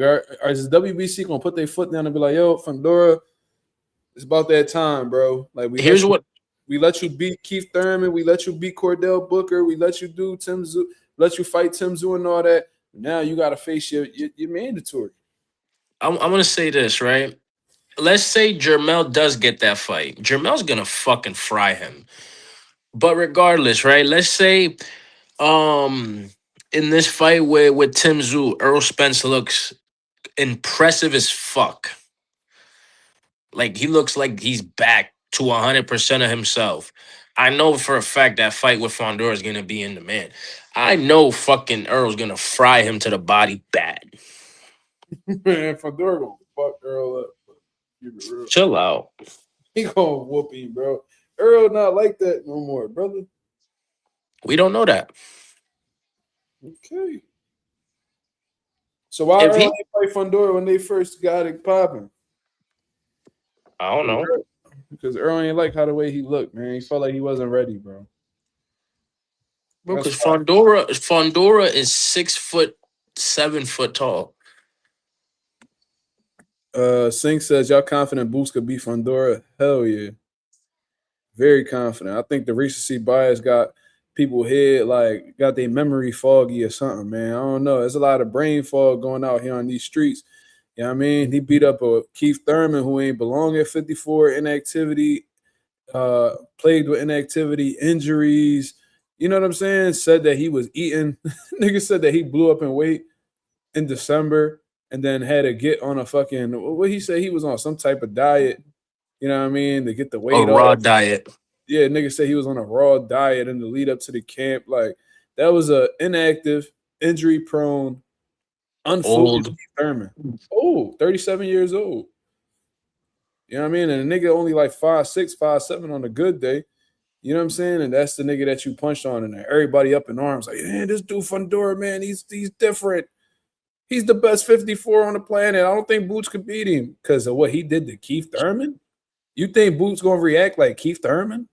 [SPEAKER 1] is the WBC going to put their foot down and be like, yo, Fundora, it's about that time, bro. Like, we let you beat Keith Thurman. We let you beat Cordell Booker. We let you do Tim Tszyu, let you fight Tim Tszyu and all that. Now you got to face your mandatory.
[SPEAKER 4] I'm going to say this, right? Let's say Jermell does get that fight. Jermell's going to fucking fry him. But regardless, right? Let's say in this fight with Tim Tszyu, Errol Spence looks impressive as fuck. Like, he looks like he's back to 100% of himself. I know for a fact that fight with Fondora is going to be in demand. I know fucking Earl's going to fry him to the body bad.
[SPEAKER 1] Man, Fundora going to fuck Earl up.
[SPEAKER 4] Chill out.
[SPEAKER 1] He going to whoop him, bro. Earl not like that no more, brother.
[SPEAKER 4] We don't know that.
[SPEAKER 1] Okay. So why Earl ain't fight Fundora when they first got it popping?
[SPEAKER 4] I don't know.
[SPEAKER 1] Because Earl ain't like how the way he looked, man. He felt like he wasn't ready, bro.
[SPEAKER 4] Bro, because Fondora is 6 foot, 7 foot tall.
[SPEAKER 1] Singh says, y'all confident Boots could beat Fundora? Hell yeah. Very confident. I think the recency bias got people head, like, got their memory foggy or something, man. I don't know. There's a lot of brain fog going out here on these streets. You know what I mean? He beat up a Keith Thurman who ain't belong at 54, inactivity, plagued with inactivity, injuries. You know what I'm saying? Said that he was eating. Nigga said that he blew up in weight in December and then had to get on a fucking, what he said, he was on some type of diet, you know what I mean, to get the weight off.
[SPEAKER 4] A raw diet.
[SPEAKER 1] Yeah, nigga said he was on a raw diet in the lead up to the camp. Like, that was a inactive, injury-prone, unfocused Thurman. Old, 37 years old. You know what I mean? And a nigga only like 5'6", 5'7" on a good day. You know what I'm saying? And that's the nigga that you punched on, and everybody up in arms like, man, this dude Fundora, man, he's different. He's the best 54 on the planet. I don't think Boots could beat him because of what he did to Keith Thurman. You think Boots gonna react like Keith Thurman?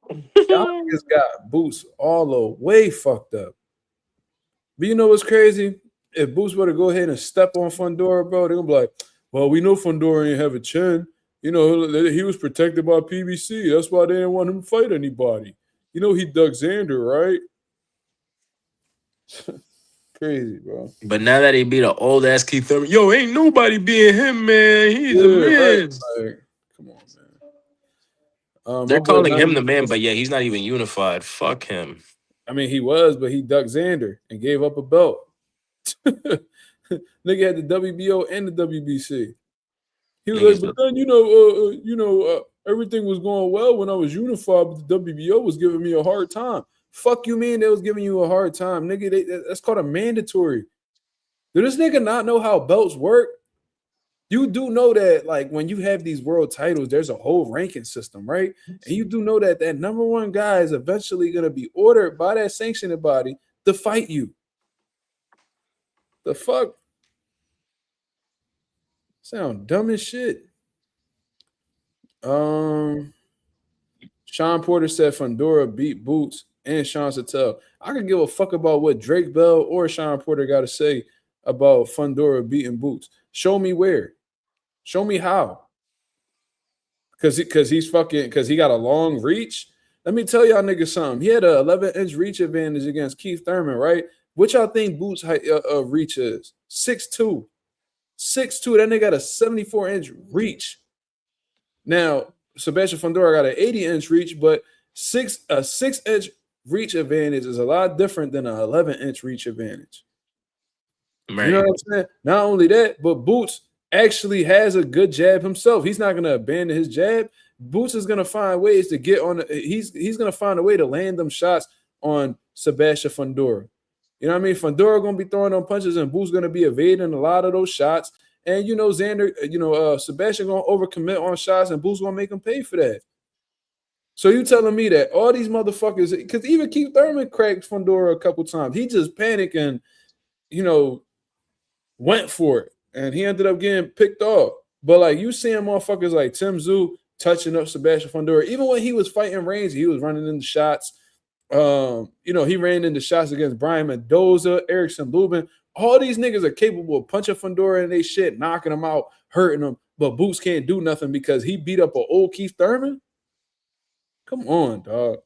[SPEAKER 1] Y'all niggas got Boots all the way fucked up. But you know what's crazy? If Boots were to go ahead and step on Fundora, bro, they're gonna be like, well, we know Fundora ain't have a chin. You know, he was protected by PBC. That's why they didn't want him to fight anybody. You know, he dug Xander, right? Crazy, bro.
[SPEAKER 4] But now that he beat an old ass Keith Thurman, yo, ain't nobody beating him, man. He's a man.
[SPEAKER 1] Right. Like, come on, man.
[SPEAKER 4] They're calling him the man, but yeah, he's not even unified. Fuck him.
[SPEAKER 1] I mean, he was, but he ducked Xander and gave up a belt. Nigga had the WBO and the WBC. He was like, but then everything was going well when I was unified, but the WBO was giving me a hard time. Fuck you, mean they was giving you a hard time, nigga? That's called a mandatory. Does this nigga not know how belts work? You do know that, like, when you have these world titles, there's a whole ranking system, right? And you do know that that number one guy is eventually going to be ordered by that sanctioning body to fight you. The fuck? Sound dumb as shit. Sean Porter said Fundora beat Boots and Sean Sattel. I could give a fuck about what Drake Bell or Sean Porter got to say about Fundora beating Boots. Show me where. Show me how. Because he got a long reach. Let me tell y'all niggas something. He had an 11-inch reach advantage against Keith Thurman, right? What y'all think Boots' reach is? 6'2". 6'2". That nigga got a 74-inch reach. Now, Sebastian Fundora got an 80-inch reach, but a 6-inch reach advantage is a lot different than an 11-inch reach advantage. Right. You know what I'm saying? Not only that, but Boots actually has a good jab himself. He's not going to abandon his jab. Boots is going to find ways to get on. He's going to find a way to land them shots on Sebastian Fundora. You know what I mean? Fundora going to be throwing on punches, and Boots going to be evading a lot of those shots. And, you know, Xander, Sebastian going to overcommit on shots, and Boots going to make him pay for that. So you telling me that all these motherfuckers, because even Keith Thurman cracked Fundora a couple times. He just panicked and, you know, went for it. And he ended up getting picked off. But, like, you seeing motherfuckers like Tim Tszyu touching up Sebastian Fundora. Even when he was fighting Reigns, he was running into shots. You know, he ran into shots against Brian Mendoza, Erickson Lubin. All these niggas are capable of punching Fundora and they shit, knocking him out, hurting him. But Boots can't do nothing because he beat up an old Keith Thurman? Come on, dog.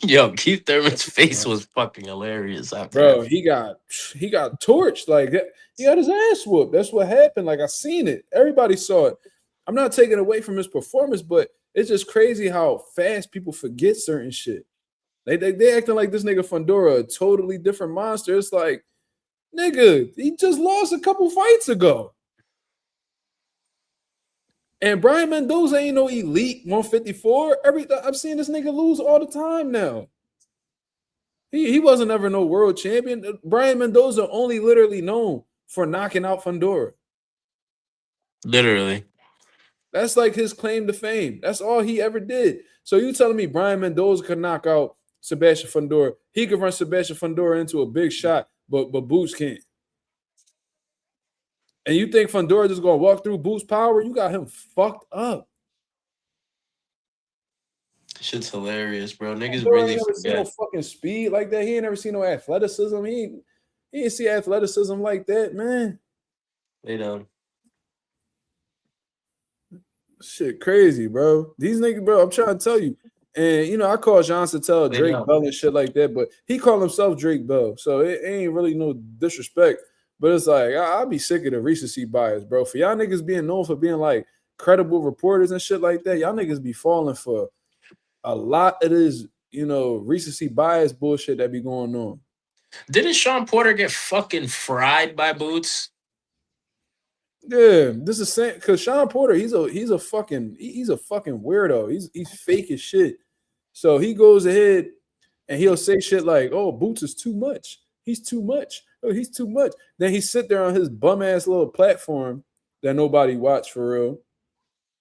[SPEAKER 4] Yo, Keith Thurman's face was fucking hilarious after
[SPEAKER 1] Bro,
[SPEAKER 4] that.
[SPEAKER 1] he got torched. Like, he got his ass whooped. That's what happened. Like, I seen it. Everybody saw it. I'm not taking away from his performance, but it's just crazy how fast people forget certain shit. They acting like this nigga Fundora a totally different monster. It's like, nigga, he just lost a couple fights ago. And Brian Mendoza ain't no elite 154. I've seen this nigga lose all the time now. He wasn't ever no world champion. Brian Mendoza only literally known for knocking out Fundora.
[SPEAKER 4] Literally.
[SPEAKER 1] That's like his claim to fame. That's all he ever did. So you telling me Brian Mendoza could knock out Sebastian Fundora? He could run Sebastian Fundora into a big shot, but Boots can't. And you think Fundora just gonna walk through Boots' power? You got him fucked up.
[SPEAKER 4] Shit's hilarious, bro. Niggas
[SPEAKER 1] Fundora
[SPEAKER 4] really
[SPEAKER 1] ain't never seen no fucking speed like that. He ain't never seen no athleticism. He ain't see athleticism like that, man.
[SPEAKER 4] They don't.
[SPEAKER 1] Shit crazy, bro. These niggas, bro, I'm trying to tell you. And, you know, I call Sean Sattel Drake Bell and shit like that, but he called himself Drake Bell. So it ain't really no disrespect. But it's like, I'll be sick of the recency bias, bro. For y'all niggas being known for being, like, credible reporters and shit like that, y'all niggas be falling for a lot of this, you know, recency bias bullshit that be going on.
[SPEAKER 4] Didn't Sean Porter get fucking fried by Boots?
[SPEAKER 1] Yeah, this is saying because Sean Porter, he's a fucking weirdo. He's fake as shit. So he goes ahead and he'll say shit like, "Oh, Boots is too much. He's too much. Oh, he's too much." Then he sit there on his bum ass little platform that nobody watch for real,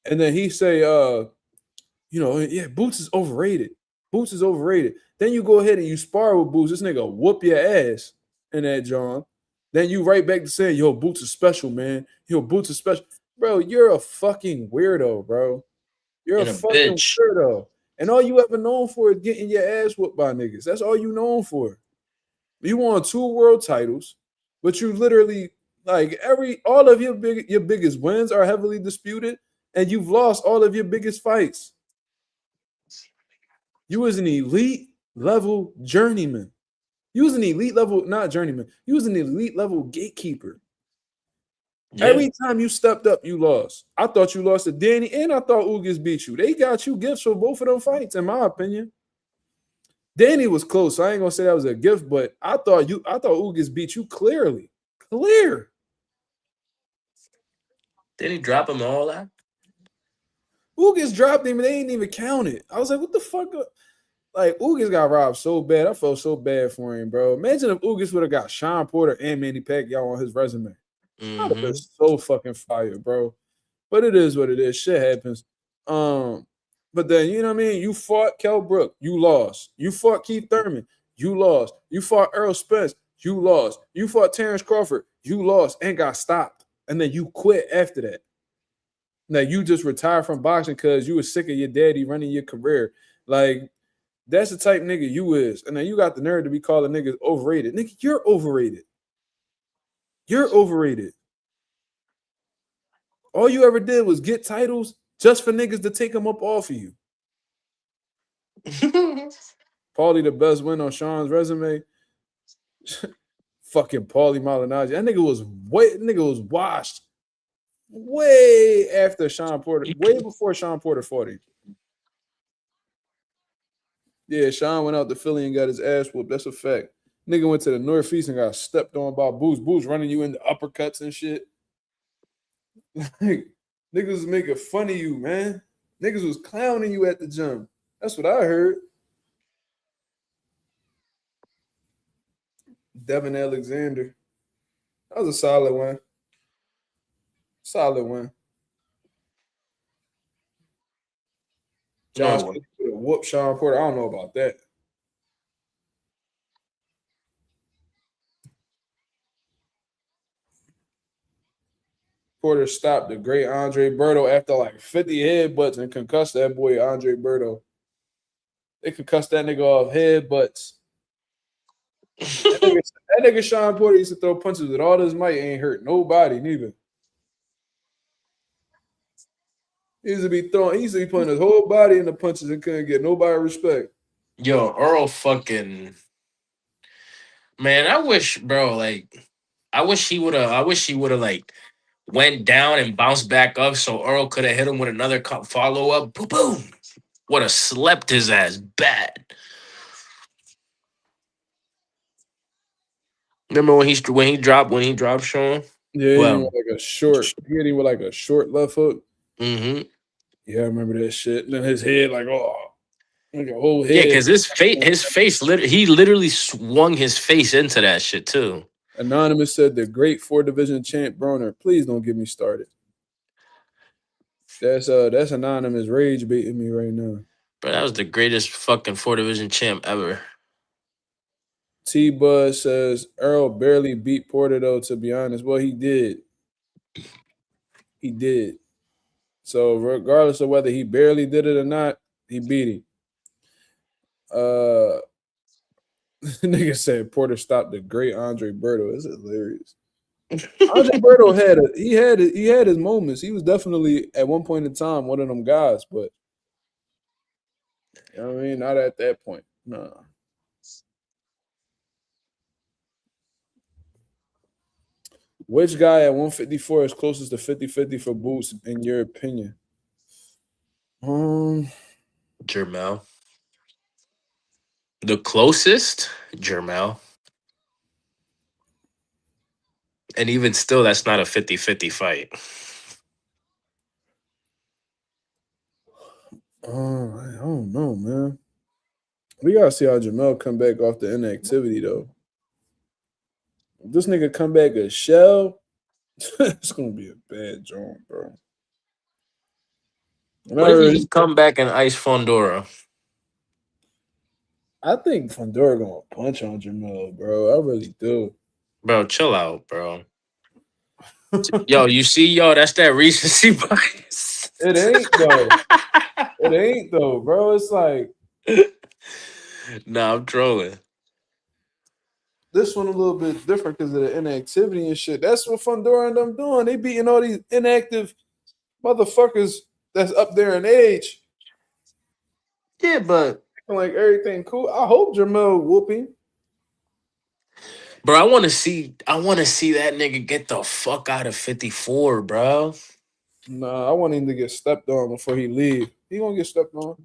[SPEAKER 1] and then he say, you know, yeah, Boots is overrated. Boots is overrated. Then you go ahead and you spar with Boots. This nigga whoop your ass in that John. Then you right back to saying, yo, Boots is special, man. Yo, Boots is special. Bro, you're a fucking weirdo, bro. You're a fucking weirdo. And all you ever known for is getting your ass whooped by niggas. That's all you known for. You won 2 world titles, but you literally, like, all of your biggest wins are heavily disputed, and you've lost all of your biggest fights. You was an elite level journeyman. You was an elite level, not journeyman. You was an elite level gatekeeper. Yeah. Every time you stepped up, you lost. I thought you lost to Danny, and I thought Ugas beat you. They got you gifts for both of them fights, in my opinion. Danny was close. So I ain't gonna say that was a gift, but I thought Ugas beat you clearly. Clear.
[SPEAKER 4] Did he drop him all that?
[SPEAKER 1] Ugas dropped him, and they ain't even count it. I was like, what the fuck? like Ugas got robbed so bad. I felt so bad for him, bro. Imagine if Ugas would have got Sean Porter and Manny Pacquiao on his resume. I'd have been so fucking fired, bro. But it is what it is. Shit happens. But then you know what I mean? You fought Kell Brook, you lost. You fought Keith Thurman, you lost. You fought Errol Spence, you lost. You fought Terence Crawford, you lost and got stopped. And then you quit after that. Now you just retired from boxing because you were sick of your daddy running your career. Like, that's the type nigga you is. And then you got the nerve to be calling niggas overrated. Nigga, you're overrated. You're overrated. All you ever did was get titles just for niggas to take them up off of you. Paulie the best win on Sean's resume. Fucking Paulie Malignaggi. That nigga was washed way after Sean Porter, way before Sean Porter fought him. Yeah, Sean went out to Philly and got his ass whooped. That's a fact. Nigga went to the Northeast and got stepped on by Boots. Boots running you into uppercuts and shit. Like, niggas was making fun of you, man. Niggas was clowning you at the gym. That's what I heard. Devin Alexander. That was a solid one. Solid one. Josh could have whooped Sean Porter. I don't know about that. Porter stopped the great Andre Berto after like 50 headbutts and concussed that boy Andre Berto. They concussed that nigga off headbutts. That nigga Sean Porter used to throw punches with all his might, ain't hurt nobody neither. He used to be putting his whole body in the punches and couldn't get nobody respect.
[SPEAKER 4] Yo, Earl fucking man, I wish he would have like went down and bounced back up so Earl could have hit him with another follow-up. Boom, boom. Would have slept his ass bad. Remember when he dropped Sean?
[SPEAKER 1] Yeah, he hit him with like a short left hook.
[SPEAKER 4] Mm-hmm.
[SPEAKER 1] Yeah, I remember that shit. And then his head, like a whole head.
[SPEAKER 4] Yeah, because his face, he literally swung his face into that shit too.
[SPEAKER 1] Anonymous said the great 4-division champ Broner. Please don't get me started. That's Anonymous rage baiting me right now.
[SPEAKER 4] But that was the greatest fucking 4-division champ ever.
[SPEAKER 1] T-Buzz says Earl barely beat Porter though, to be honest. Well, he did. He did. So regardless of whether he barely did it or not, he beat him. Nigga said Porter stopped the great Andre Berto. It's hilarious. Andre Berto had his moments. He was definitely at one point in time one of them guys, but you know what I mean? Not at that point. Nah. Which guy at 154 is closest to 50-50 for Boots, in your opinion?
[SPEAKER 4] Jermel. The closest, Jermel. And even still, that's not a 50-50 fight.
[SPEAKER 1] I don't know, man. We gotta see how Jamel come back off the inactivity, though. If this nigga come back a shell, it's gonna be a bad joint, bro.
[SPEAKER 4] What if he come back and ice Fondora?
[SPEAKER 1] I think Fondora gonna punch on Jamel, bro. I really do.
[SPEAKER 4] Bro, chill out, bro. Yo, you see, that's that recency bias.
[SPEAKER 1] It ain't, though. It ain't, though, bro. It's like...
[SPEAKER 4] Nah, I'm trolling.
[SPEAKER 1] This one a little bit different because of the inactivity and shit. That's what Fondora and them doing. They beating all these inactive motherfuckers that's up there in age.
[SPEAKER 4] Yeah, but
[SPEAKER 1] like everything cool. I hope Jamel whooping.
[SPEAKER 4] Bro, I want to see that nigga get the fuck out of 54, bro.
[SPEAKER 1] Nah, I want him to get stepped on before he leave. He gonna get stepped on.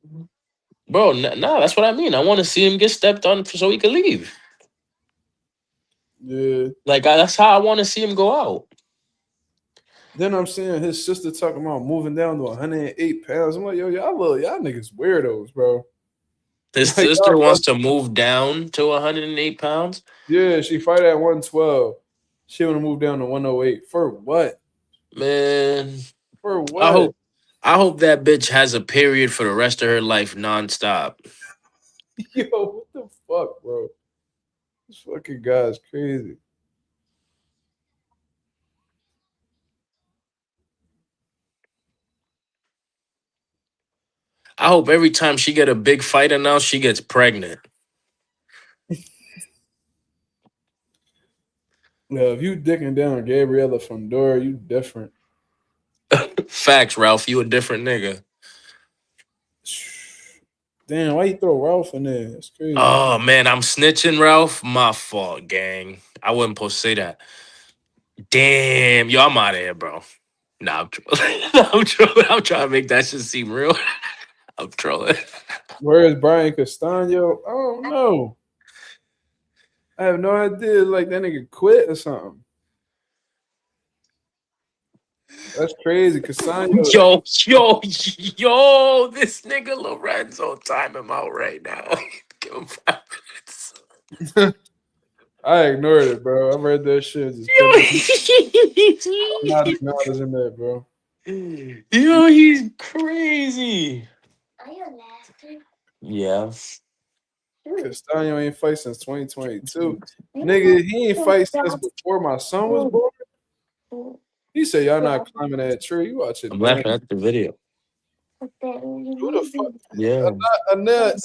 [SPEAKER 4] Bro, nah, that's what I mean. I want to see him get stepped on so he can leave.
[SPEAKER 1] Yeah.
[SPEAKER 4] Like, that's how I want to see him go out.
[SPEAKER 1] Then I'm seeing his sister talking about moving down to 108 pounds. I'm like, yo, y'all niggas weirdos, bro.
[SPEAKER 4] His
[SPEAKER 1] Like,
[SPEAKER 4] sister wants to move down to 108 pounds.
[SPEAKER 1] yeah, she fight at 112. She want to move down to 108. For what?
[SPEAKER 4] Man,
[SPEAKER 1] For
[SPEAKER 4] I
[SPEAKER 1] what?
[SPEAKER 4] hope I hope that bitch has a period for the rest of her life nonstop.
[SPEAKER 1] Yo, what the fuck, bro? This fucking guy's crazy.
[SPEAKER 4] I hope every time she get a big fight announced, she gets pregnant.
[SPEAKER 1] Yeah, if you dicking down Gabriella Fondora, you different.
[SPEAKER 4] Facts, Ralph. You a different nigga.
[SPEAKER 1] Damn, why you throw Ralph in there? That's crazy.
[SPEAKER 4] Oh man, I'm snitching, Ralph. My fault, gang. I wasn't supposed to say that. Damn, yo, I'm out of here, bro. Nah, I'm trolling. I'm trolling. I'm trying to make that shit seem real. I'm trolling.
[SPEAKER 1] Where is Brian Castano? I don't know. I have no idea. Like that nigga quit or something. That's crazy. Castano.
[SPEAKER 4] Yo, this nigga Lorenzo, time him out right now. Give him 5 minutes.
[SPEAKER 1] I ignored it, bro. I read that shit. Just kept I'm not acknowledging that, bro.
[SPEAKER 4] Yo, he's crazy.
[SPEAKER 6] Are you laughing?
[SPEAKER 4] Yeah.
[SPEAKER 1] Castano ain't fight since 2022. Nigga, he ain't fight since before my son was born. He said y'all not climbing that tree. You watch it.
[SPEAKER 4] I'm
[SPEAKER 1] Damn.
[SPEAKER 4] laughing at the video.
[SPEAKER 1] Who the fuck?
[SPEAKER 4] Yeah.
[SPEAKER 1] Annette,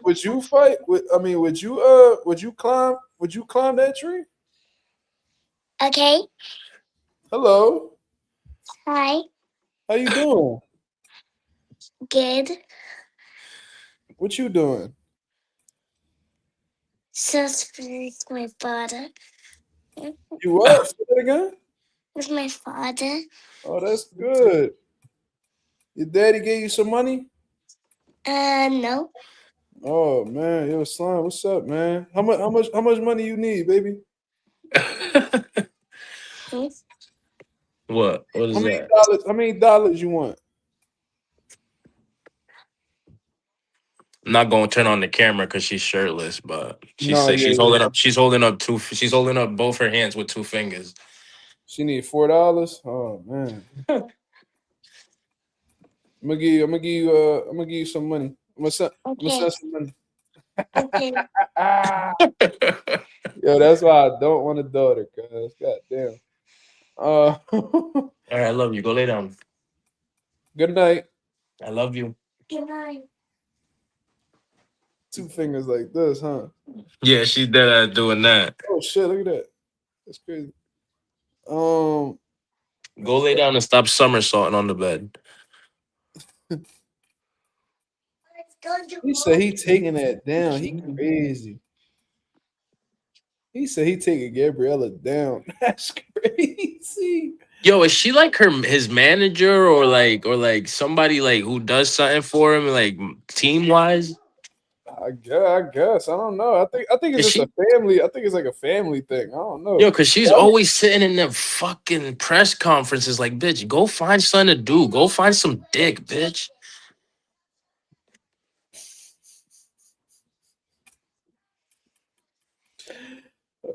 [SPEAKER 1] would you fight? Would you climb? Would you climb that tree?
[SPEAKER 6] Okay.
[SPEAKER 1] Hello,
[SPEAKER 6] Hi.
[SPEAKER 1] how you doing?
[SPEAKER 6] Good.
[SPEAKER 1] What you doing?
[SPEAKER 6] So with my father.
[SPEAKER 1] You what? Say that again?
[SPEAKER 6] With my father.
[SPEAKER 1] Oh, that's good. Your daddy gave you some money?
[SPEAKER 6] No.
[SPEAKER 1] Oh man, yo, Slime, what's up, man? How much money you need, baby?
[SPEAKER 6] Hmm?
[SPEAKER 4] What? What is that?
[SPEAKER 1] How many dollars you want?
[SPEAKER 4] I'm not gonna turn on the camera because she's shirtless, but she
[SPEAKER 1] No,
[SPEAKER 4] says
[SPEAKER 1] yeah,
[SPEAKER 4] she's
[SPEAKER 1] yeah.
[SPEAKER 4] holding up she's holding up both her hands with 2 fingers.
[SPEAKER 1] She need $4. Oh man. I'm gonna give you some money. I'm gonna
[SPEAKER 6] Okay.
[SPEAKER 1] send some money.
[SPEAKER 6] Okay.
[SPEAKER 1] Yo, that's why I don't want a daughter, cuz goddamn.
[SPEAKER 4] All right, I love you. Go lay down.
[SPEAKER 1] Good night.
[SPEAKER 4] I love you.
[SPEAKER 6] Good night.
[SPEAKER 1] 2 fingers like this, huh?
[SPEAKER 4] Yeah, she's dead at doing that.
[SPEAKER 1] Oh shit, look at that. That's crazy.
[SPEAKER 4] Go lay down and stop somersaulting on the bed.
[SPEAKER 6] Let's go to
[SPEAKER 1] He said he taking that down. He crazy. He said he taking Gabriella down. That's crazy.
[SPEAKER 4] Yo, is she like his manager or like somebody like who does something for him like team wise?
[SPEAKER 1] I guess. I don't know. I think it's
[SPEAKER 4] Is
[SPEAKER 1] just
[SPEAKER 4] she?
[SPEAKER 1] a family. I think it's like a family thing. I don't know.
[SPEAKER 4] Yo, cause she's always sitting in them fucking press conferences like, bitch, go find something to do. Go find some dick, bitch.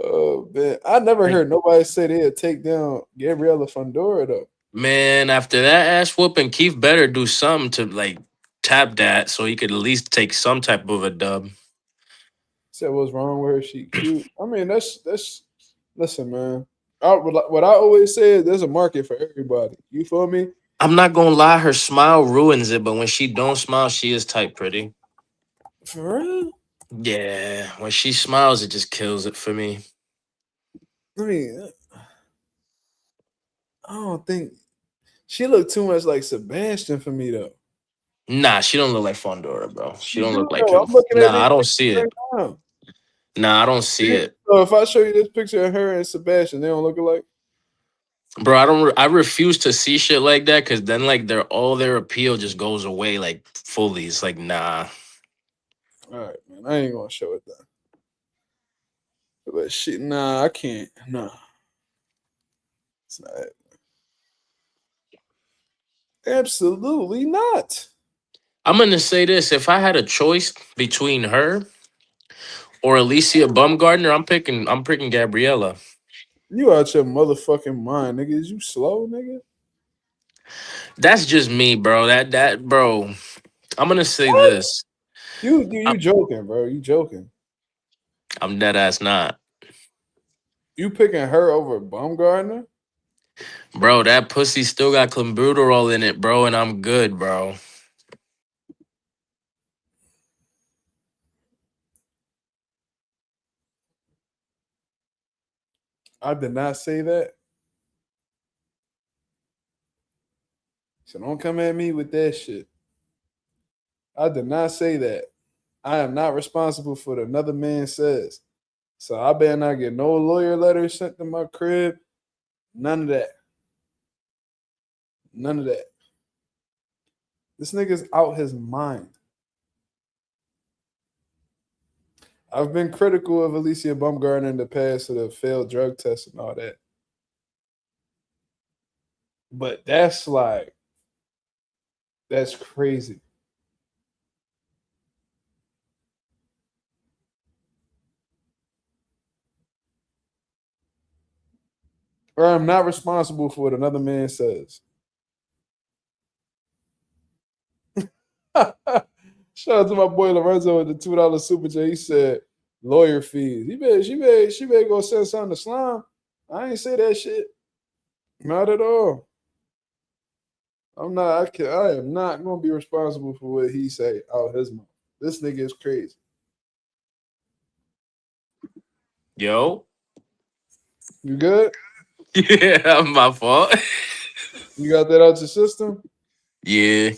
[SPEAKER 1] Oh man, I never heard nobody say they'd take down Gabriella Fondora though.
[SPEAKER 4] Man, after that ass whooping, Keith better do something to like tap that so he could at least take some type of a dub.
[SPEAKER 1] Said what's wrong with her? She cute. I mean, that's listen, man. What I always say is there's a market for everybody. You feel me?
[SPEAKER 4] I'm not gonna lie, her smile ruins it, but when she don't smile, she is type pretty.
[SPEAKER 1] For real?
[SPEAKER 4] Yeah, when she smiles, it just kills it for me.
[SPEAKER 1] I mean, I don't think she looked too much like Sebastian for me though.
[SPEAKER 4] Nah, she don't look like Fondora, bro. She don't look like
[SPEAKER 1] No,
[SPEAKER 4] him.
[SPEAKER 1] I'm looking at
[SPEAKER 4] Nah, I don't see
[SPEAKER 1] right
[SPEAKER 4] it.
[SPEAKER 1] now.
[SPEAKER 4] Nah, I don't see it.
[SPEAKER 1] So if I show you this picture of her and Sebastian, they don't look alike.
[SPEAKER 4] Bro, I refuse to see shit like that because then like all their appeal just goes away like fully. It's like nah.
[SPEAKER 1] All right, man. I ain't gonna show it though. But shit, nah, I can't. Nah. It's not happening. Absolutely not.
[SPEAKER 4] I'm gonna say this: if I had a choice between her or Alicia Bumgardner, I'm picking Gabriella.
[SPEAKER 1] You out your motherfucking mind, nigga. Is you slow, nigga?
[SPEAKER 4] That's just me, bro. Bro. I'm gonna say this.
[SPEAKER 1] You
[SPEAKER 4] I'm,
[SPEAKER 1] joking, bro. You joking.
[SPEAKER 4] I'm dead ass not,
[SPEAKER 1] You picking her over Baumgartner?
[SPEAKER 4] bro. That pussy still got clenbuterol in it, bro, and I'm good, bro.
[SPEAKER 1] I did not say that. So don't come at me with that shit. I did not say that. I am not responsible for what another man says. So I better not get no lawyer letter sent to my crib. None of that. None of that. This nigga's out his mind. I've been critical of Alicia Bumgarner in the past for the failed drug test and all that. But that's crazy. Or I'm not responsible for what another man says. Shout out to my boy Lorenzo with the $2 super chat. He said lawyer fees. She better go send something to Slime. I ain't say that shit. Not at all. I am not gonna be responsible for what he say out his mouth. This nigga is crazy.
[SPEAKER 4] Yo,
[SPEAKER 1] You good?
[SPEAKER 4] yeah, my fault.
[SPEAKER 1] You got that out your system?
[SPEAKER 4] Yeah,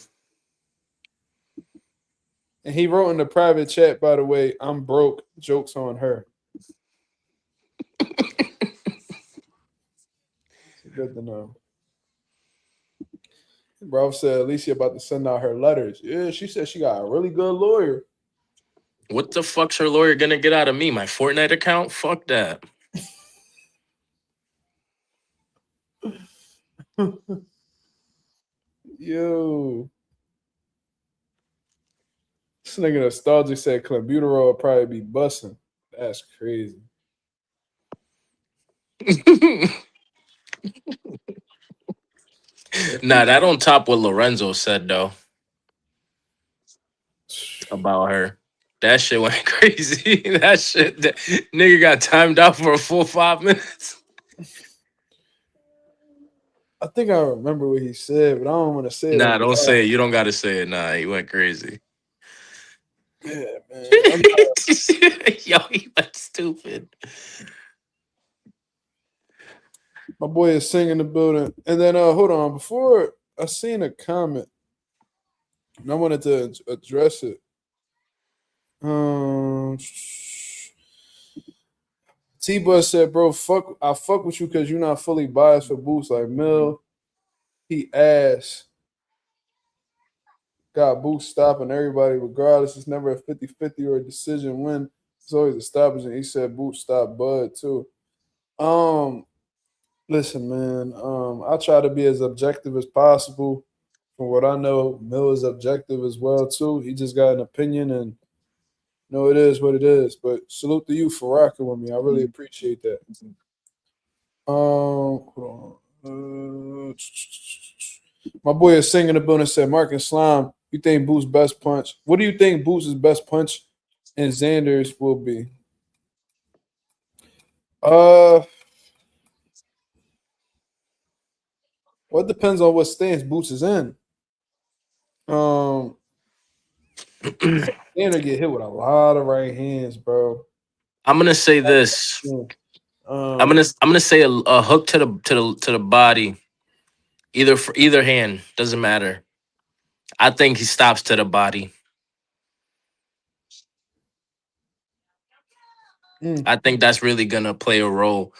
[SPEAKER 1] And he wrote in the private chat, by the way, I'm broke. Jokes on her. Good to know. Bro said Alicia about to send out her letters. Yeah, she said she got a really good lawyer.
[SPEAKER 4] what the fuck's her lawyer gonna get out of me? My Fortnite account? Fuck that.
[SPEAKER 1] Yo. This nigga nostalgic said clenbuterol will probably be busting. That's crazy.
[SPEAKER 4] Nah, that on top what Lorenzo said though about her. That shit went crazy. That nigga got timed out for a full 5 minutes.
[SPEAKER 1] I think I remember what he said, but I don't want to say it
[SPEAKER 4] Nah,
[SPEAKER 1] on
[SPEAKER 4] don't
[SPEAKER 1] the
[SPEAKER 4] say it. You don't gotta say it. Nah, he went crazy.
[SPEAKER 1] Yeah, man.
[SPEAKER 4] Yo, he went stupid.
[SPEAKER 1] My boy is singing the building. And then hold on, before I seen a comment, and I wanted to address it. T-Bus said, bro, I fuck with you because you're not fully biased for Boots like Mill. He asked, got Boots stopping everybody regardless. It's never a 50-50 or a decision win. It's always a stoppage. And he said Boots stopped Bud too. Listen, man, I try to be as objective as possible. From what I know, Mill is objective as well too. He just got an opinion, and it is what it is. But salute to you for rocking with me. I really appreciate that. Hold on. My boy is singing the building said, Mark and Slime, you think Boots' best punch? What do you think Boots' best punch and Xander's will be? Well, it depends on what stance Boots is in. Xander get hit with a lot of right hands, bro.
[SPEAKER 4] I'm gonna say this. I'm gonna say a hook to the body, either for either hand, doesn't matter. I think he stops to the body. I think that's really gonna play a role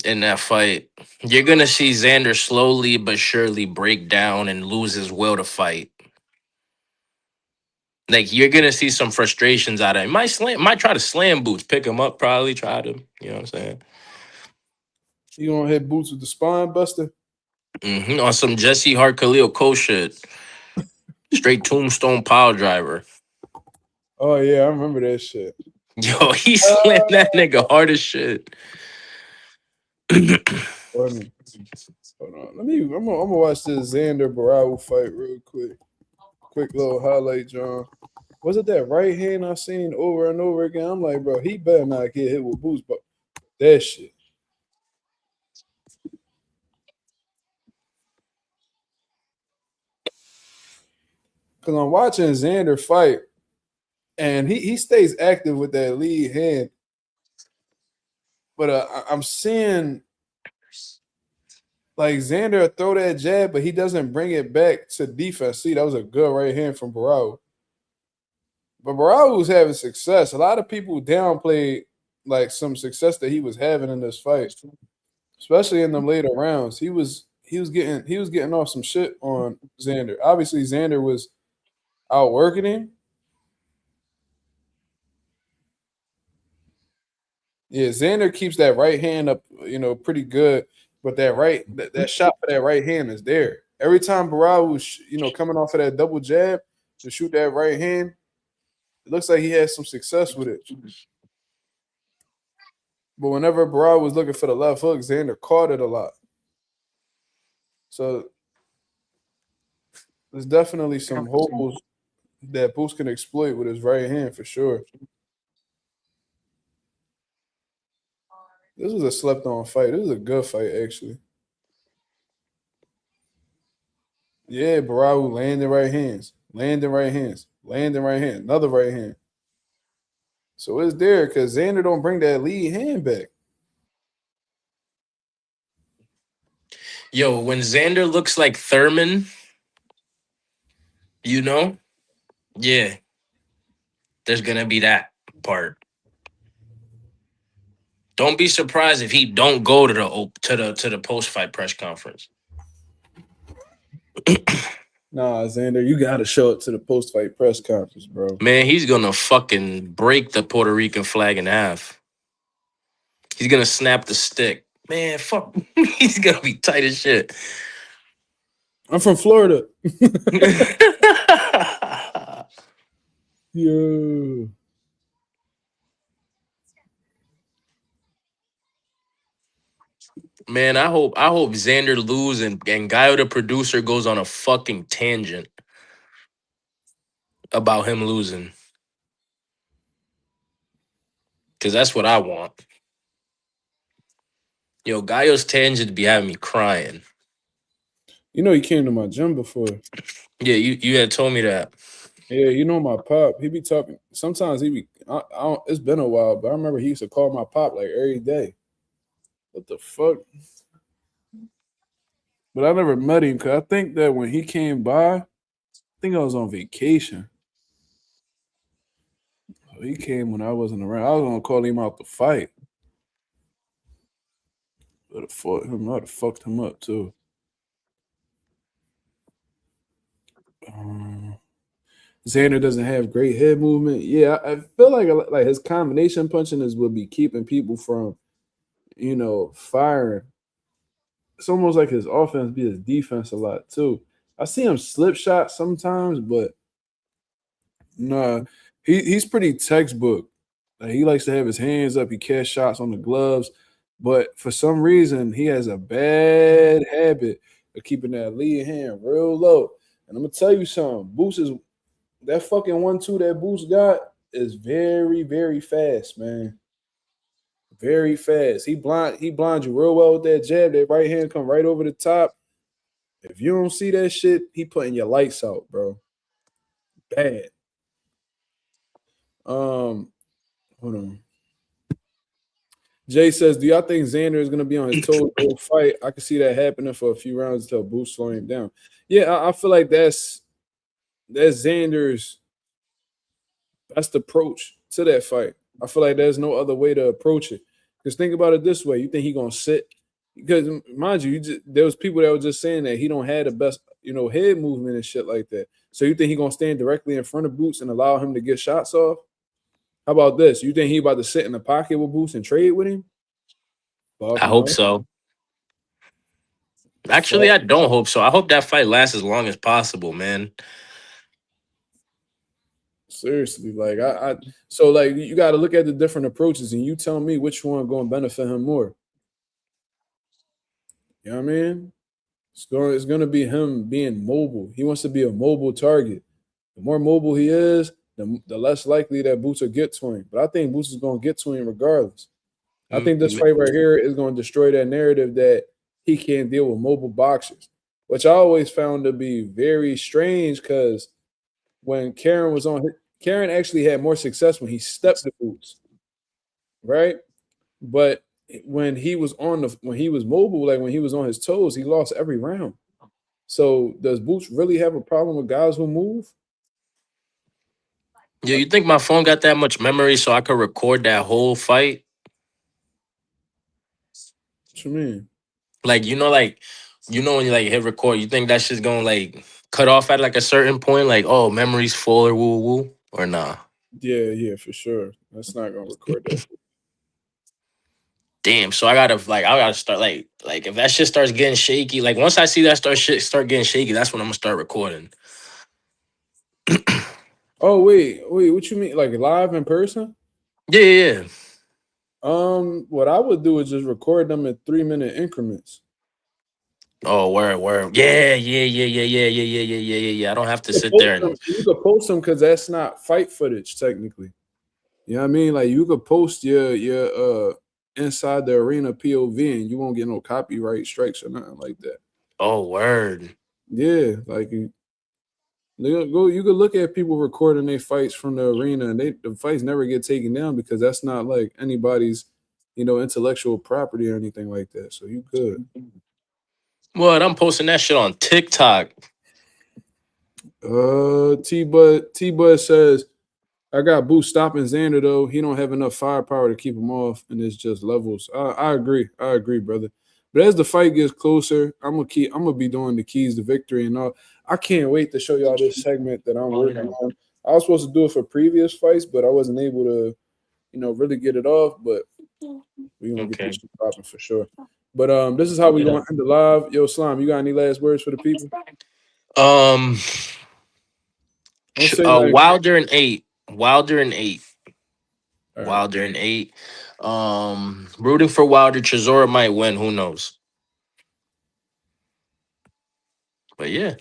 [SPEAKER 4] in that fight. You're gonna see Xander slowly but surely break down and lose his will to fight. Like you're gonna see some frustrations out of him. Might try to slam Boots, pick him up, probably try to. You know what I'm saying?
[SPEAKER 1] You gonna hit Boots with the spine buster?
[SPEAKER 4] On some Jesse Hart Khalil Cole shit. Straight tombstone pile driver.
[SPEAKER 1] Oh yeah, I remember that shit.
[SPEAKER 4] Yo, he slammed that nigga hard as shit.
[SPEAKER 1] Funny. Hold on. I'm gonna watch this Xander Barao fight real quick. Quick little highlight, John. Was it that right hand I seen over and over again? I'm like, bro, he better not get hit with boots, but that shit. Cause I'm watching Xander fight, and he stays active with that lead hand. But I'm seeing like Xander throw that jab, but he doesn't bring it back to defense. See, that was a good right hand from Barao. But Barao was having success. A lot of people downplayed like some success that he was having in this fight, especially in the later rounds. He was getting off some shit on Xander. Obviously, Xander was outworking him. Yeah, Xander keeps that right hand up, pretty good. But that shot for that right hand is there. Every time Barao was, coming off of that double jab to shoot that right hand, it looks like he had some success with it. But whenever Barao was looking for the left hook, Xander caught it a lot. So there's definitely some holes that Boots can exploit with his right hand for sure. This was a slept-on fight. This was a good fight, actually. Yeah, Barao landing right hands, landing right hands, landing right hand, another right hand. So it's there because Xander don't bring that lead hand back.
[SPEAKER 4] Yo, when Xander looks like Thurman, yeah, there's gonna be that part. Don't be surprised if he don't go to the post-fight press conference.
[SPEAKER 1] Nah, Xander, you got to show up to the post-fight press conference, bro.
[SPEAKER 4] Man, he's gonna fucking break the Puerto Rican flag in half. He's gonna snap the stick. Man, fuck. He's gonna be tight as shit.
[SPEAKER 1] I'm from Florida. Yo.
[SPEAKER 4] Man, I hope Xander lose and Gaio the producer goes on a fucking tangent about him losing. Cause that's what I want. Yo, Gaio's tangent be having me crying.
[SPEAKER 1] You know he came to my gym before.
[SPEAKER 4] Yeah, you had told me that.
[SPEAKER 1] Yeah, my pop. He be talking. Sometimes he be. I don't, it's been a while, but I remember he used to call my pop like every day. What the fuck? But I never met him because I think that when he came by, I think I was on vacation. He came when I wasn't around. I was gonna call him out to fight. But I'd have fucked him up too. Xander doesn't have great head movement. Yeah, I feel like his combination punching would be keeping people from, firing. It's almost like his offense be his defense a lot too. I see him slip shots sometimes, but nah, he's pretty textbook. Like, he likes to have his hands up. He casts shots on the gloves, but for some reason he has a bad habit of keeping that lead hand real low. And I'm gonna tell you something. Boost is that fucking 1-2 that Boost got is very, very fast, man. Very fast. He blinds you real well with that jab. That right hand come right over the top. If you don't see that shit, he putting your lights out, bro. Bad. Hold on. Jay says, do y'all think Xander is going to be on his toes the whole fight? I can see that happening for a few rounds until Boost slowing him down. Yeah, I feel like that's Xander's best approach to that fight. I feel like there's no other way to approach it. Because think about it this way. You think he's going to sit? Because, mind you, there was people that were just saying that he don't have the best, head movement and shit like that. So you think he's going to stand directly in front of Boots and allow him to get shots off? How about this? You think he about to sit in the pocket with Boots and trade with him?
[SPEAKER 4] I hope so. Actually, I don't hope so. I hope that fight lasts as long as possible, man.
[SPEAKER 1] Seriously, like so like you got to look at the different approaches, and you tell me which one going to benefit him more. You know what I mean? It's going to be him being mobile. He wants to be a mobile target. The more mobile he is, the less likely that Boots will get to him. But I think Boots is going to get to him regardless. I think this fight right here is going to destroy that narrative that he can't deal with mobile boxers, which I always found to be very strange because when Karen was on, Karen actually had more success when he stepped the Boots, right? But when he was mobile, like when he was on his toes, he lost every round. So does Boots really have a problem with guys who move?
[SPEAKER 4] Yeah, you think my phone got that much memory so I could record that whole fight?
[SPEAKER 1] What you mean?
[SPEAKER 4] Like, when you like hit record, you think that shit's gonna like cut off at like a certain point? Like, oh, memory's full or woo woo or nah?
[SPEAKER 1] Yeah, for sure. That's not gonna record that.
[SPEAKER 4] Damn. So I gotta start like if that shit starts getting shaky, like once I see that start getting shaky, that's when I'm gonna start recording.
[SPEAKER 1] Oh wait, what you mean? Like live in person?
[SPEAKER 4] Yeah.
[SPEAKER 1] What I would do is just record them in 3-minute increments.
[SPEAKER 4] Oh, word. Yeah. I don't have to sit there and
[SPEAKER 1] You could post them because that's not fight footage technically. You know what I mean? Like you could post your inside the arena POV and you won't get no copyright strikes or nothing like that.
[SPEAKER 4] oh word.
[SPEAKER 1] Yeah, like you could look at people recording their fights from the arena and the fights never get taken down because that's not like anybody's, intellectual property or anything like that. So you could.
[SPEAKER 4] What? I'm posting that shit on TikTok.
[SPEAKER 1] T-Bud says, I got Boots stopping Xander though. He don't have enough firepower to keep him off, and it's just levels. I agree, brother. But as the fight gets closer, I'm gonna be doing the keys to victory and all. I can't wait to show y'all this segment that I'm working on. I was supposed to do it for previous fights, but I wasn't able to, really get it off. But we're gonna get this shit popping for sure. But this is how we gonna end the live. Yo, Slime, you got any last words for the people?
[SPEAKER 4] Wilder in 8. Wilder in 8.
[SPEAKER 1] All right.
[SPEAKER 4] Wilder in 8. Rooting for Wilder. Chisora might win. Who knows? But yeah.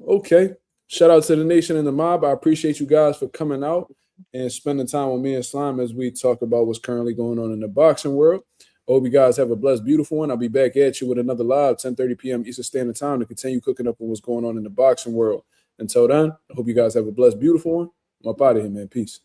[SPEAKER 1] Okay. Shout out to the nation and the mob. I appreciate you guys for coming out and spending time with me and Slime as we talk about what's currently going on in the boxing world. I hope you guys have a blessed, beautiful one. I'll be back at you with another live 10:30 p.m. Eastern Standard Time to continue cooking up on what's going on in the boxing world. Until then, I hope you guys have a blessed, beautiful one. I'm up out of here, man. Peace.